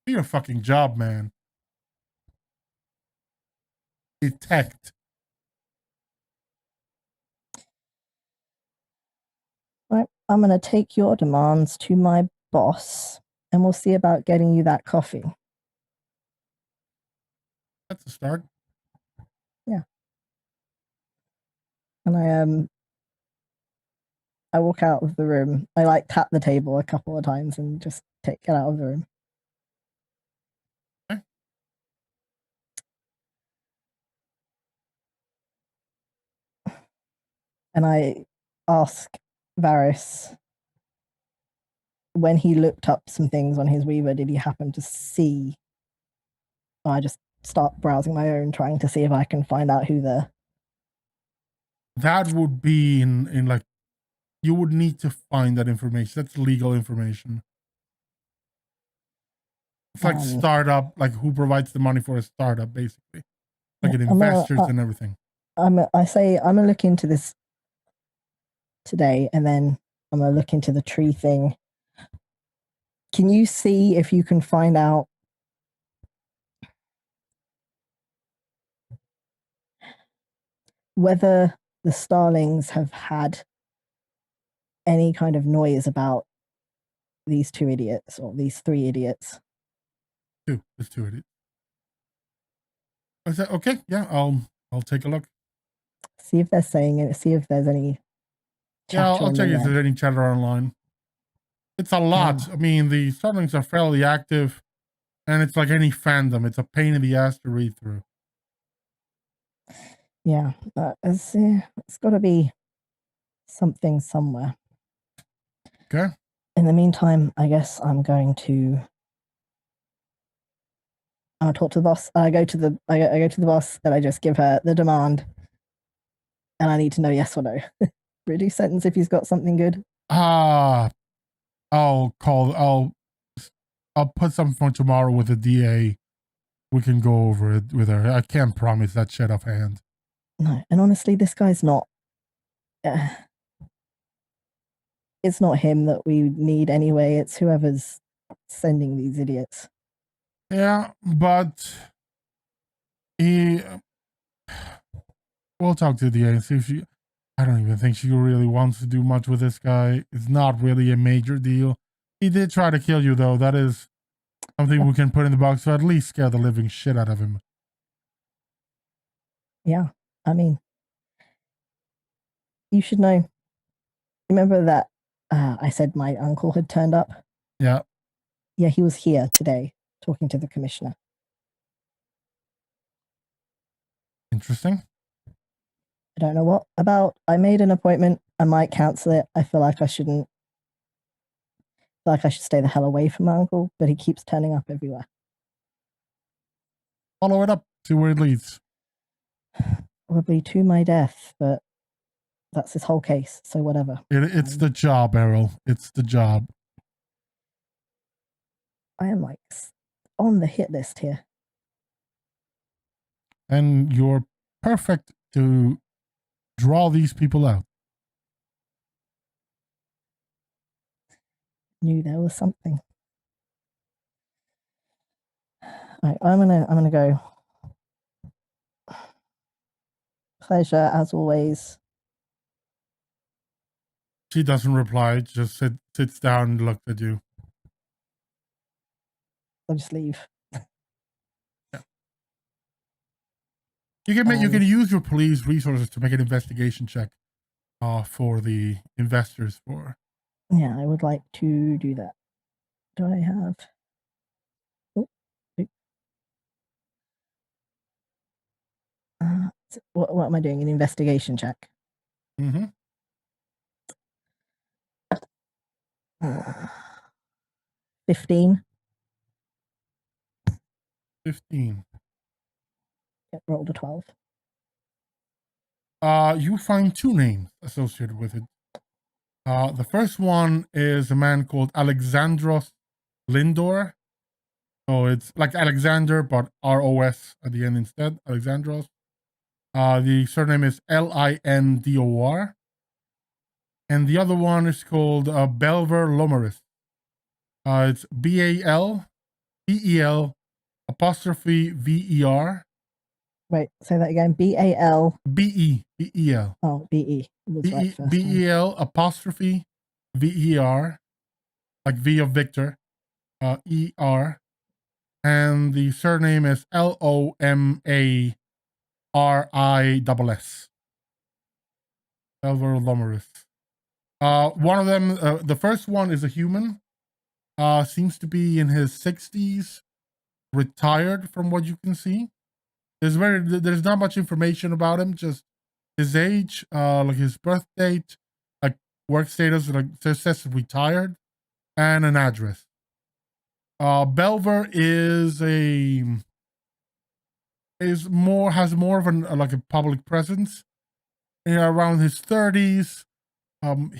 Speaker 1: Do your fucking job, man. Detect.
Speaker 3: Right, I'm going to take your demands to my boss, and we'll see about getting you that coffee.
Speaker 1: That's a start.
Speaker 3: Yeah. And I walk out of the room. I tap the table a couple of times and just get out of the room.
Speaker 1: Okay.
Speaker 3: And I ask Varys, when he looked up some things on his Weaver, did he happen to see? I just start browsing my own, trying to see if I can find out who the.
Speaker 1: That would be in like, you would need to find that information. That's legal information. It's like startup, like who provides the money for a startup, basically. Like an investors and everything.
Speaker 3: I say I'm gonna look into this today, and then I'm gonna look into the tree thing. Can you see if you can find out whether the starlings have had any kind of noise about these 2 idiots or these 3 idiots?
Speaker 1: There's 2 idiots. I said, okay, yeah, I'll take a look.
Speaker 3: See if they're saying it. See if there's any.
Speaker 1: Yeah, I'll check if there's any chatter online. It's a lot. I mean, the starlings are fairly active, and it's like any fandom. It's a pain in the ass to read through.
Speaker 3: Yeah, it's got to be something somewhere.
Speaker 1: Okay.
Speaker 3: In the meantime, I guess I'm going to. I'll talk to the boss. I go to the boss, and I just give her the demand, and I need to know yes or no. Reduce sentence if he's got something good.
Speaker 1: I'll put something for tomorrow with the DA. We can go over it with her. I can't promise that shit offhand.
Speaker 3: No, and honestly, this guy's not. It's not him that we need anyway. It's whoever's sending these idiots.
Speaker 1: Yeah, but we'll talk to the DA and see if she. I don't even think she really wants to do much with this guy. It's not really a major deal. He did try to kill you, though. That is something we can put in the box to at least scare the living shit out of him.
Speaker 3: Yeah, I mean, you should know. Remember that I said my uncle had turned up.
Speaker 1: Yeah.
Speaker 3: Yeah, he was here today talking to the commissioner.
Speaker 1: Interesting.
Speaker 3: I don't know what about. I made an appointment. I might cancel it. I feel like I shouldn't. I feel like I should stay the hell away from my uncle, but he keeps turning up everywhere.
Speaker 1: Follow it up. See where it leads.
Speaker 3: Probably to my death, but that's his whole case. So whatever.
Speaker 1: It's the job, Errol. It's the job.
Speaker 3: I am like on the hit list here.
Speaker 1: And you're perfect to draw these people out.
Speaker 3: Knew there was something. All right, I'm gonna go. Pleasure as always.
Speaker 1: She doesn't reply. Just sits down and looks at you.
Speaker 3: I'll just leave.
Speaker 1: Yeah. You can use your police resources to make an investigation check for the investors.
Speaker 3: Yeah, I would like to do that. Do I have? What am I doing? An investigation check.
Speaker 1: Mm-hmm.
Speaker 3: 15.
Speaker 1: 15.
Speaker 3: Yep, rolled a 12.
Speaker 1: You find two names associated with it. The first one is a man called Alexandros Lindor. So it's like Alexander, but ROS at the end instead. Alexandros. The surname is Lindor. And the other one is called Belver Lomaris. It's BALBEL apostrophe VER.
Speaker 3: Wait, say that again. BAL.
Speaker 1: BEL.
Speaker 3: Oh, BE.
Speaker 1: BEL apostrophe VER. Like V of Victor. ER. And the surname is LOMARISS. Belver Lomaris. One of them, the first one is a human. Seems to be in his 60s, retired from what you can see. There's not much information about him, just his age, like his birth date, like work status, like says retired, and an address. Belver has more of like a public presence. Around his 30s,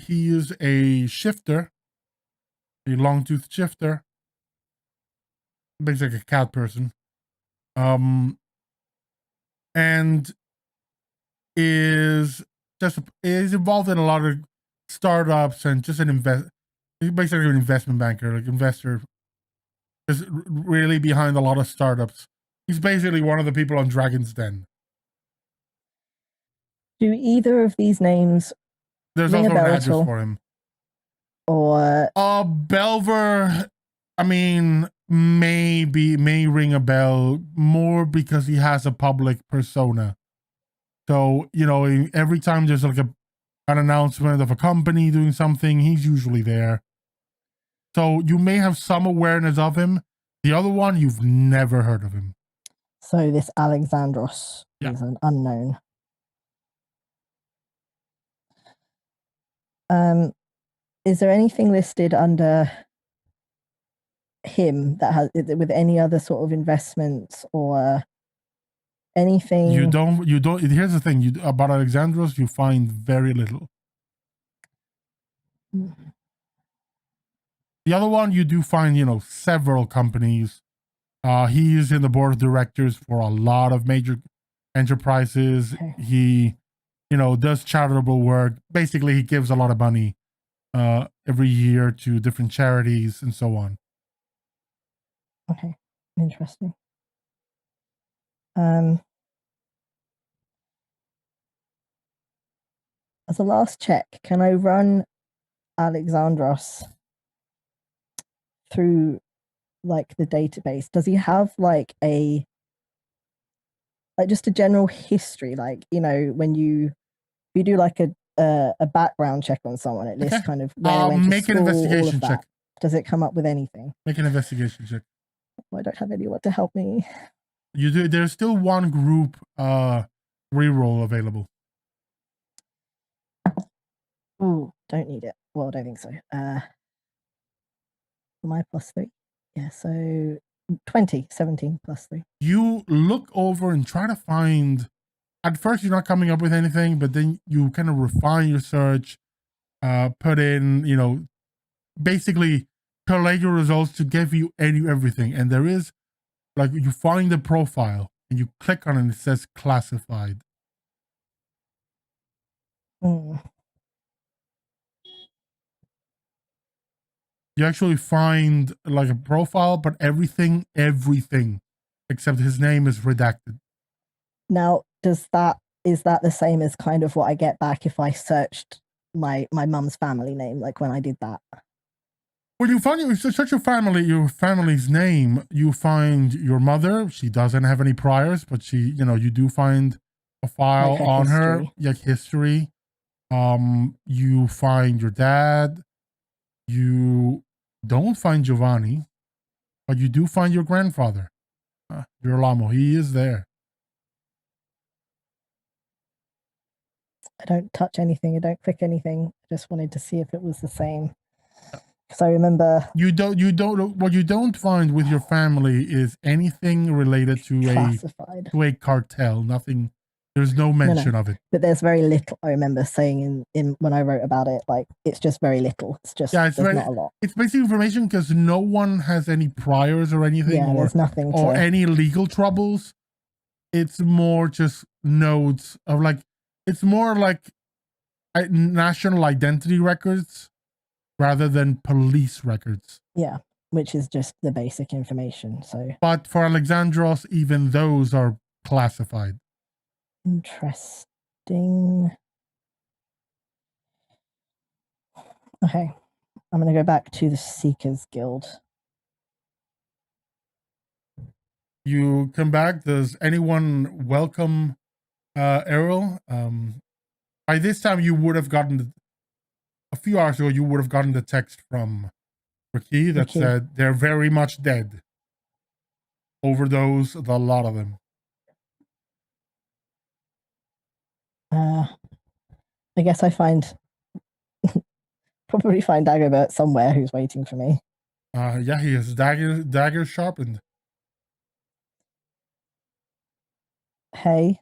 Speaker 1: he is a shifter, a long-toothed shifter, basically like a cat person, and is involved in a lot of startups and just he's basically an investment banker, like investor, is really behind a lot of startups. He's basically one of the people on Dragon's Den.
Speaker 3: Do either of these names
Speaker 1: There's also an address for him.
Speaker 3: Or
Speaker 1: Belver, I mean, may ring a bell more because he has a public persona. So, every time there's like an announcement of a company doing something, he's usually there. So you may have some awareness of him. The other one, you've never heard of him.
Speaker 3: So this Alexandros is an unknown. Is there anything listed under him that has with any other sort of investments or anything?
Speaker 1: You don't. Here's the thing. About Alexandros, you find very little. The other one, you do find, several companies. He is in the board of directors for a lot of major enterprises. Okay. He, does charitable work. Basically, he gives a lot of money every year to different charities and so on.
Speaker 3: Okay, interesting. As a last check, can I run Alexandros through like the database? Does he have like just a general history, like when you do like a a background check on someone. It lists
Speaker 1: Okay.
Speaker 3: kind of where they went to
Speaker 1: Make
Speaker 3: school,
Speaker 1: an
Speaker 3: all
Speaker 1: investigation
Speaker 3: of that.
Speaker 1: check.
Speaker 3: Does it come up with anything?
Speaker 1: Make an investigation check.
Speaker 3: Oh, I don't have anyone to help me.
Speaker 1: You do. There's still one group reroll available.
Speaker 3: Ooh, don't need it. Well, I don't think so. My +3. Yeah, so 20, 17 +3.
Speaker 1: You look over and try to find. At first, you're not coming up with anything, but then you kind of refine your search, put in, basically collate your results to give you everything. And there is, like, you find the profile and you click on it and it says classified.
Speaker 3: Mm.
Speaker 1: You actually find like a profile, but everything except his name is redacted.
Speaker 3: Now, is that the same as kind of what I get back if I searched my mum's family name, like when I did that?
Speaker 1: When you search your family's name, you find your mother. She doesn't have any priors, but you do find a file
Speaker 3: Like
Speaker 1: on her,
Speaker 3: history.
Speaker 1: like history. You find your dad. You don't find Giovanni, but you do find your grandfather, Girolamo. He is there.
Speaker 3: I don't touch anything. I don't click anything. I just wanted to see if it was the same. Because I remember
Speaker 1: what you don't find with your family is anything related to
Speaker 3: classified.
Speaker 1: a cartel. Nothing. There's no mention of it.
Speaker 3: But there's very little. I remember saying in when I wrote about it, like it's just very little. It's just there's not a lot.
Speaker 1: It's basic information because no one has any priors or anything, or
Speaker 3: there's nothing
Speaker 1: or any legal troubles. It's more just notes of like it's more like national identity records rather than police records.
Speaker 3: Yeah, which is just the basic information. So,
Speaker 1: but for Alexandros, even those are classified.
Speaker 3: Interesting. Okay, I'm going to go back to the Seekers Guild.
Speaker 1: You come back. Does anyone welcome Errol? By this time, you would have gotten a few hours ago. You would have gotten the text from RaQui that said they're very much dead. Overdose, a lot of them.
Speaker 3: I guess I probably find Dagobert somewhere who's waiting for me.
Speaker 1: Yeah, he has dagger sharpened.
Speaker 3: Hey.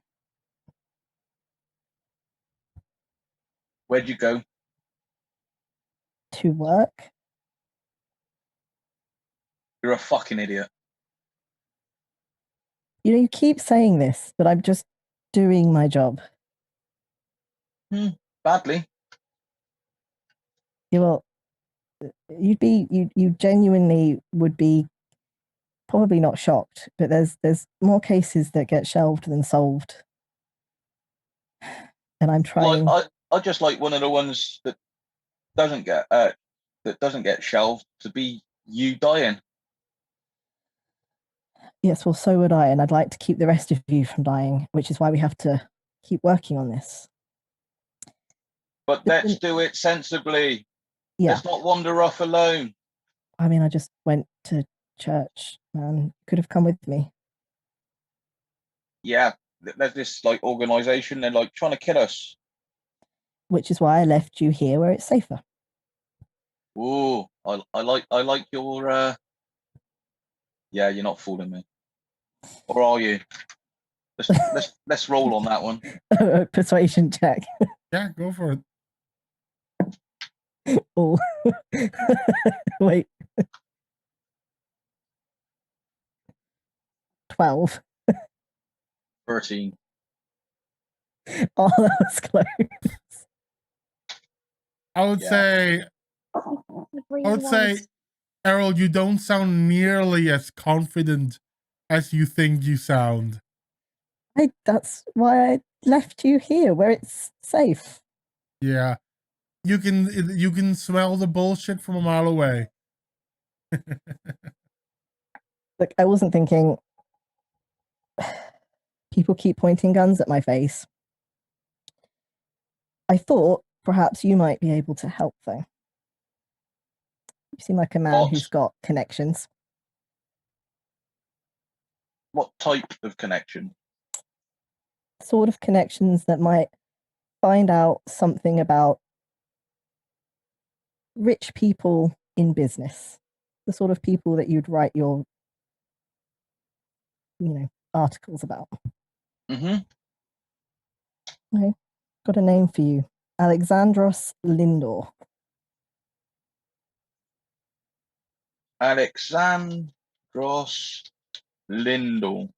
Speaker 4: Where'd you go?
Speaker 3: To work.
Speaker 4: You're a fucking idiot.
Speaker 3: You keep saying this, but I'm just doing my job.
Speaker 4: Badly.
Speaker 3: Yeah, well, you genuinely would be probably not shocked, but there's more cases that get shelved than solved, and I'm trying.
Speaker 4: Well, I just like one of the ones that doesn't get shelved to be you dying.
Speaker 3: Yes, well, so would I, and I'd like to keep the rest of you from dying, which is why we have to keep working on this.
Speaker 4: But let's do it sensibly.
Speaker 3: Yeah.
Speaker 4: Let's not wander off alone.
Speaker 3: I mean, I just went to church and could have come with me.
Speaker 4: Yeah, there's this like organization. They're like trying to kill us.
Speaker 3: Which is why I left you here where it's safer.
Speaker 4: Ooh, I like your. Yeah, you're not fooling me. Or are you? Let's roll on that one.
Speaker 3: Persuasion check.
Speaker 1: Yeah, go for it.
Speaker 3: Oh, wait. 12.
Speaker 4: 13.
Speaker 3: Oh, that was close.
Speaker 1: I would say, Errol, you don't sound nearly as confident as you think you sound.
Speaker 3: That's why I left you here where it's safe.
Speaker 1: Yeah. You can smell the bullshit from a mile away.
Speaker 3: Look, I wasn't thinking people keep pointing guns at my face. I thought perhaps you might be able to help, though. You seem like a man who's got connections.
Speaker 4: What type of connection?
Speaker 3: Sort of connections that might find out something about rich people in business. The sort of people that you'd write your, articles about.
Speaker 4: Mm-hmm.
Speaker 3: Okay. Got a name for you. Alexandros Lindor.
Speaker 4: Alexandros Lindor.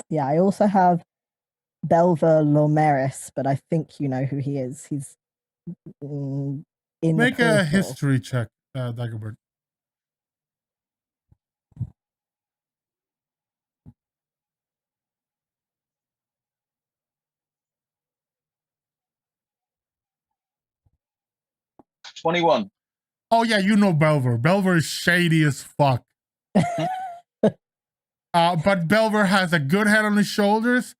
Speaker 3: Yeah, I also have Belver Lomeris, but I think you know who he is. He's in
Speaker 1: Make a history check, Dagobert.
Speaker 4: $21.
Speaker 1: Oh yeah, you know Belver. Belver is shady as fuck. But Belver has a good head on his shoulders,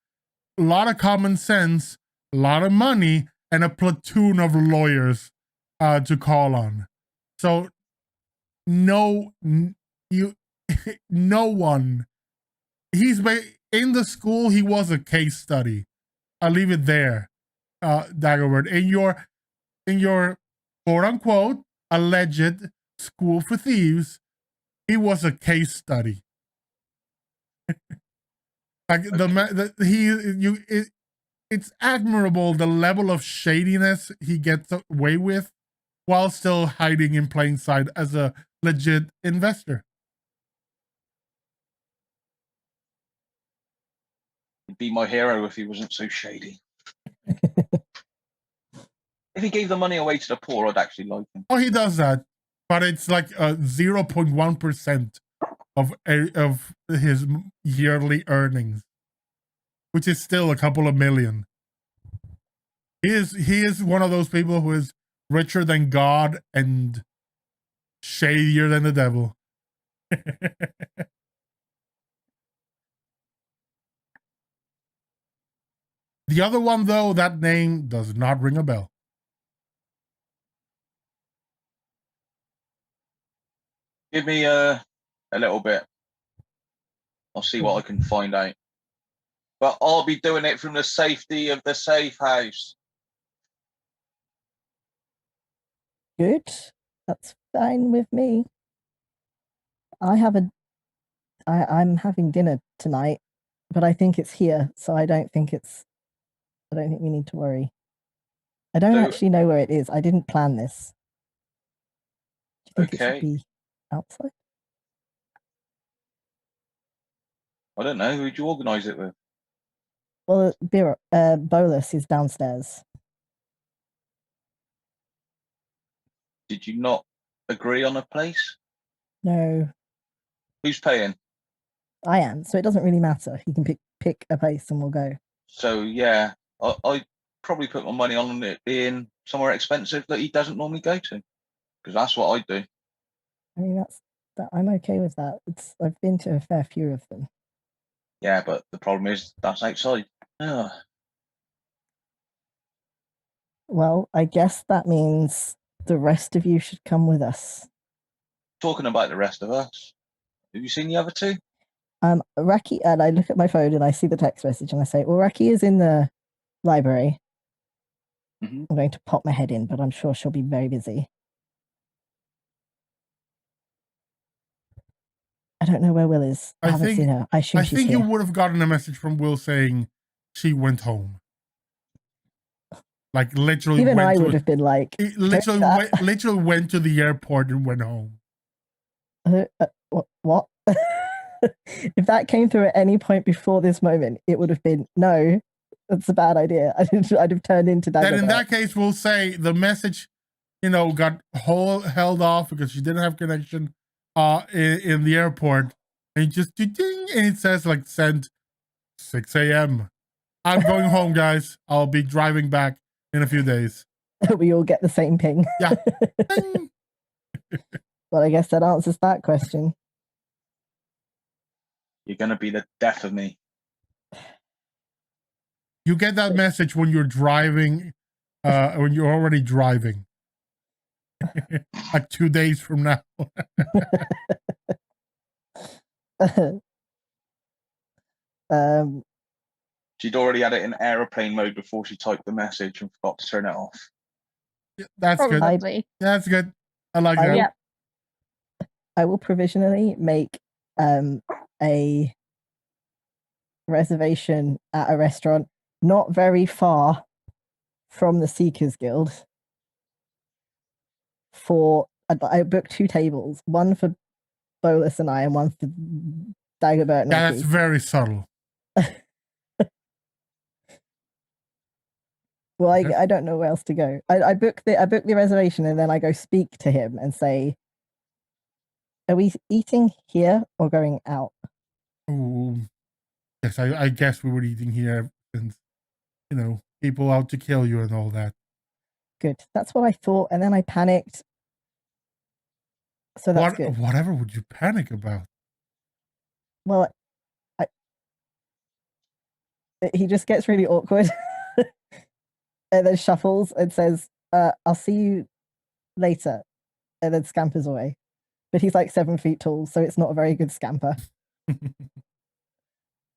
Speaker 1: a lot of common sense, a lot of money, and a platoon of lawyers to call on. So no one. He's in the school. He was a case study. I'll leave it there, Dagobert. In your quote unquote alleged school for thieves, he was a case study. Like it's admirable the level of shadiness he gets away with while still hiding in plain sight as a legit investor.
Speaker 4: He'd be my hero if he wasn't so shady. If he gave the money away to the poor, I'd actually like him.
Speaker 1: Oh, he does that, but it's like 0.1% of his yearly earnings, which is still a couple of million. He is one of those people who is richer than God and shadier than the devil. The other one, though, that name does not ring a bell.
Speaker 4: Give me a little bit. I'll see what I can find out. But I'll be doing it from the safety of the safe house.
Speaker 3: Good. That's fine with me. I'm having dinner tonight, but I think it's here, so I don't think we need to worry. I don't actually know where it is. I didn't plan this. Do you think it should be outside?
Speaker 4: I don't know. Who'd you organise it with?
Speaker 3: Well, Bolus is downstairs.
Speaker 4: Did you not agree on a place?
Speaker 3: No.
Speaker 4: Who's paying?
Speaker 3: I am, so it doesn't really matter. You can pick a place and we'll go.
Speaker 4: So yeah, I probably put my money on it being somewhere expensive that he doesn't normally go to, because that's what I do.
Speaker 3: I mean, I'm okay with that. I've been to a fair few of them.
Speaker 4: Yeah, but the problem is that's outside. Ugh.
Speaker 3: Well, I guess that means the rest of you should come with us.
Speaker 4: Talking about the rest of us, have you seen the other two?
Speaker 3: RaQui, and I look at my phone and I see the text message and I say, well, RaQui is in the library.
Speaker 4: Mm-hmm.
Speaker 3: I'm going to pop my head in, but I'm sure she'll be very busy. I don't know where Will is. I haven't seen her. I assume she's here.
Speaker 1: You would have gotten a message from Will saying she went home. Like literally,
Speaker 3: even I would have been like,
Speaker 1: literally went to the airport and went home.
Speaker 3: What? If that came through at any point before this moment, it would have been no. That's a bad idea. I'd have turned into that.
Speaker 1: Then in that case, we'll say the message, got held off because she didn't have connection in the airport, and just ding, and it says like sent 6 a.m. I'm going home, guys. I'll be driving back in a few days.
Speaker 3: We all get the same ping.
Speaker 1: Yeah.
Speaker 3: Well, I guess that answers that question.
Speaker 4: You're going to be the death of me.
Speaker 1: You get that message when you're driving when you're already driving. Like 2 days from now.
Speaker 4: She'd already had it in aeroplane mode before she typed the message and forgot to turn it off.
Speaker 1: Yeah, that's good.
Speaker 2: Probably.
Speaker 1: That's good. I like that.
Speaker 2: Yeah.
Speaker 3: I will provisionally make a reservation at a restaurant not very far from the Seekers Guild. I booked 2 tables, one for Bolus and I, and one for Dagobert and
Speaker 1: That's
Speaker 3: RaQui.
Speaker 1: very subtle.
Speaker 3: Well, I don't know where else to go. I book the reservation, and then I go speak to him and say, "Are we eating here or going out?"
Speaker 1: Oh, yes, I guess we were eating here, and people out to kill you and all that.
Speaker 3: Good. That's what I thought, and then I panicked. So that's good.
Speaker 1: Whatever would you panic about?
Speaker 3: Well, he just gets really awkward and then shuffles and says, "I'll see you later," and then scampers away. But he's like 7 feet tall, so it's not a very good scamper.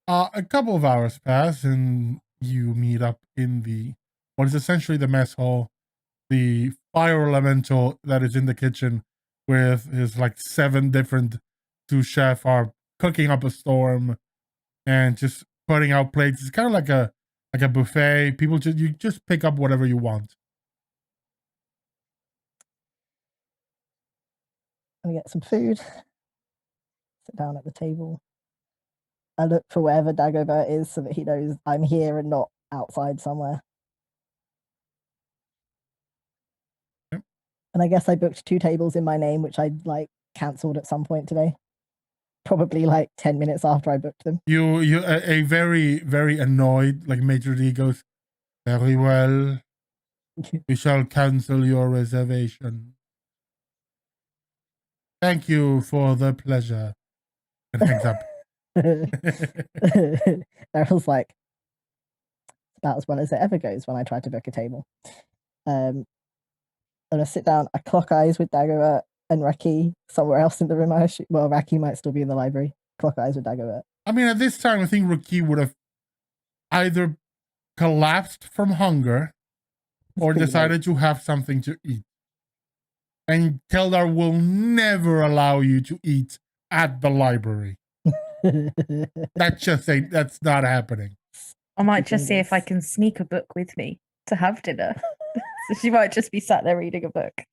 Speaker 1: A couple of hours pass, and you meet up in what is essentially the mess hall. The fire elemental that is in the kitchen with his 7 different sous chefs are cooking up a storm and just putting out plates. It's kind of like a buffet. People you just pick up whatever you want.
Speaker 3: I get some food, sit down at the table. I look for wherever Dagobert is so that he knows I'm here and not outside somewhere.
Speaker 1: Yep.
Speaker 3: And I guess I booked 2 tables in my name, which I cancelled at some point today. Probably 10 minutes after I booked them.
Speaker 1: You a very, very annoyed, Major D goes, "Very well. We shall cancel your reservation. Thank you for the pleasure." And hangs up.
Speaker 3: Daryl's like, it's about as well as it ever goes when I try to book a table. And I sit down, I clock eyes with Dagobert and RaQui somewhere else in the room. Well, RaQui might still be in the library. Clock eyes with Dagobert.
Speaker 1: I mean, at this time, I think RaQui would have either collapsed from hunger or decided to have something to eat. And Keldar will never allow you to eat at the library. That's not happening.
Speaker 5: I might just see if I can sneak a book with me to have dinner. So she might just be sat there reading a book.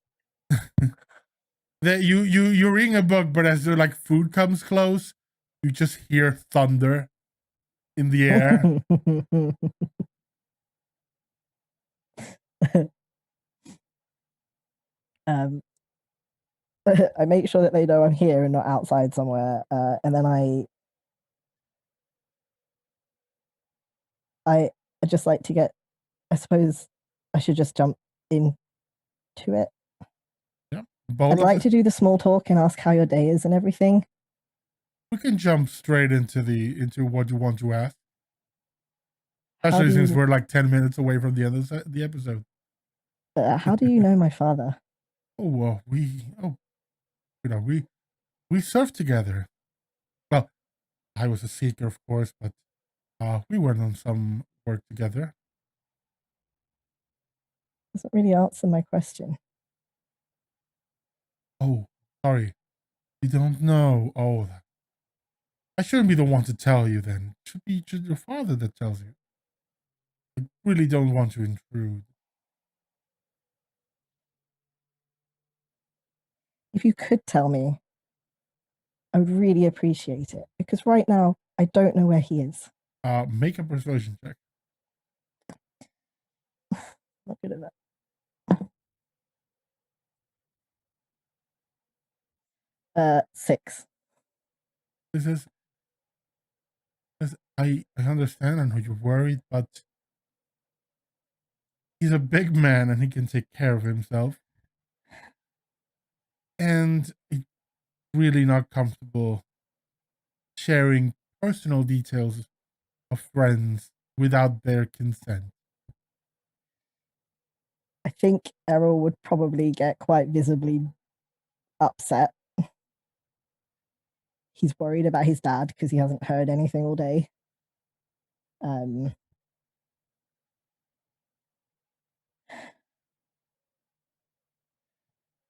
Speaker 1: You're reading a book, but as the food comes close, you just hear thunder in the air.
Speaker 3: I make sure that they know I'm here and not outside somewhere, and then I just like to get. I suppose I should just jump into it.
Speaker 1: Yeah,
Speaker 3: I'd like to do the small talk and ask how your day is and everything.
Speaker 1: We can jump straight into what you want to ask, especially since we're 10 minutes away from the end of the episode.
Speaker 3: How do you know my father?
Speaker 1: Oh well, we surfed together. Well, I was a seeker, of course, but we went on some work together.
Speaker 3: Doesn't really answer my question.
Speaker 1: Oh, sorry. You don't know. Oh, I shouldn't be the one to tell you then. It should be your father that tells you. I really don't want to intrude.
Speaker 3: If you could tell me, I would really appreciate it. Because right now, I don't know where he is.
Speaker 1: Make a persuasion check.
Speaker 3: Not good at that. Six.
Speaker 1: I understand. I know you're worried, but he's a big man and he can take care of himself. And he's really not comfortable sharing personal details of friends without their consent.
Speaker 3: I think Errol would probably get quite visibly upset. He's worried about his dad because he hasn't heard anything all day.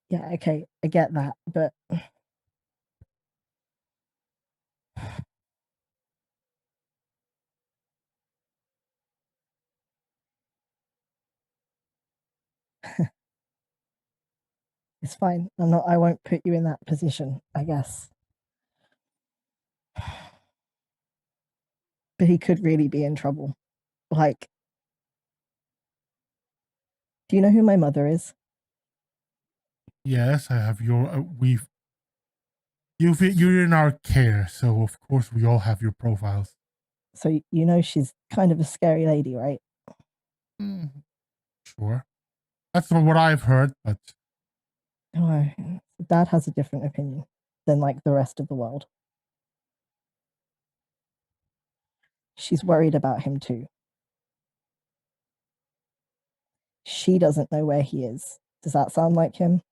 Speaker 3: Yeah, okay, I get that, but it's fine. I won't put you in that position, I guess. But he could really be in trouble. Like, do you know who my mother is?
Speaker 1: Yes, I have your. You're in our care, so of course we all have your profiles.
Speaker 3: So you know she's kind of a scary lady, right?
Speaker 1: Sure, that's not what I've heard, but
Speaker 3: Oh, Dad has a different opinion than like the rest of the world. She's worried about him too. She doesn't know where he is. Does that sound like him?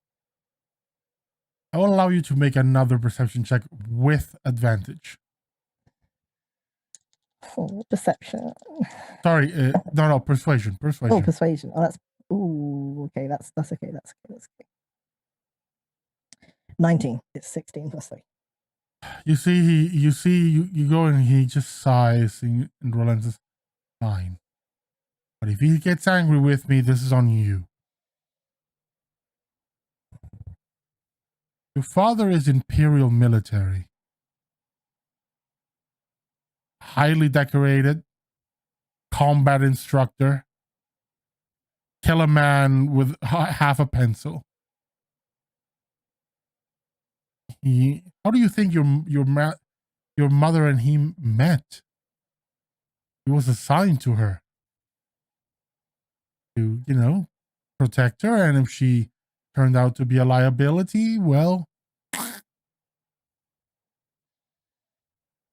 Speaker 1: I will allow you to make another perception check with advantage.
Speaker 3: Oh, perception.
Speaker 1: Sorry, no, persuasion.
Speaker 3: Oh, persuasion. Oh, that's okay. That's okay. That's okay. 19. It's 16 plus 3.
Speaker 1: You you go and he just sighs and relents. Fine, but if he gets angry with me, this is on you. Your father is Imperial military, highly decorated, combat instructor, kill a man with half a pencil. How do you think your mother and he met? He was assigned to her to, protect her, and if she turned out to be a liability, well,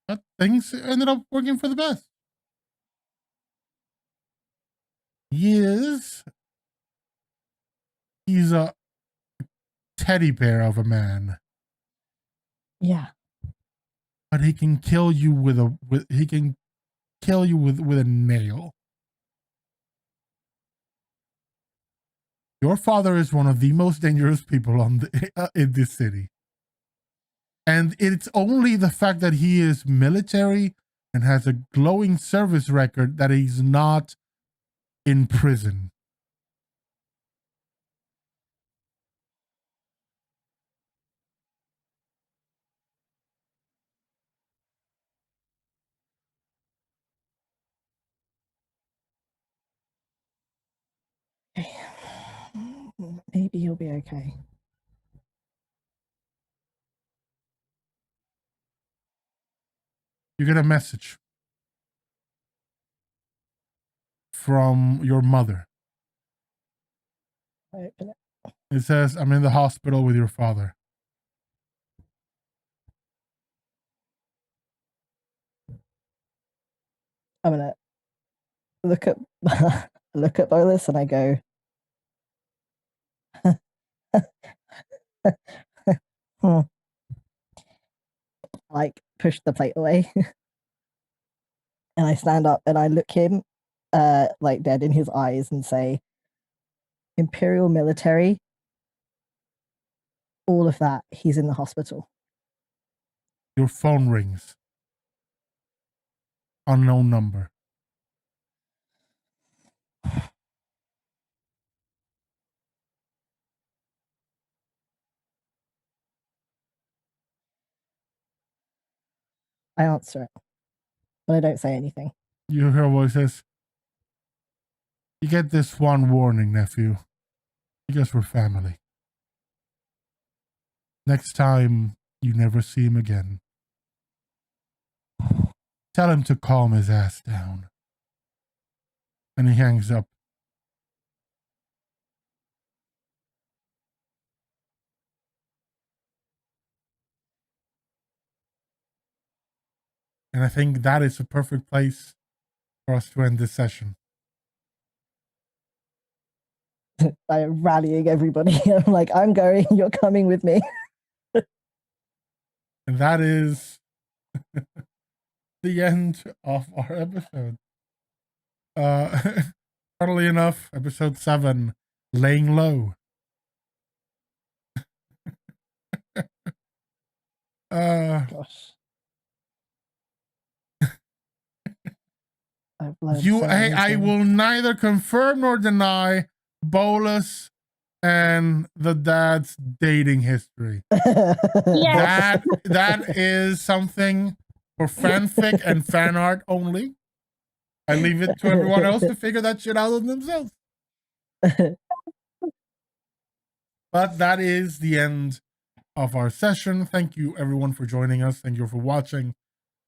Speaker 1: but things ended up working for the best. He's a teddy bear of a man.
Speaker 3: Yeah.
Speaker 1: But he can kill you with a nail. Your father is one of the most dangerous people in this city. And it's only the fact that he is military and has a glowing service record that he's not in prison.
Speaker 3: Maybe he'll be okay.
Speaker 1: You get a message from your mother.
Speaker 3: I open it.
Speaker 1: It says, "I'm in the hospital with your father."
Speaker 3: I'm gonna look at Bolus and I go, like push the plate away. And I stand up and I look him like dead in his eyes and say, Imperial military, all of that, he's in the hospital.
Speaker 1: Your phone rings. Unknown number.
Speaker 3: I answer it, but I don't say anything.
Speaker 1: You hear a voice says, "You get this one warning, nephew. I guess we're family. Next time, you never see him again. Tell him to calm his ass down." And he hangs up. And I think that is a perfect place for us to end this session.
Speaker 3: I'm rallying everybody. I'm like, I'm going, you're coming with me.
Speaker 1: And that is the end of our episode. Funnily enough, episode 7, Laying Low.
Speaker 3: Gosh.
Speaker 1: I will neither confirm nor deny Bolus and the dad's dating history.
Speaker 2: Yes.
Speaker 1: That is something for fanfic and fan art only. I leave it to everyone else to figure that shit out of themselves. But that is the end of our session. Thank you everyone for joining us. Thank you for watching.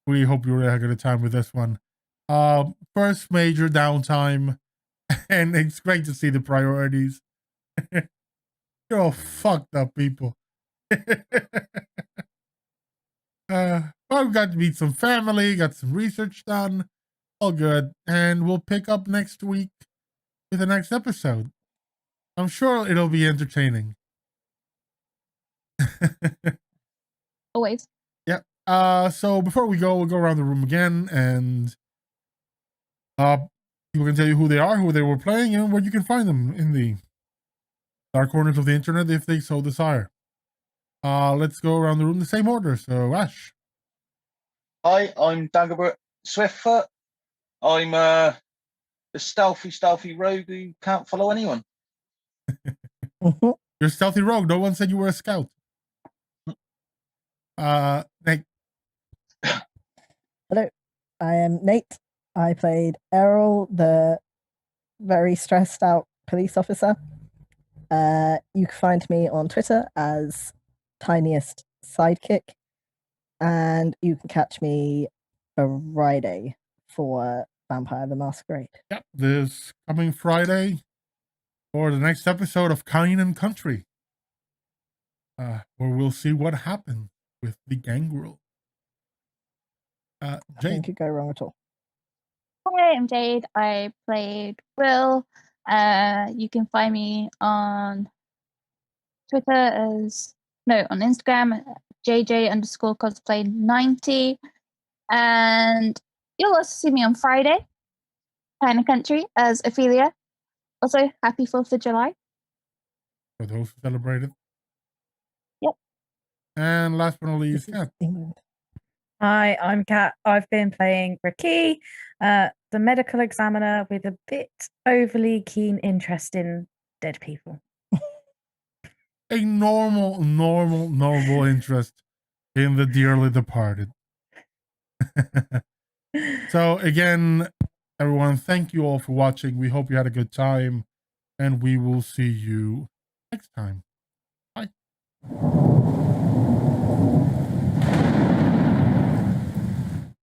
Speaker 1: We hope you really had a good time with this one. First major downtime, and it's great to see the priorities. You're all fucked up people. Well, we got to meet some family, got some research done, all good, and we'll pick up next week with the next episode. I'm sure it'll be entertaining.
Speaker 2: Always.
Speaker 1: Yep. So before we go, we'll go around the room again, and people can tell you who they are, who they were playing, and where you can find them in the dark corners of the internet if they so desire. Let's go around the room the same order. So Ash.
Speaker 4: Hi, I'm Dagobert Swiftfoot. I'm the stealthy rogue who can't follow anyone.
Speaker 1: You're a stealthy rogue. No one said you were a scout. Nate.
Speaker 3: Hello, I am Nate. I played Errol, the very stressed out police officer. You can find me on Twitter as Tiniest Sidekick, and you can catch me Friday for Vampire the Masquerade.
Speaker 1: Yep, this coming Friday for the next episode of Kine and Country, where we'll see what happened with the gangrel.
Speaker 3: Nothing could go wrong at all.
Speaker 2: Hi, I'm Jade. I played Will. You can find me on Twitter on Instagram, JJ_cosplay90. And you'll also see me on Friday, Kind of Country, as Ophelia. Also, happy 4th of July.
Speaker 1: For those who celebrated.
Speaker 2: Yep.
Speaker 1: And last but not least, Kat.
Speaker 3: England.
Speaker 5: Hi, I'm Kat. I've been playing RaQui, the medical examiner with a bit overly keen interest in dead people.
Speaker 1: A normal interest in the dearly departed. So again, everyone, thank you all for watching. We hope you had a good time, and we will see you next time. Bye.